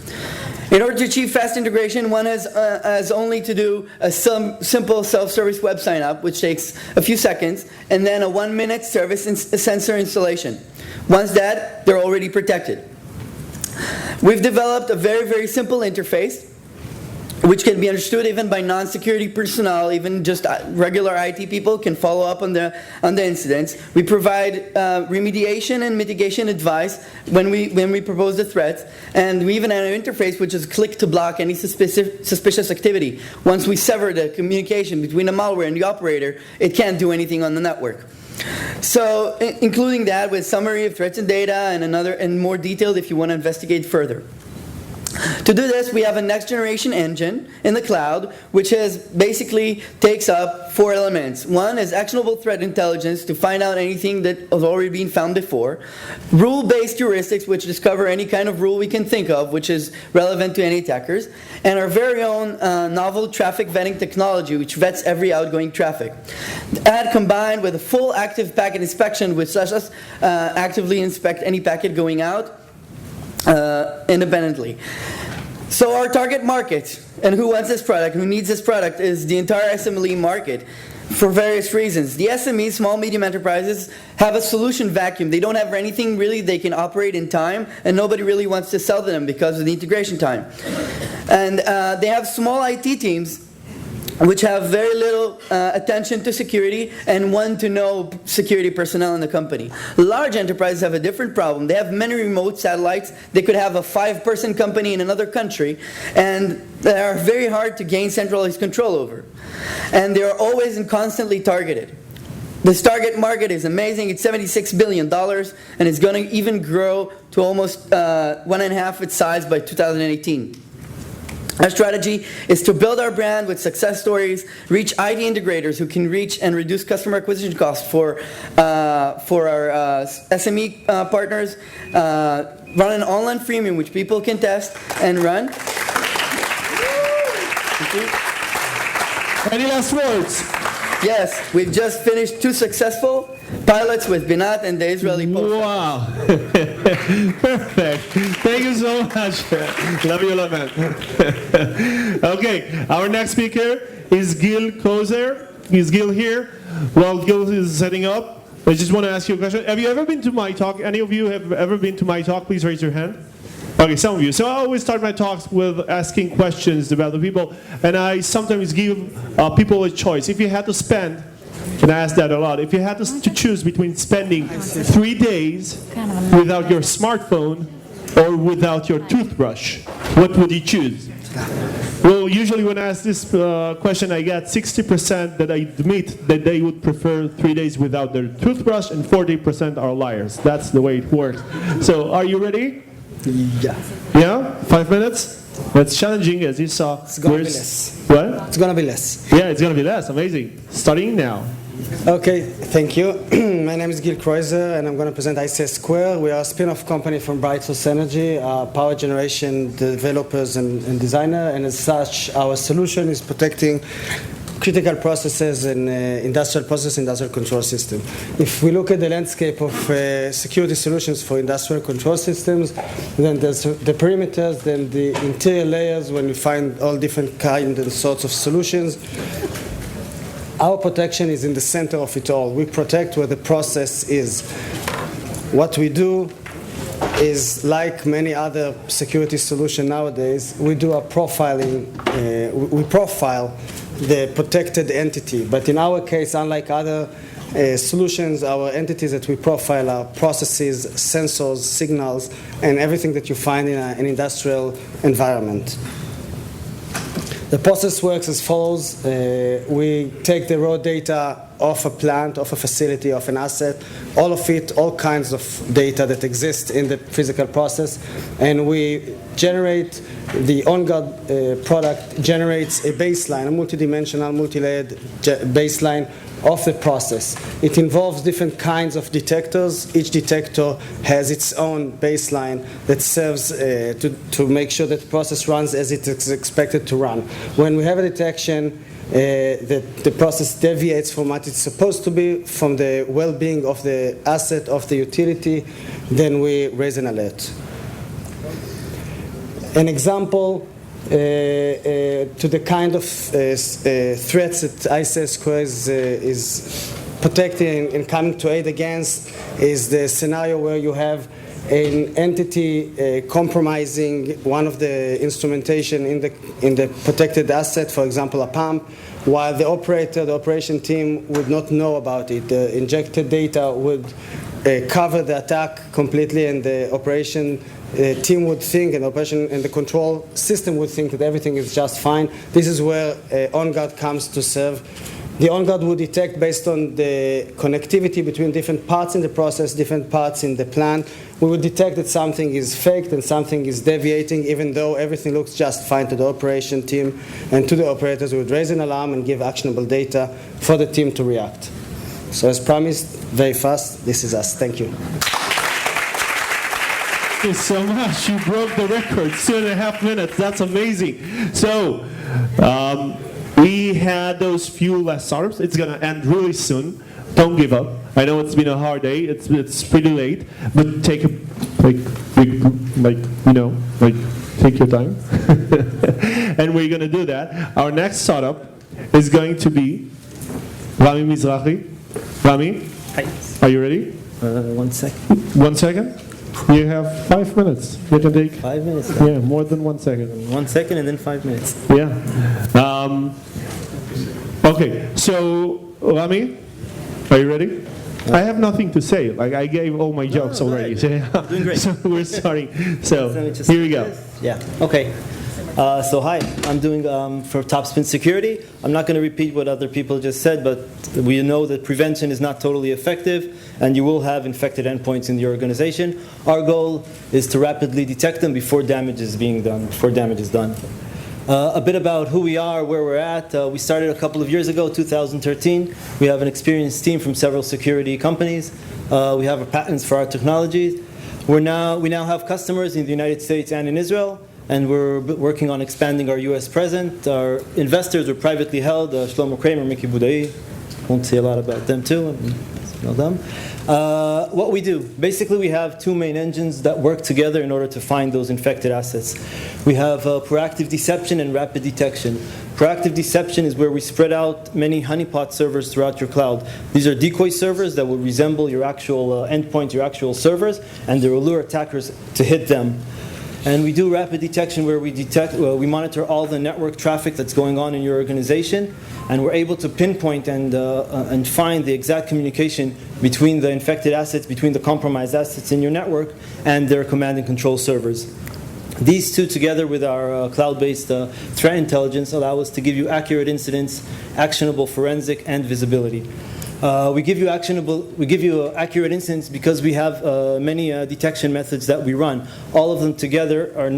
In order to achieve fast integration, one has only to do a simple self-service web sign-up, which takes a few seconds, and then a 1-minute service sensor installation. Once that, they're already protected. We've developed a very, very simple interface which can be understood even by non-security personnel, even just regular IT people can follow up on the incidents. We provide remediation and mitigation advice when we propose the threats, and we even have an interface which is click to block any suspicious activity. Once we sever the communication between the malware and the operator, it can't do anything on the network. So, including that with summary of threats and data and more detailed if you want to investigate further. To do this, we have a next-generation engine in the cloud, which basically takes up 4 elements. One is actionable threat intelligence to find out anything that has already been found before. Rule-based heuristics, which discover any kind of rule we can think of, which is relevant to any attackers. And our very own novel traffic vetting technology, which vets every outgoing traffic. That combined with a full active packet inspection, which lets us actively inspect any packet going out independently. So our target market, and who wants this product, who needs this product, is the entire SME market for various reasons. The SMEs, small medium enterprises, have a solution vacuum. They don't have anything really they can operate in time, and nobody really wants to sell to them because of the integration time. And they have small IT teams which have very little attention to security and want to know security personnel in the company. Large enterprises have a different problem. They have many remote satellites. They could have a 5-person company in another country, and they are very hard to gain centralized control over. And they are always and constantly targeted. This target market is amazing. It's $76 billion, and it's going to even grow to almost 1.5 its size by 2018. Our strategy is to build our brand with success stories, reach ID integrators who can reach and reduce customer acquisition costs for our SME partners, run an online freemium which people can test and run. Any last words? Yes, we've just finished 2 successful pilots with Binat and the Israeli Post. Wow. Perfect. Thank you so much. Love you a lot, man. Okay, our next speaker is Gil Kozer. Is Gil here? While Gil is setting up, I just want to ask you a question. Have you ever been to my talk? Any of you have ever been to my talk? Please raise your hand. Okay, some of you. So I always start my talks with asking questions about the people, and I sometimes give people a choice. If you had to spend, and I ask that a lot, if you had to choose between spending 3 days without your smartphone or without your toothbrush, what would you choose? Well, usually when I ask this question, I get 60% that admit that they would prefer 3 days without their toothbrush, and 40% are liars. That's the way it works. So, are you ready? Yeah. Yeah? 5 minutes? That's challenging, as you saw. It's gonna be less. What? It's gonna be less. Yeah, it's gonna be less. Amazing. Starting now. Okay, thank you. My name is Gil Kreuzer, and I'm going to present ICS Square. We are a spin-off company from Bright Source Energy, power generation developers and designer, and as such, our solution is protecting critical processes and industrial process, industrial control system. If we look at the landscape of security solutions for industrial control systems, then there's the perimeters, then the interior layers, when we find all different kinds and sorts of solutions. Our protection is in the center of it all. We protect where the process is. What we do is, like many other security solutions nowadays, we do a profiling. We profile the protected entity. But in our case, unlike other solutions, our entities that we profile are processes, sensors, signals, and everything that you find in an industrial environment. The process works as follows. We take the raw data of a plant, of a facility, of an asset, all of it, all kinds of data that exist in the physical process, and we generate, the OnGuard product generates a baseline, a multidimensional, multi-layered baseline of the process. It involves different kinds of detectors. Each detector has its own baseline that serves to make sure that the process runs as it is expected to run. When we have a detection that the process deviates from what it's supposed to be, from the well-being of the asset, of the utility, then we raise an alert. An example to the kind of threats that ICS Square is protecting and coming to aid against is the scenario where you have an entity compromising one of the instrumentation in the protected asset, for example, a pump, while the operator, the operation team would not know about it. The injected data would cover the attack completely, and the operation team would think, and the operation and the control system would think that everything is just fine. This is where OnGuard comes to serve. The OnGuard would detect based on the connectivity between different parts in the process, different parts in the plant. We would detect that something is faked and something is deviating, even though everything looks just fine to the operation team and to the operators. We would raise an alarm and give actionable data for the team to react. So as promised, very fast, this is us. Thank you. Thank you so much. You broke the record, 2.5 minutes. That's amazing. So, we had those few last startups. It's going to end really soon. Don't give up. I know it's been a hard day. It's pretty late, but take a take your time. And we're going to do that. Our next startup is going to be Rami Mizrahi. Rami, hi. Are you ready? 1 second. 1 second. You have 5 minutes. You can take 5 minutes. Yeah, more than 1 second. 1 second and then 5 minutes. Yeah. Okay. So, Rami, are you ready? I have nothing to say. Like, I gave all my jokes already. Doing great. So we're starting. So here we go. Yeah. Okay. So hi, I'm doing for Topspin Security. I'm not going to repeat what other people just said, but we know that prevention is not totally effective, and you will have infected endpoints in the organization. Our goal is to rapidly detect them before damage is being done, before damage is done. A bit about who we are, where we're at. We started a couple of years ago, 2013. We have an experienced team from several security companies. We have patents for our technologies. We now have customers in the United States and in Israel, and we're working on expanding our U.S. presence. Our investors are privately held, Shlomo Kramer, Mickey Budai. Won't say a lot about them too. Know them. What we do, basically we have two main engines that work together in order to find those infected assets. We have proactive deception and rapid detection. Proactive deception is where we spread out many honeypot servers throughout your cloud. These are decoy servers that will resemble your actual endpoint, your actual servers, and they will lure attackers to hit them. And we do rapid detection where we monitor all the network traffic that's going on in your organization, and we're able to pinpoint and find the exact communication between the infected assets, between the compromised assets in your network, and their command and control servers. These two, together with our cloud-based threat intelligence, allow us to give you accurate incidents, actionable forensic, and visibility. We give you accurate incidents because we have many detection methods that we run. All of them together are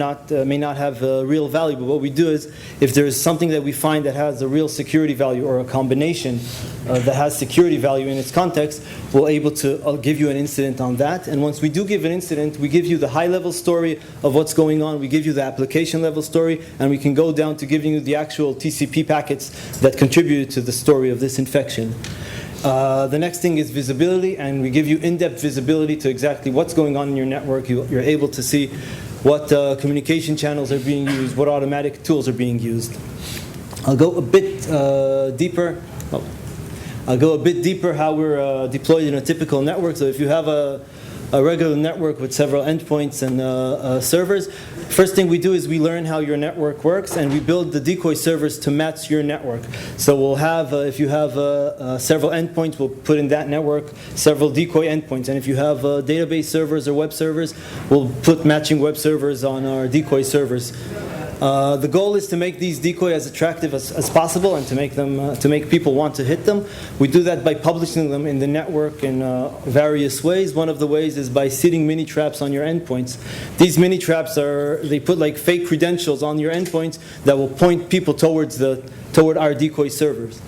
may not have real value, but what we do is, if there is something that we find that has a real security value or a combination that has security value in its context, we're able to give you an incident on that. And once we do give an incident, we give you the high-level story of what's going on, we give you the application-level story, and we can go down to giving you the actual TCP packets that contributed to the story of this infection. The next thing is visibility, and we give you in-depth visibility to exactly what's going on in your network. You're able to see what communication channels are being used, what automatic tools are being used. I'll go a bit deeper. I'll go a bit deeper how we're deployed in a typical network. So if you have a regular network with several endpoints and servers, first thing we do is we learn how your network works, and we build the decoy servers to match your network. So we'll have, if you have several endpoints, we'll put in that network several decoy endpoints. And if you have database servers or web servers, we'll put matching web servers on our decoy servers. The goal is to make these decoys as attractive as possible and to make people want to hit them. We do that by publishing them in the network in various ways. One of the ways is by seeding mini traps on your endpoints. These mini traps they put like fake credentials on your endpoints that will point people toward our decoy servers.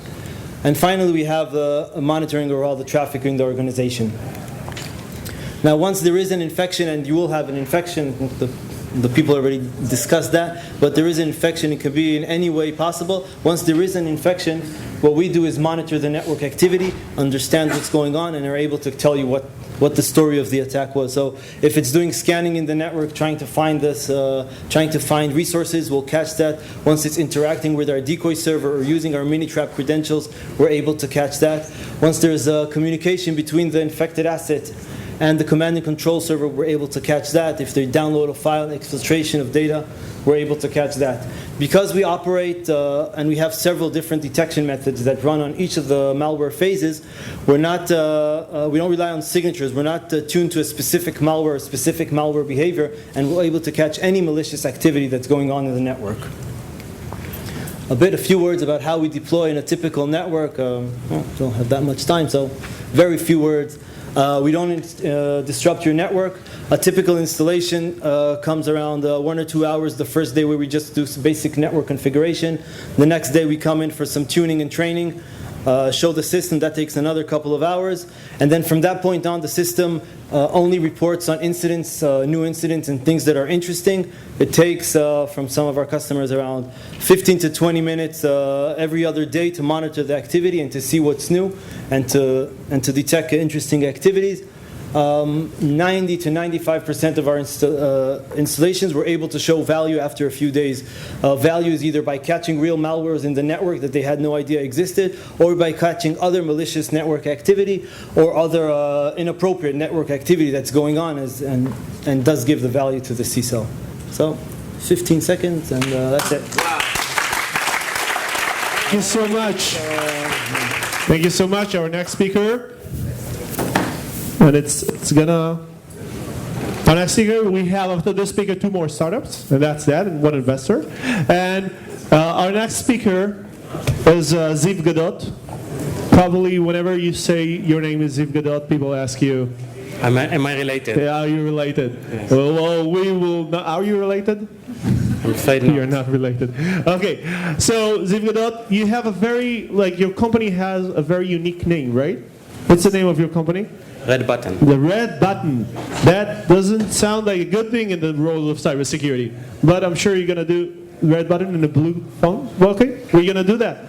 And finally, we have a monitoring of all the traffic in the organization. Now, once there is an infection, and you will have an infection, the people already discussed that, but there is an infection. It can be in any way possible. Once there is an infection, what we do is monitor the network activity, understand what's going on, and are able to tell you what the story of the attack was. So if it's doing scanning in the network, trying to find resources, we'll catch that. Once it's interacting with our decoy server or using our mini trap credentials, we're able to catch that. Once there's a communication between the infected asset and the command and control server, we're able to catch that. If they download a file, exfiltration of data, we're able to catch that. Because we operate and we have several different detection methods that run on each of the malware phases, we don't rely on signatures. We're not tuned to a specific malware behavior, and we're able to catch any malicious activity that's going on in the network. A few words about how we deploy in a typical network. Don't have that much time, so very few words. We don't disrupt your network. A typical installation comes around 1 or 2 hours the first day, where we just do some basic network configuration. The next day we come in for some tuning and training, show the system. That takes another couple of hours. And then from that point on, the system only reports on incidents, new incidents, and things that are interesting. It takes, from some of our customers, around 15 to 20 minutes every other day to monitor the activity and to see what's new and to detect interesting activities. 90 to 95% of our installations were able to show value after a few days. Value is either by catching real malwares in the network that they had no idea existed, or by catching other malicious network activity or other inappropriate network activity that's going on and does give the value to the CISO. So 15 seconds, and that's it. Wow. Thank you so much. Thank you so much. Our next speaker. And our next speaker, we have after this speaker 2 more startups, and that's that, and 1 investor. And our next speaker is Ziv Gadot. Probably whenever you say your name is Ziv Gadot, people ask you, Am I related? Yeah, are you related? Yes. Well, we will not. Are you related? I'm afraid not. You're not related. Okay, so Glilot, you have a very, your company has a very unique name, right? What's the name of your company? Red Button. The Red Button. That doesn't sound like a good thing in the role of cybersecurity, but I'm sure you're going to do Red Button in the blue phone. Well, okay, we're going to do that.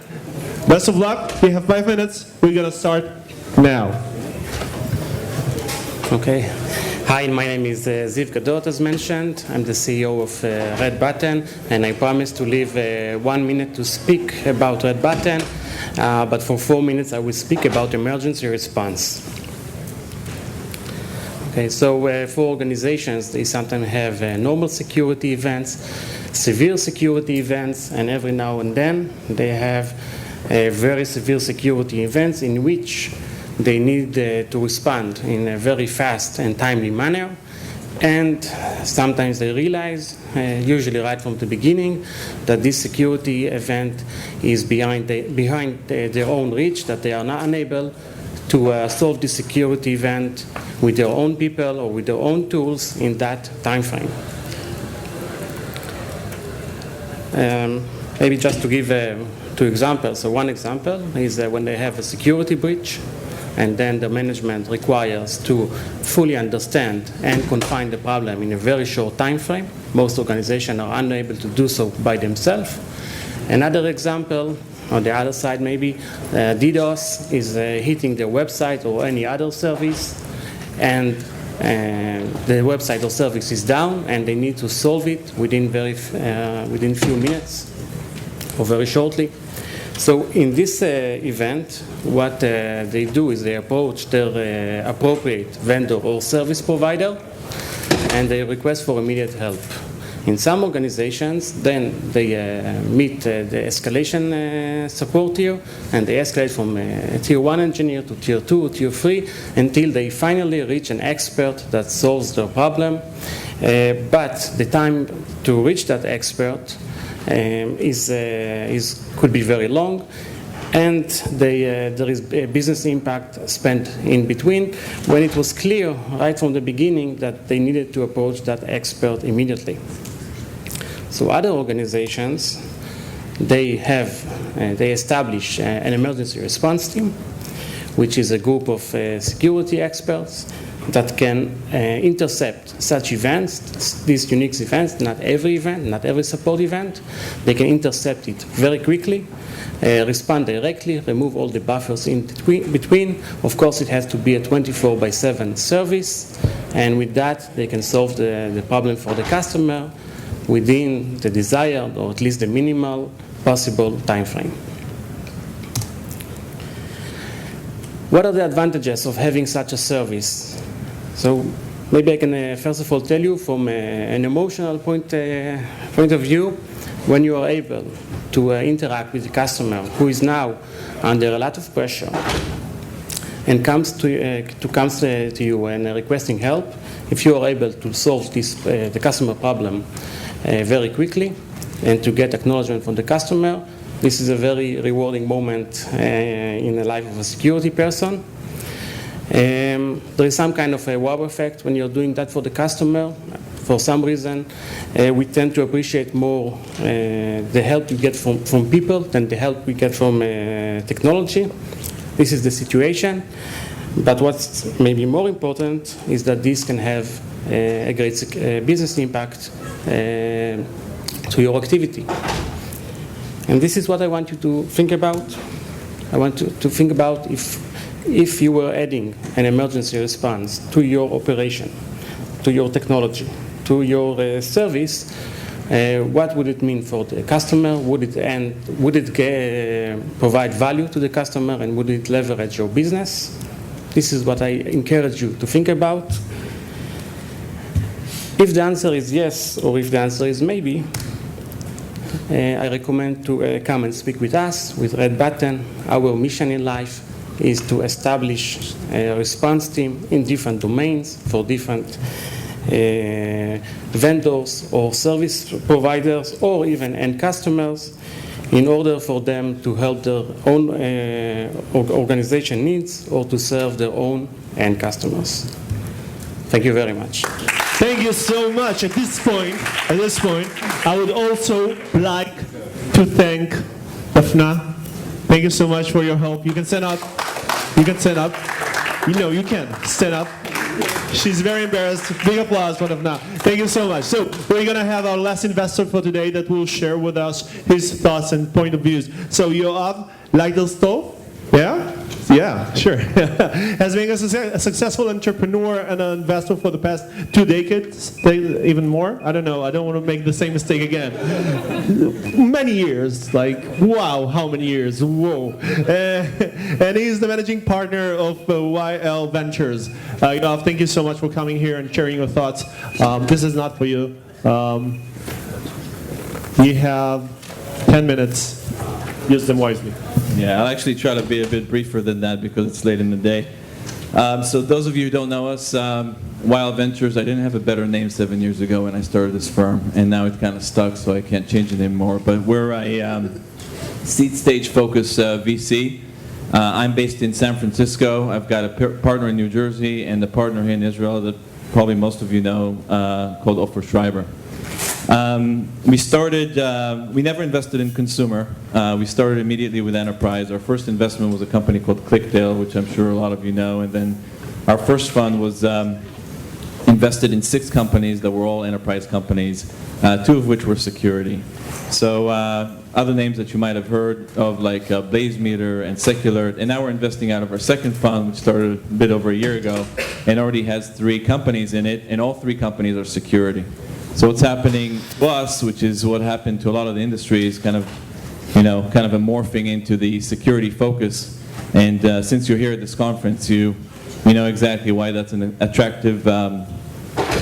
Best of luck. We have 5 minutes. We're going to start now. Okay. Hi, my name is Ziv Gadot, as mentioned. I'm the CEO of Red Button, and I promise to leave 1 minute to speak about Red Button, but for 4 minutes I will speak about emergency response. Okay, so for organizations, they sometimes have normal security events, severe security events, and every now and then they have very severe security events in which they need to respond in a very fast and timely manner. And sometimes they realize, usually right from the beginning, that this security event is behind their own reach, that they are not unable to solve this security event with their own people or with their own tools in that time frame. Maybe just to give 2 examples. So one example is when they have a security breach, and then the management requires to fully understand and confine the problem in a very short time frame. Most organizations are unable to do so by themselves. Another example, on the other side maybe, DDoS is hitting their website or any other service, and the website or service is down, and they need to solve it within few minutes or very shortly. So in this event, what they do is they approach their appropriate vendor or service provider, and they request for immediate help. In some organizations, then they meet the escalation support tier, and they escalate from tier 1 engineer to tier 2, tier 3, until they finally reach an expert that solves their problem. But the time to reach that expert could be very long, and there is a business impact spent in between, when it was clear right from the beginning that they needed to approach that expert immediately. So other organizations, they establish an emergency response team, which is a group of security experts that can intercept such events, these unique events, not every event, not every support event. They can intercept it very quickly, respond directly, remove all the buffers in between. Of course, it has to be a 24/7 service, and with that, they can solve the problem for the customer within the desired, or at least the minimal possible time frame. What are the advantages of having such a service? So maybe I can first of all tell you from an emotional point of view, when you are able to interact with the customer who is now under a lot of pressure and comes to you and requesting help, if you are able to solve the customer problem very quickly and to get acknowledgement from the customer, this is a very rewarding moment in the life of a security person. There is some kind of a wow effect when you're doing that for the customer. For some reason, we tend to appreciate more the help you get from people than the help we get from technology. This is the situation. But what's maybe more important is that this can have a great business impact to your activity. And this is what I want you to think about. I want to think about if you were adding an emergency response to your operation, to your technology, to your service, what would it mean for the customer? Would it provide value to the customer, and would it leverage your business? This is what I encourage you to think about. If the answer is yes, or if the answer is maybe, I recommend to come and speak with us, with Red Button. Our mission in life is to establish a response team in different domains for different vendors or service providers or even end customers, in order for them to help their own organization needs or to serve their own end customers. Thank you very much. Thank you so much. At this point, I would also like to thank Daphna. Thank you so much for your help. You can stand up. You can stand up. You can stand up. She's very embarrassed. Big applause for Daphna. Thank you so much. So we're going to have our last investor for today that will share with us his thoughts and point of views. So Yoav, Leitersdorf, yeah? Yeah, sure. Has been a successful entrepreneur and an investor for the past 2 decades, even more. I don't know. I don't want to make the same mistake again. Many years, like, wow, how many years? Whoa. And he's the managing partner of YL Ventures. Yoav, thank you so much for coming here and sharing your thoughts. This is not for you. You have 10 minutes. Use them wisely. Yeah, I'll actually try to be a bit briefer than that because it's late in the day. So those of you who don't know us, YL Ventures, I didn't have a better name 7 years ago when I started this firm, and now it's kind of stuck, so I can't change it anymore. But we're a seed stage focused VC. I'm based in San Francisco. I've got a partner in New Jersey and a partner here in Israel that probably most of you know called Opus. We never invested in consumer. We started immediately with enterprise. Our first investment was a company called Clicktail, which I'm sure a lot of you know. And then our first fund was invested in 6 companies that were all enterprise companies, 2 of which were security. So other names that you might have heard of, like BlazeMeter and Secular. And now we're investing out of our second fund, which started a bit over a year ago, and already has 3 companies in it, and all 3 companies are security. So what's happening to us, which is what happened to a lot of the industry, is kind of a morphing into the security focus. And since you're here at this conference, you know exactly why that's an attractive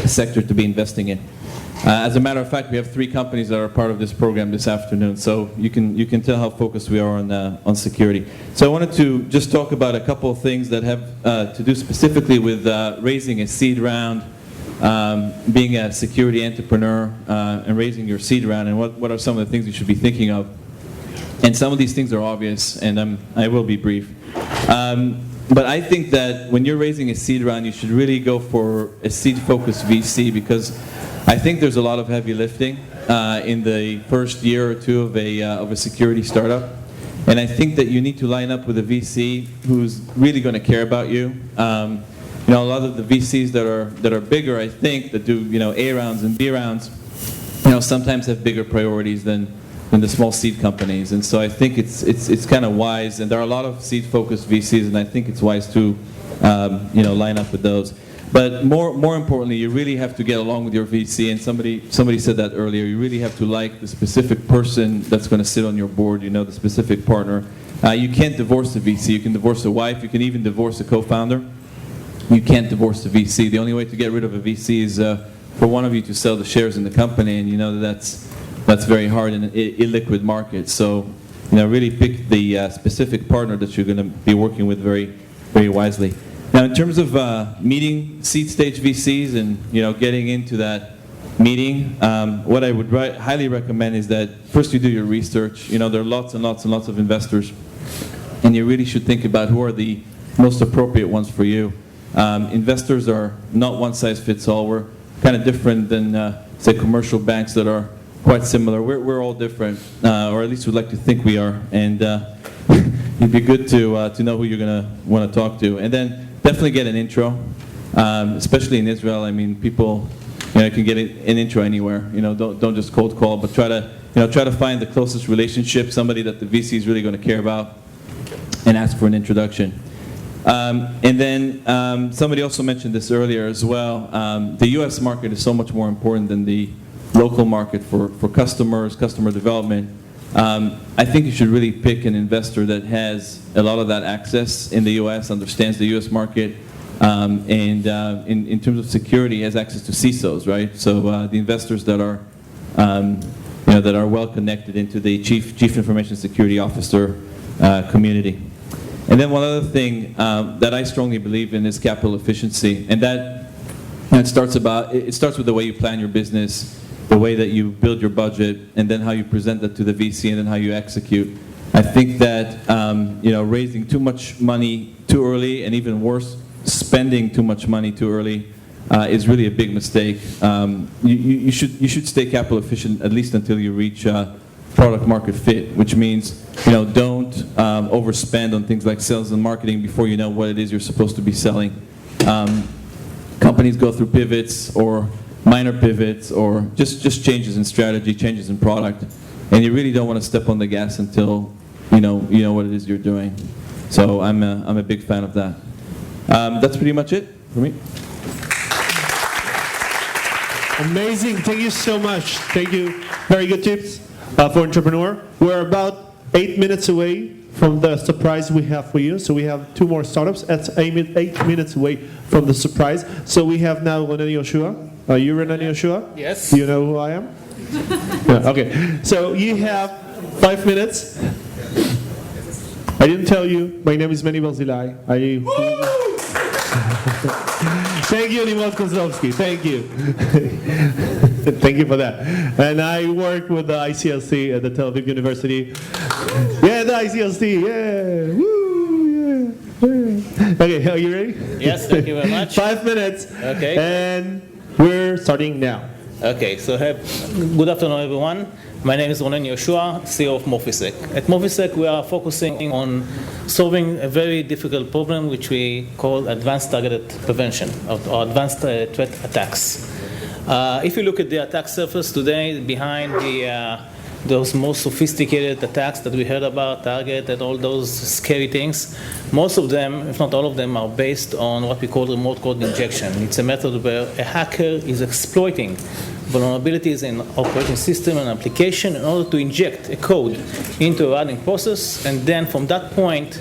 sector to be investing in. As a matter of fact, we have 3 companies that are part of this program this afternoon, so you can tell how focused we are on security. So I wanted to just talk about a couple of things that have to do specifically with raising a seed round, being a security entrepreneur, and raising your seed round, and what are some of the things you should be thinking of. And some of these things are obvious, and I will be brief. But I think that when you're raising a seed round, you should really go for a seed-focused VC, because I think there's a lot of heavy lifting in the first year or 2 of a security startup. And I think that you need to line up with a VC who's really going to care about you. A lot of the VCs that are bigger, I think, that do A rounds and B rounds, sometimes have bigger priorities than the small seed companies. And so I think it's kind of wise, and there are a lot of seed-focused VCs, and I think it's wise to line up with those. But more importantly, you really have to get along with your VC, and somebody said that earlier. You really have to like the specific person that's going to sit on your board, the specific partner. You can't divorce the VC. You can divorce a wife. You can even divorce a co-founder. You can't divorce the VC. The only way to get rid of a VC is for one of you to sell the shares in the company, and that's very hard in an illiquid market. So really pick the specific partner that you're going to be working with very, very wisely. Now, in terms of meeting seed stage VCs and getting into that meeting, what I would highly recommend is that first you do your research. There are lots and lots and lots of investors, and you really should think about who are the most appropriate ones for you. Investors are not one size fits all. We're kind of different than say commercial banks that are quite similar. We're all different, or at least we'd like to think we are. And it'd be good to know who you're going to want to talk to. And then definitely get an intro, especially in Israel. I mean, people can get an intro anywhere. Don't just cold call, but try to find the closest relationship, somebody that the VC is really going to care about, and ask for an introduction. And then somebody also mentioned this earlier as well. The U.S. market is so much more important than the local market for customer development. I think you should really pick an investor that has a lot of that access in the U.S., understands the U.S. market, and in terms of security, has access to CISOs, right? So the investors that are that are well connected into the chief information security officer community. And then one other thing that I strongly believe in is capital efficiency, and that it starts with the way you plan your business, the way that you build your budget, and then how you present that to the VC, and then how you execute. I think that raising too much money too early, and even worse, spending too much money too early, is really a big mistake. You should stay capital efficient at least until you reach product market fit, which means don't overspend on things like sales and marketing before you know what it is you're supposed to be selling. Companies go through pivots or minor pivots or just changes in strategy, changes in product, and you really don't want to step on the gas until you know what it is you're doing. So I'm a big fan of that. That's pretty much it for me. Amazing. Thank you so much. Thank you. Very good tips for entrepreneur. We're about 8 minutes away from the surprise we have for you. So we have 2 more startups. That's 8 minutes away from the surprise. So we have now Ronen Yoshua. Are you Ronen Yoshua? Yes. Do you know who I am? Yeah, okay. So you have 5 minutes. I didn't tell you. My name is Manny Barzilai. Thank you, Nimrod Kozlovsky. Thank you. Thank you for that. And I work with the ICLC at the Tel Aviv University. Yeah, the ICLC. Yeah. Woo. Yeah. Okay, are you ready? Yes, thank you very much. 5 minutes. Okay. And we're starting now. Okay, so good afternoon, everyone. My name is Ronen Yoshua, CEO of Morphisec. At Morphisec, we are focusing on solving a very difficult problem, which we call advanced targeted prevention or advanced threat attacks. If you look at the attack surface today, behind those most sophisticated attacks that we heard about, Target and all those scary things, most of them, if not all of them, are based on what we call remote code injection. It's a method where a hacker is exploiting vulnerabilities in operating system and application in order to inject a code into a running process, and then from that point,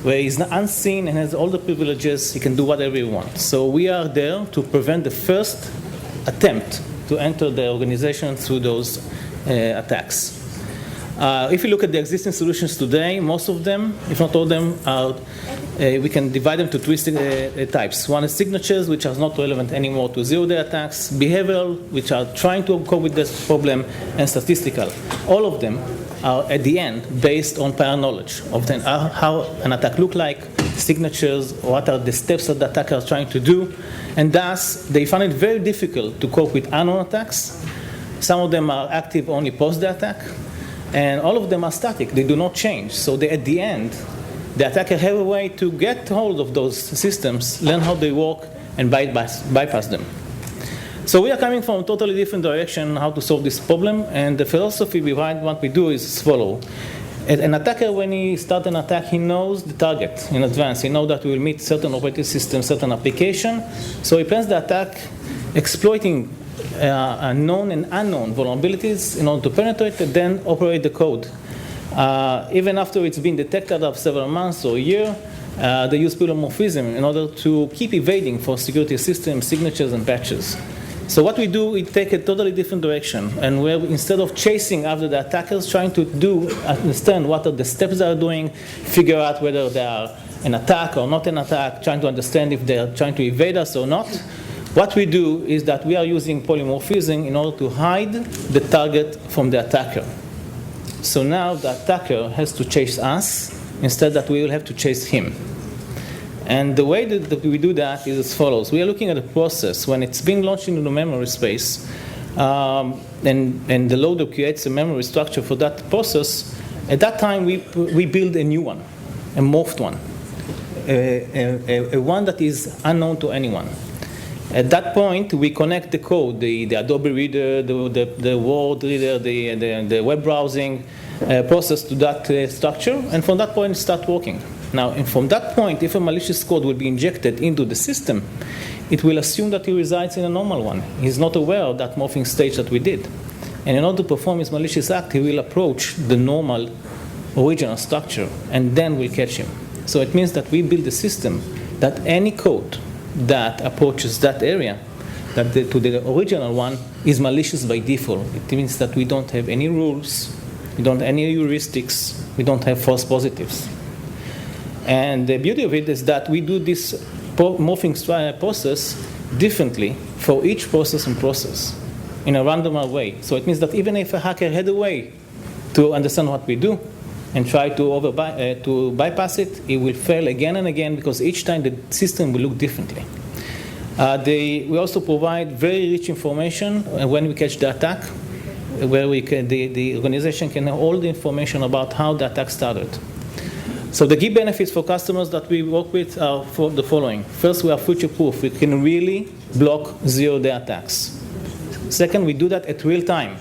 where he's unseen and has all the privileges, he can do whatever he wants. So we are there to prevent the first attempt to enter the organization through those attacks. If you look at the existing solutions today, most of them, if not all of them, are we can divide them to 3 types. One is signatures, which are not relevant anymore to zero-day attacks, behavioral, which are trying to cope with this problem, and statistical. All of them are, at the end, based on prior knowledge of how an attack looks like, signatures, what are the steps that the attacker is trying to do, and thus they find it very difficult to cope with unknown attacks. Some of them are active only post the attack, and all of them are static. They do not change. So at the end, the attacker have a way to get hold of those systems, learn how they work, and bypass them. So we are coming from a totally different direction how to solve this problem, and the philosophy behind what we do is as follows. An attacker, when he starts an attack, he knows the target in advance. He knows that we will meet certain operating system, certain application. So he plans the attack exploiting known and unknown vulnerabilities in order to penetrate and then operate the code. Even after it's been detected after several months or a year, they use polymorphism in order to keep evading for security systems, signatures, and patches. So what we do, we take a totally different direction, and where instead of chasing after the attackers, trying to understand what are the steps they are doing, figure out whether they are an attack or not an attack, trying to understand if they are trying to evade us or not. What we do is that we are using polymorphism in order to hide the target from the attacker. So now the attacker has to chase us instead that we will have to chase him. And the way that we do that is as follows. We are looking at a process when it's being launched into the memory space, and the loader creates a memory structure for that process. At that time, we build a new one, a morphed one, a one that is unknown to anyone. At that point, we connect the code, the Adobe Reader, the Word Reader, the web browsing process to that structure, and from that point, start working. Now, and from that point, if a malicious code will be injected into the system, it will assume that he resides in a normal one. He's not aware of that morphing stage that we did. And in order to perform his malicious act, he will approach the normal original structure, and then we'll catch him. So it means that we build a system that any code that approaches that area, to the original one, is malicious by default. It means that we don't have any rules, we don't have any heuristics, we don't have false positives. And the beauty of it is that we do this morphing process differently for each process and process in a random way. So it means that even if a hacker had a way to understand what we do and try to bypass it, it will fail again and again because each time the system will look differently. We also provide very rich information when we catch the attack, where the organization can have all the information about how the attack started. So the key benefits for customers that we work with are for the following. First, we are future-proof. We can really block zero-day attacks. Second, we do that at real time.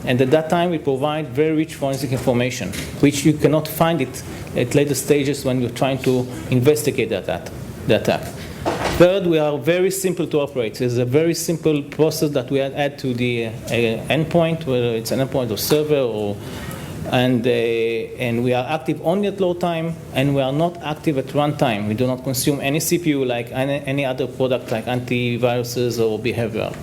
And at that time, we provide very rich forensic information, which you cannot find it at later stages when you're trying to investigate the attack. Third, we are very simple to operate. It's a very simple process that we add to the endpoint, whether it's an endpoint or server, and we are active only at load time, and we are not active at runtime. We do not consume any CPU like any other product like antiviruses or behavioral.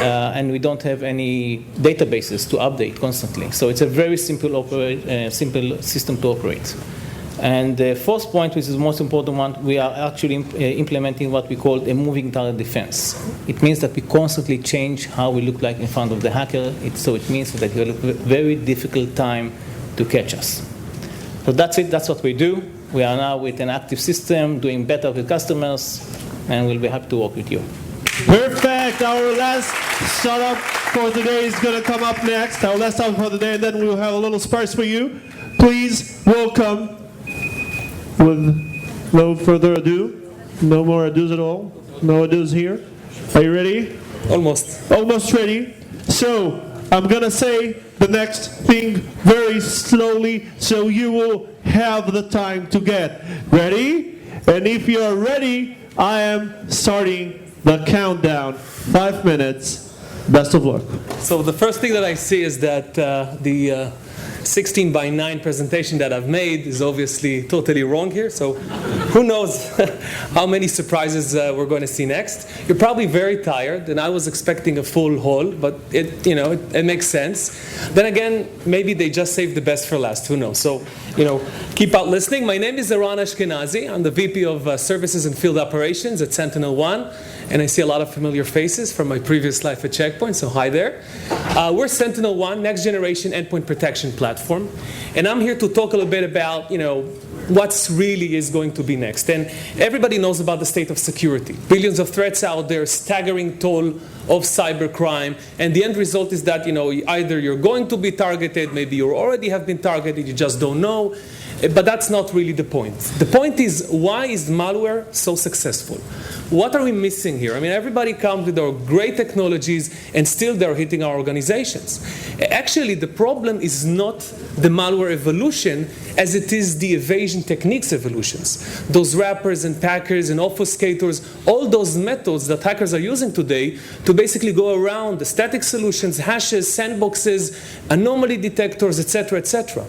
And we don't have any databases to update constantly. So it's a very simple system to operate. And the fourth point, which is the most important one, we are actually implementing what we call a moving target defense. It means that we constantly change how we look like in front of the hacker. So it means that you have a very difficult time to catch us. So that's it. That's what we do. We are now with an active system, doing better with customers, and we'll be happy to work with you. Perfect. Our last startup for today is going to come up next. Our last startup for the day, and then we'll have a little surprise for you. Please welcome, with no further ado, no more ados at all, no ados here. Are you ready? Almost. Almost ready. So I'm going to say the next thing very slowly, so you will have the time to get ready. And if you're ready, I am starting the countdown. 5 minutes. Best of luck. So the first thing that I see is that the 16 by 9 presentation that I've made is obviously totally wrong here. So who knows how many surprises we're going to see next. You're probably very tired, and I was expecting a full hall, but it makes sense. Then again, maybe they just saved the best for last. Who knows? So, keep out listening. My name is Eran Ashkenazi. I'm the VP of Services and Field Operations at SentinelOne, and I see a lot of familiar faces from my previous life at Check Point, so hi there. We're SentinelOne, next generation endpoint protection platform, and I'm here to talk a little bit about, what's really is going to be next. And everybody knows about the state of security. Billions of threats out there, staggering toll of cybercrime, and the end result is that, either you're going to be targeted, maybe you already have been targeted, you just don't know. But that's not really the point. The point is, why is malware so successful? What are we missing here? I mean, everybody comes with our great technologies, and still they're hitting our organizations. Actually, the problem is not the malware evolution as it is the evasion techniques evolutions. Those wrappers and packers and obfuscators, all those methods that hackers are using today to basically go around the static solutions, hashes, sandboxes, anomaly detectors, etc., etc.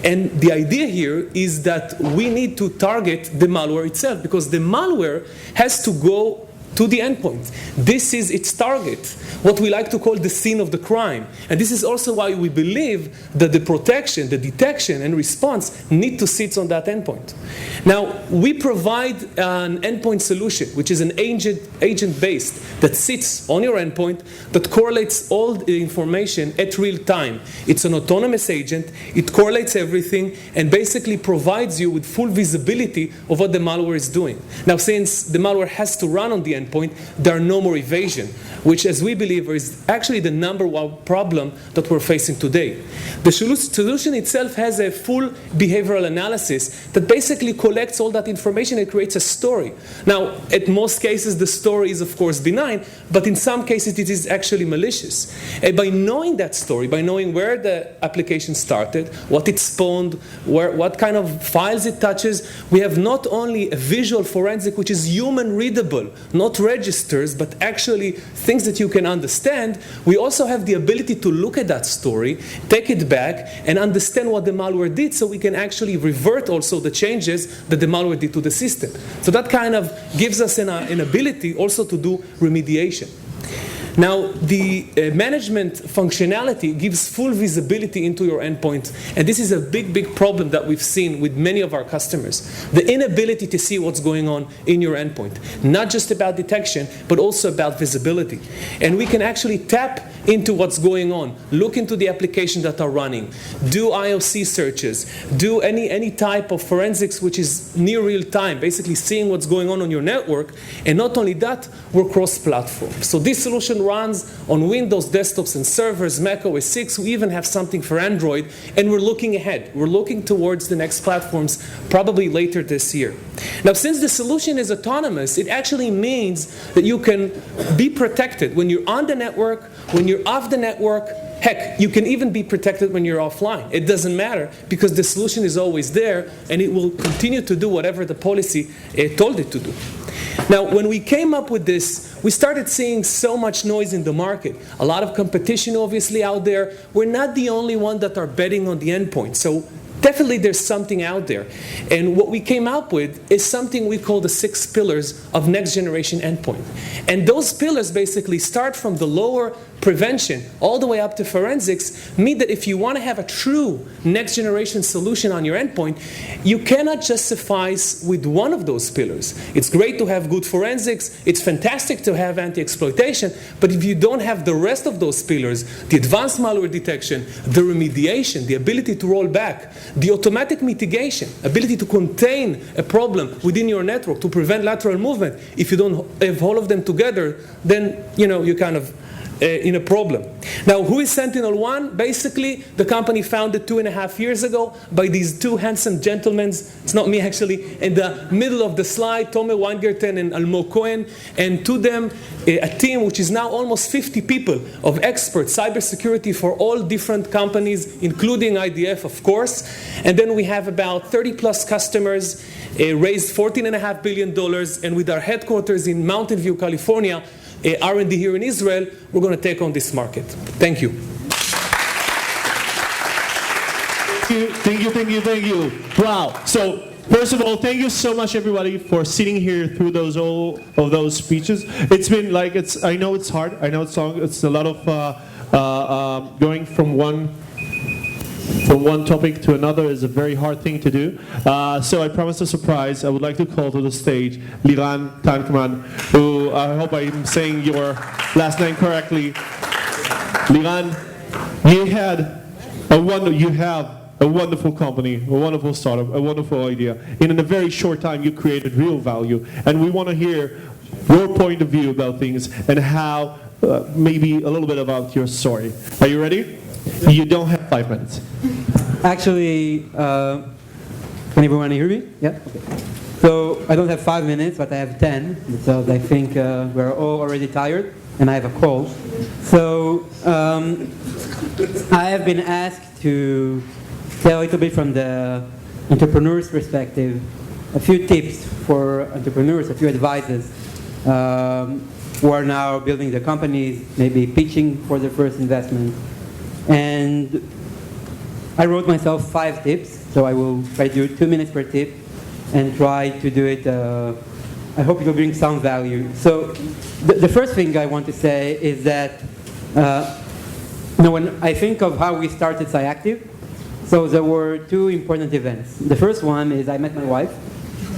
And the idea here is that we need to target the malware itself, because the malware has to go to the endpoint. This is its target, what we like to call the scene of the crime. And this is also why we believe that the protection, the detection, and response need to sit on that endpoint. Now, we provide an endpoint solution, which is an agent-based that sits on your endpoint that correlates all the information at real time. It's an autonomous agent. It correlates everything and basically provides you with full visibility of what the malware is doing. Now, since the malware has to run on the endpoint, there are no more evasion, which, as we believe, is actually the number one problem that we're facing today. The solution itself has a full behavioral analysis that basically collects all that information and creates a story. Now, at most cases, the story is, of course, benign, but in some cases, it is actually malicious. And by knowing that story, by knowing where the application started, what it spawned, what kind of files it touches, we have not only a visual forensic, which is human readable, not registers, but actually things that you can understand. We also have the ability to look at that story, take it back, and understand what the malware did, so we can actually revert also the changes that the malware did to the system. So that kind of gives us an ability also to do remediation. Now, the management functionality gives full visibility into your endpoint, and this is a big, big problem that we've seen with many of our customers. The inability to see what's going on in your endpoint. Not just about detection, but also about visibility. And we can actually tap into what's going on, look into the applications that are running, do IOC searches, do any type of forensics which is near real time, basically seeing what's going on your network. And not only that, we're cross-platform. So this solution runs on Windows desktops and servers, Mac OS 6. We even have something for Android, and we're looking ahead. We're looking towards the next platforms, probably later this year. Now, since the solution is autonomous, it actually means that you can be protected when you're on the network, when you're off the network. Heck, you can even be protected when you're offline. It doesn't matter because the solution is always there, and it will continue to do whatever the policy told it to do. Now, when we came up with this, we started seeing so much noise in the market. A lot of competition, obviously, out there. We're not the only one that are betting on the endpoint. So definitely there's something out there. And what we came up with is something we call the 6 pillars of next generation endpoint. And those pillars basically start from the lower prevention all the way up to forensics, mean that if you want to have a true next generation solution on your endpoint, you cannot just suffice with one of those pillars. It's great to have good forensics, it's fantastic to have anti-exploitation, but if you don't have the rest of those pillars, the advanced malware detection, the remediation, the ability to roll back, the automatic mitigation, ability to contain a problem within your network to prevent lateral movement, if you don't have all of them together, then you kind of in a problem. Now, who is SentinelOne? Basically, the company founded 2.5 years ago by these 2 handsome gentlemen. It's not me, actually. In the middle of the slide, Tome Weingarten and Almo Cohen. And to them, a team which is now almost 50 people of experts, cybersecurity for all different companies, including IDF, of course. And then we have about 30-plus customers, raised $14.5 billion. And with our headquarters in Mountain View, California, R&D here in Israel, we're going to take on this market. Thank you. Thank you. Wow. So, first of all, thank you so much, everybody, for sitting here through all of those speeches. It's been like, I know it's hard. I know it's long. It's a lot of going from one topic to another is a very hard thing to do. So I promised a surprise. I would like to call to the stage Liran Tankman, who I hope I'm saying your last name correctly. Liran, you have a wonderful company, a wonderful startup, a wonderful idea. And in a very short time, you created real value. And we want to hear your point of view about things and how, maybe a little bit about your story. Are you ready? You don't have 5 minutes. Actually, can everyone hear me? Yeah? Okay. So I don't have 5 minutes, but I have 10, because I think we're all already tired, and I have a cold. So I have been asked to tell a little bit from the entrepreneur's perspective, a few tips for entrepreneurs, a few advices who are now building their companies, maybe pitching for their first investment. And I wrote myself 5 tips, so I will try to do 2 minutes per tip and try to do it, I hope it will bring some value. So the first thing I want to say is that when I think of how we started SciActive, so there were 2 important events. The first one is I met my wife,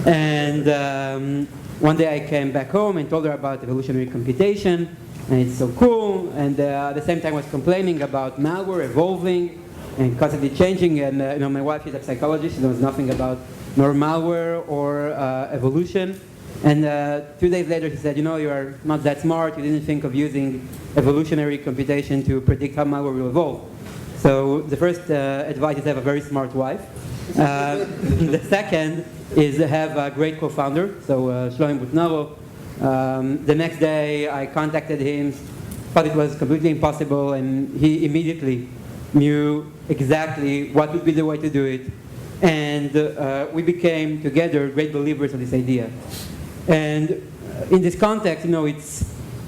and one day I came back home and told her about evolutionary computation, and it's so cool, and at the same time I was complaining about malware evolving and constantly changing, and my wife is a psychologist, she knows nothing about nor malware or evolution, and 2 days later she said, you are not that smart, you didn't think of using evolutionary computation to predict how malware will evolve. So the first advice is to have a very smart wife. The second is to have a great co-founder, so Shlomi Butnaro. The next day I contacted him, thought it was completely impossible, and he immediately knew exactly what would be the way to do it. And we became together great believers of this idea. And in this context, it's,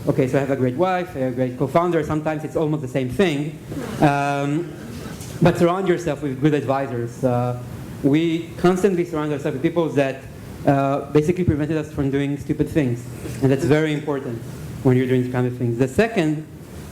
okay, so I have a great wife, a great co-founder, sometimes it's almost the same thing. But surround yourself with good advisors. We constantly surround ourselves with people that basically prevented us from doing stupid things, and that's very important. when you're doing these kind of things. The second,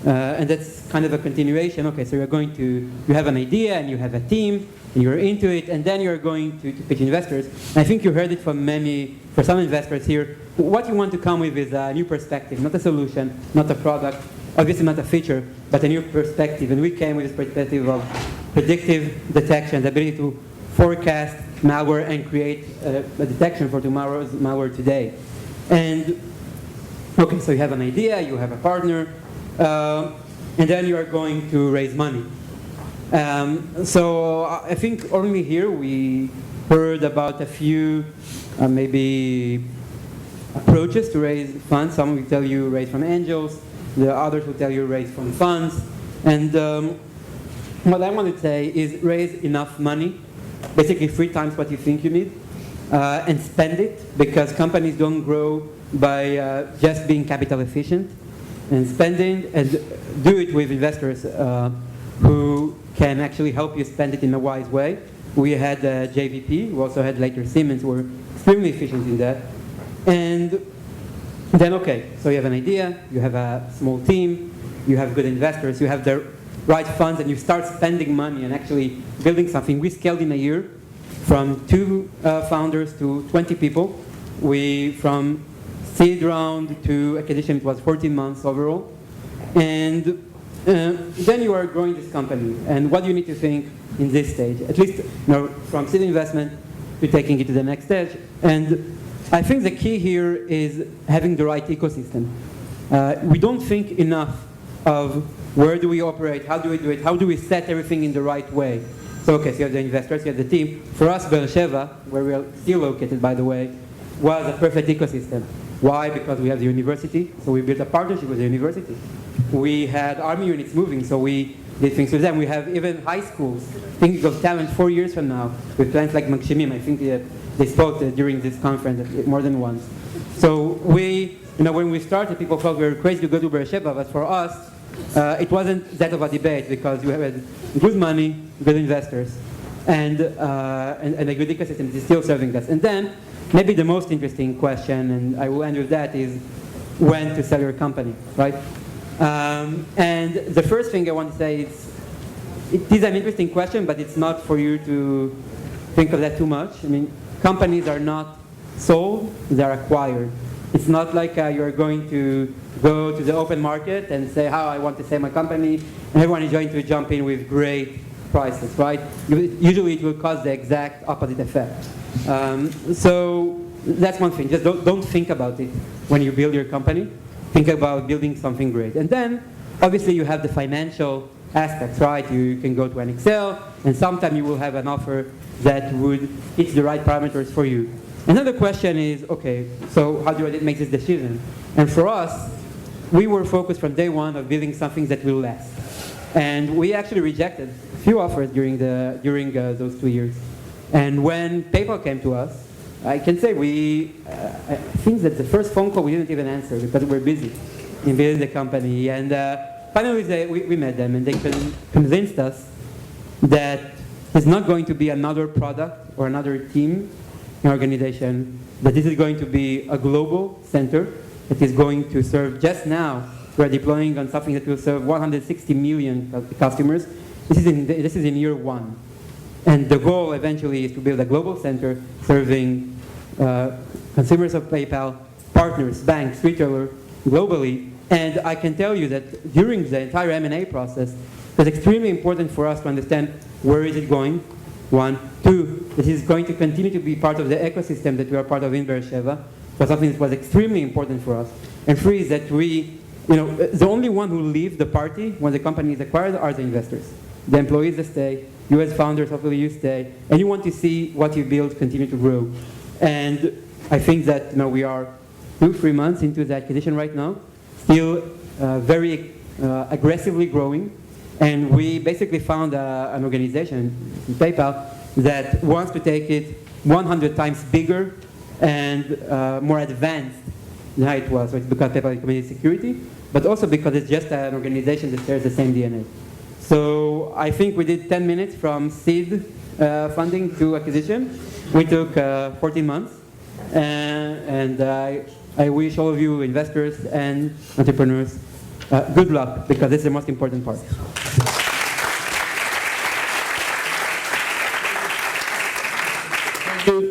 and that's kind of a continuation, okay, so you have an idea and you have a team, and you're into it, and then you're going to pitch investors. And I think you heard it for some investors here. What you want to come with is a new perspective, not a solution, not a product, obviously not a feature, but a new perspective. And we came with this perspective of predictive detection, the ability to forecast malware and create a detection for tomorrow's malware today. And okay, so you have an idea, you have a partner, and then you are going to raise money. So I think only here we heard about a few maybe approaches to raise funds. Some will tell you raise from angels, the others will tell you raise from funds. And what I want to say is raise enough money, basically 3 times what you think you need, and spend it, because companies don't grow by just being capital efficient, and spending, and do it with investors who can actually help you spend it in a wise way. We had JVP, we also had later Siemens, who were extremely efficient in that. And then, okay, so you have an idea, you have a small team, you have good investors, you have the right funds, and you start spending money and actually building something. We scaled in a year from 2 founders to 20 people. From seed round to acquisition, it was 14 months overall. And then you are growing this company. And what do you need to think in this stage? At least from seed investment to taking it to the next stage. And I think the key here is having the right ecosystem. We don't think enough of where do we operate, how do we do it, how do we set everything in the right way. So okay, so you have the investors, you have the team. For us, Beersheba, where we are still located, by the way, was a perfect ecosystem. Why? Because we have the university, so we built a partnership with the university. We had army units moving, so we did things with them. We have even high schools thinking of talent 4 years from now with plans like Magshimim. I think they spoke during this conference more than once. So when we started, people thought we were crazy to go to Beersheba, but for us, it wasn't that of a debate, because you had good money, good investors, and a good ecosystem that is still serving us. And then, maybe the most interesting question, and I will end with that, is when to sell your company, right? And the first thing I want to say is, it is an interesting question, but it's not for you to think of that too much. I mean, companies are not sold, they are acquired. It's not like you're going to go to the open market and say, I want to sell my company, and everyone is going to jump in with great prices, right? Usually it will cause the exact opposite effect. So that's one thing. Just don't think about it when you build your company. Think about building something great. And then, obviously, you have the financial aspects, right? You can go to an Excel, and sometime you will have an offer that would hit the right parameters for you. Another question is, okay, so how do I make this decision? And for us, we were focused from day one of building something that will last. And we actually rejected a few offers during those 2 years. And when PayPal came to us, I can say I think that the first phone call we didn't even answer because we were busy in building the company. And finally we met them, and they convinced us that there's not going to be another product or another team in our organization, that this is going to be a global center that is going to serve. Just now, we're deploying on something that will serve 160 million customers. This is in year 1. And the goal eventually is to build a global center serving consumers of PayPal, partners, banks, retailers, globally. And I can tell you that during the entire M&A process, it was extremely important for us to understand where is it going, 1. 2, this is going to continue to be part of the ecosystem that we are part of in Beersheba, was something that was extremely important for us. And 3 is that the only one who leave the party when the company is acquired are the investors. The employees that stay, you as founders, hopefully you stay, and you want to see what you build continue to grow. And I think that we are 2-3 months into the acquisition right now, still very aggressively growing, and we basically found an organization, PayPal, that wants to take it 100 times bigger and more advanced than how it was. So it's because PayPal is community security, but also because it's just an organization that shares the same DNA. So I think we did 10 minutes from seed funding to acquisition. We took 14 months, and I wish all of you investors and entrepreneurs good luck, because this is the most important part.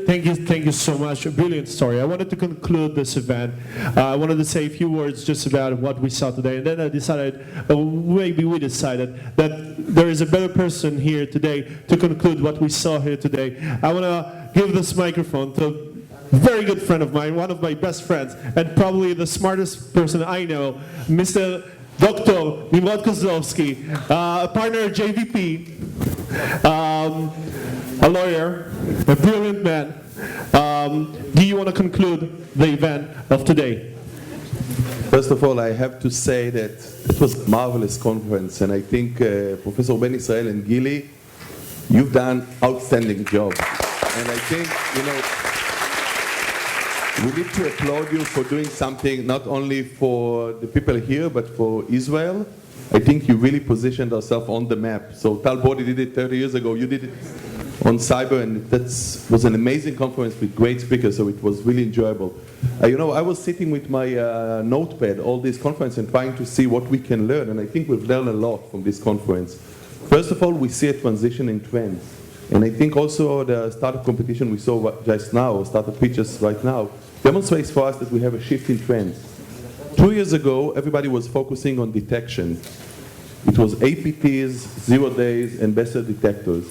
Thank you so much. A brilliant story. I wanted to conclude this event. I wanted to say a few words just about what we saw today, and then I decided, maybe we decided, that there is a better person here today to conclude what we saw here today. I want to give this microphone to a very good friend of mine, one of my best friends, and probably the smartest person I know, Mr. Dr. Nimrod Kozlovsky, a partner at JVP, a lawyer, a brilliant man. Do you want to conclude the event of today? First of all, I have to say that it was a marvelous conference, and I think Professor Ben Israel and Gili, you've done outstanding job. And I think, we need to applaud you for doing something not only for the people here, but for Israel. I think you really positioned yourself on the map. So Tal Bodi did it 30 years ago, you did it on cyber, and that was an amazing conference with great speakers, so it was really enjoyable. I was sitting with my notepad all this conference and trying to see what we can learn, and I think we've learned a lot from this conference. First of all, we see a transition in trends, and I think also the startup competition we saw just now, or startup pitches right now, demonstrates for us that we have a shift in trends. 2 years ago, everybody was focusing on detection. It was APTs, 0 days, and better detectors.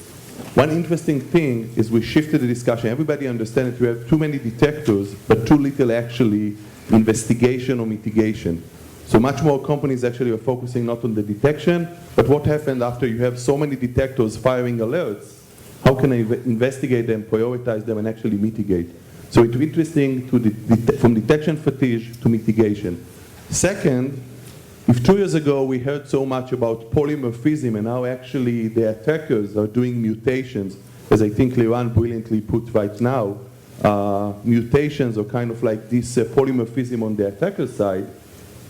One interesting thing is we shifted the discussion. Everybody understands that we have too many detectors, but too little actually investigation or mitigation. So much more companies actually are focusing not on the detection, but what happened after you have so many detectors firing alerts, how can I investigate them, prioritize them, and actually mitigate? So it's interesting from detection fatigue to mitigation. Second, if 2 years ago we heard so much about polymorphism, and now actually the attackers are doing mutations, as I think Liran brilliantly put right now, mutations are kind of like this polymorphism on the attacker side.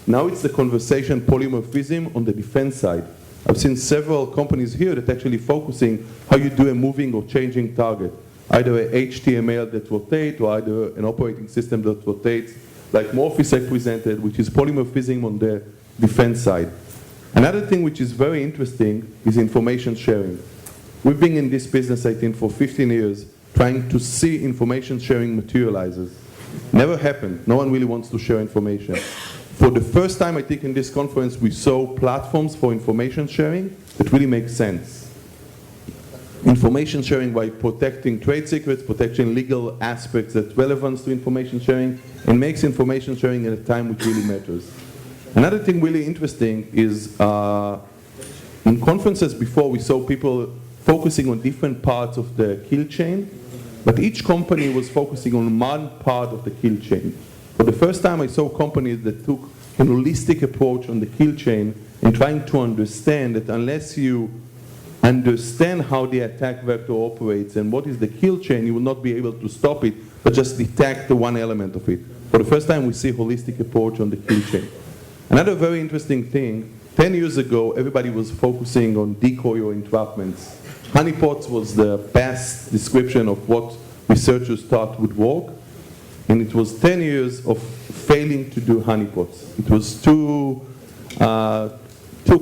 Now it's the conversation polymorphism on the defense side. I've seen several companies here that actually focusing how you do a moving or changing target, either a HTML that rotates or either an operating system that rotates, like Morphisec presented, which is polymorphism on the defense side. Another thing which is very interesting is information sharing. We've been in this business, I think, for 15 years, trying to see information sharing materializes. Never happened. No one really wants to share information. For the first time, I think, in this conference, we saw platforms for information sharing that really make sense. Information sharing by protecting trade secrets, protecting legal aspects that's relevant to information sharing, and makes information sharing at a time which really matters. Another thing really interesting is in conferences before we saw people focusing on different parts of the kill chain, but each company was focusing on one part of the kill chain. For the first time I saw companies that took a holistic approach on the kill chain and trying to understand that unless you understand how the attack vector operates and what is the kill chain, you will not be able to stop it, but just detect the one element of it. For the first time we see a holistic approach on the kill chain. Another very interesting thing, 10 years ago, everybody was focusing on decoy or entrapments. Honeypots was the best description of what researchers thought would work, and it was 10 years of failing to do honeypots. It was too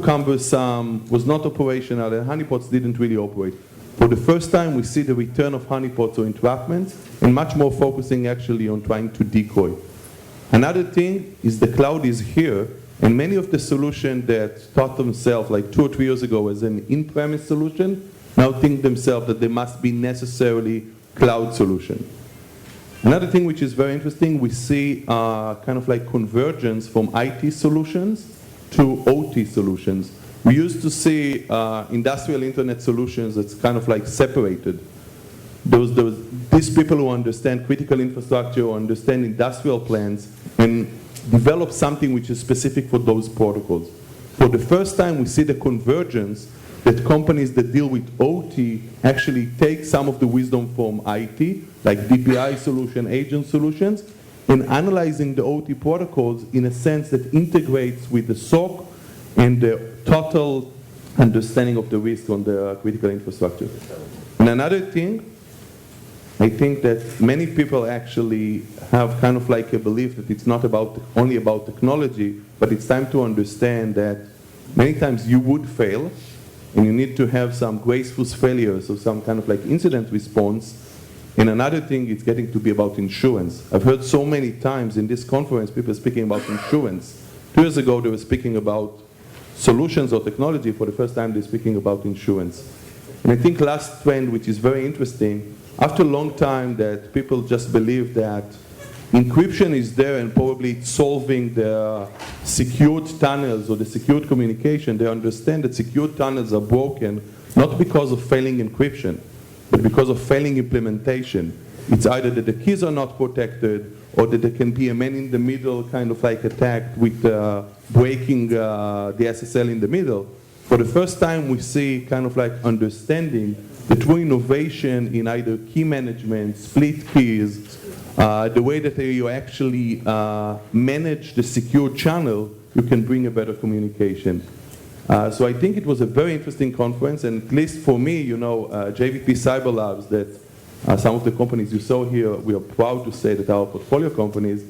cumbersome, was not operational, and honeypots didn't really operate. For the first time, we see the return of honeypots or entrapments, and much more focusing actually on trying to decoy. Another thing is the cloud is here, and many of the solutions that thought themselves like 2 or 3 years ago as an in-premise solution now think themselves that they must be necessarily cloud solution. Another thing which is very interesting, we see kind of like convergence from IT solutions to OT solutions. We used to see industrial internet solutions that's kind of like separated. These people who understand critical infrastructure or understand industrial plans and develop something which is specific for those protocols. For the first time, we see the convergence that companies that deal with OT actually take some of the wisdom from IT, like DPI solution, agent solutions, and analyzing the OT protocols in a sense that integrates with the SOC and the total understanding of the risk on the critical infrastructure. And another thing, I think that many people actually have kind of like a belief that it's not only about technology, but it's time to understand that many times you would fail, and you need to have some graceful failures or some kind of like incident response. And another thing, it's getting to be about insurance. I've heard so many times in this conference people speaking about insurance. 2 years ago they were speaking about solutions or technology. For the first time they're speaking about insurance. And I think last trend, which is very interesting, after a long time that people just believe that encryption is there and probably it's solving the secured tunnels or the secured communication, they understand that secured tunnels are broken not because of failing encryption, but because of failing implementation. It's either that the keys are not protected or that there can be a man-in-the-middle kind of like attack with breaking the SSL in the middle. For the first time we see kind of like understanding the true innovation in either key management, split keys, the way that you actually manage the secure channel, you can bring a better communication. So I think it was a very interesting conference, and at least for me, you know, JVP Cyber Labs, that some of the companies you saw here, we are proud to say that our portfolio companies,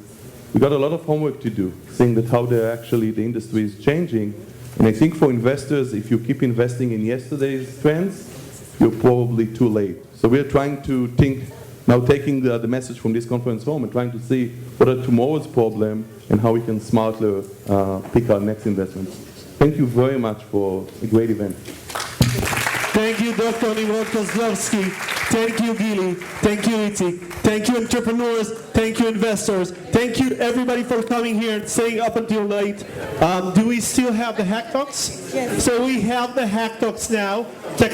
we got a lot of homework to do, seeing that how the industry is changing. And I think for investors, if you keep investing in yesterday's trends, you're probably too late. So we're trying to think, now taking the message from this conference home and trying to see what are tomorrow's problems and how we can smartly pick our next investments. Thank you very much for a great event. Thank you, Dr. Nimrod Kozlovsky. Thank you, Gili. Thank you, Itzik. Thank you, entrepreneurs. Thank you, investors. Thank you, everybody, for coming here and staying up until late. Do we still have the hack talks? Yes. So we have the hack talks now.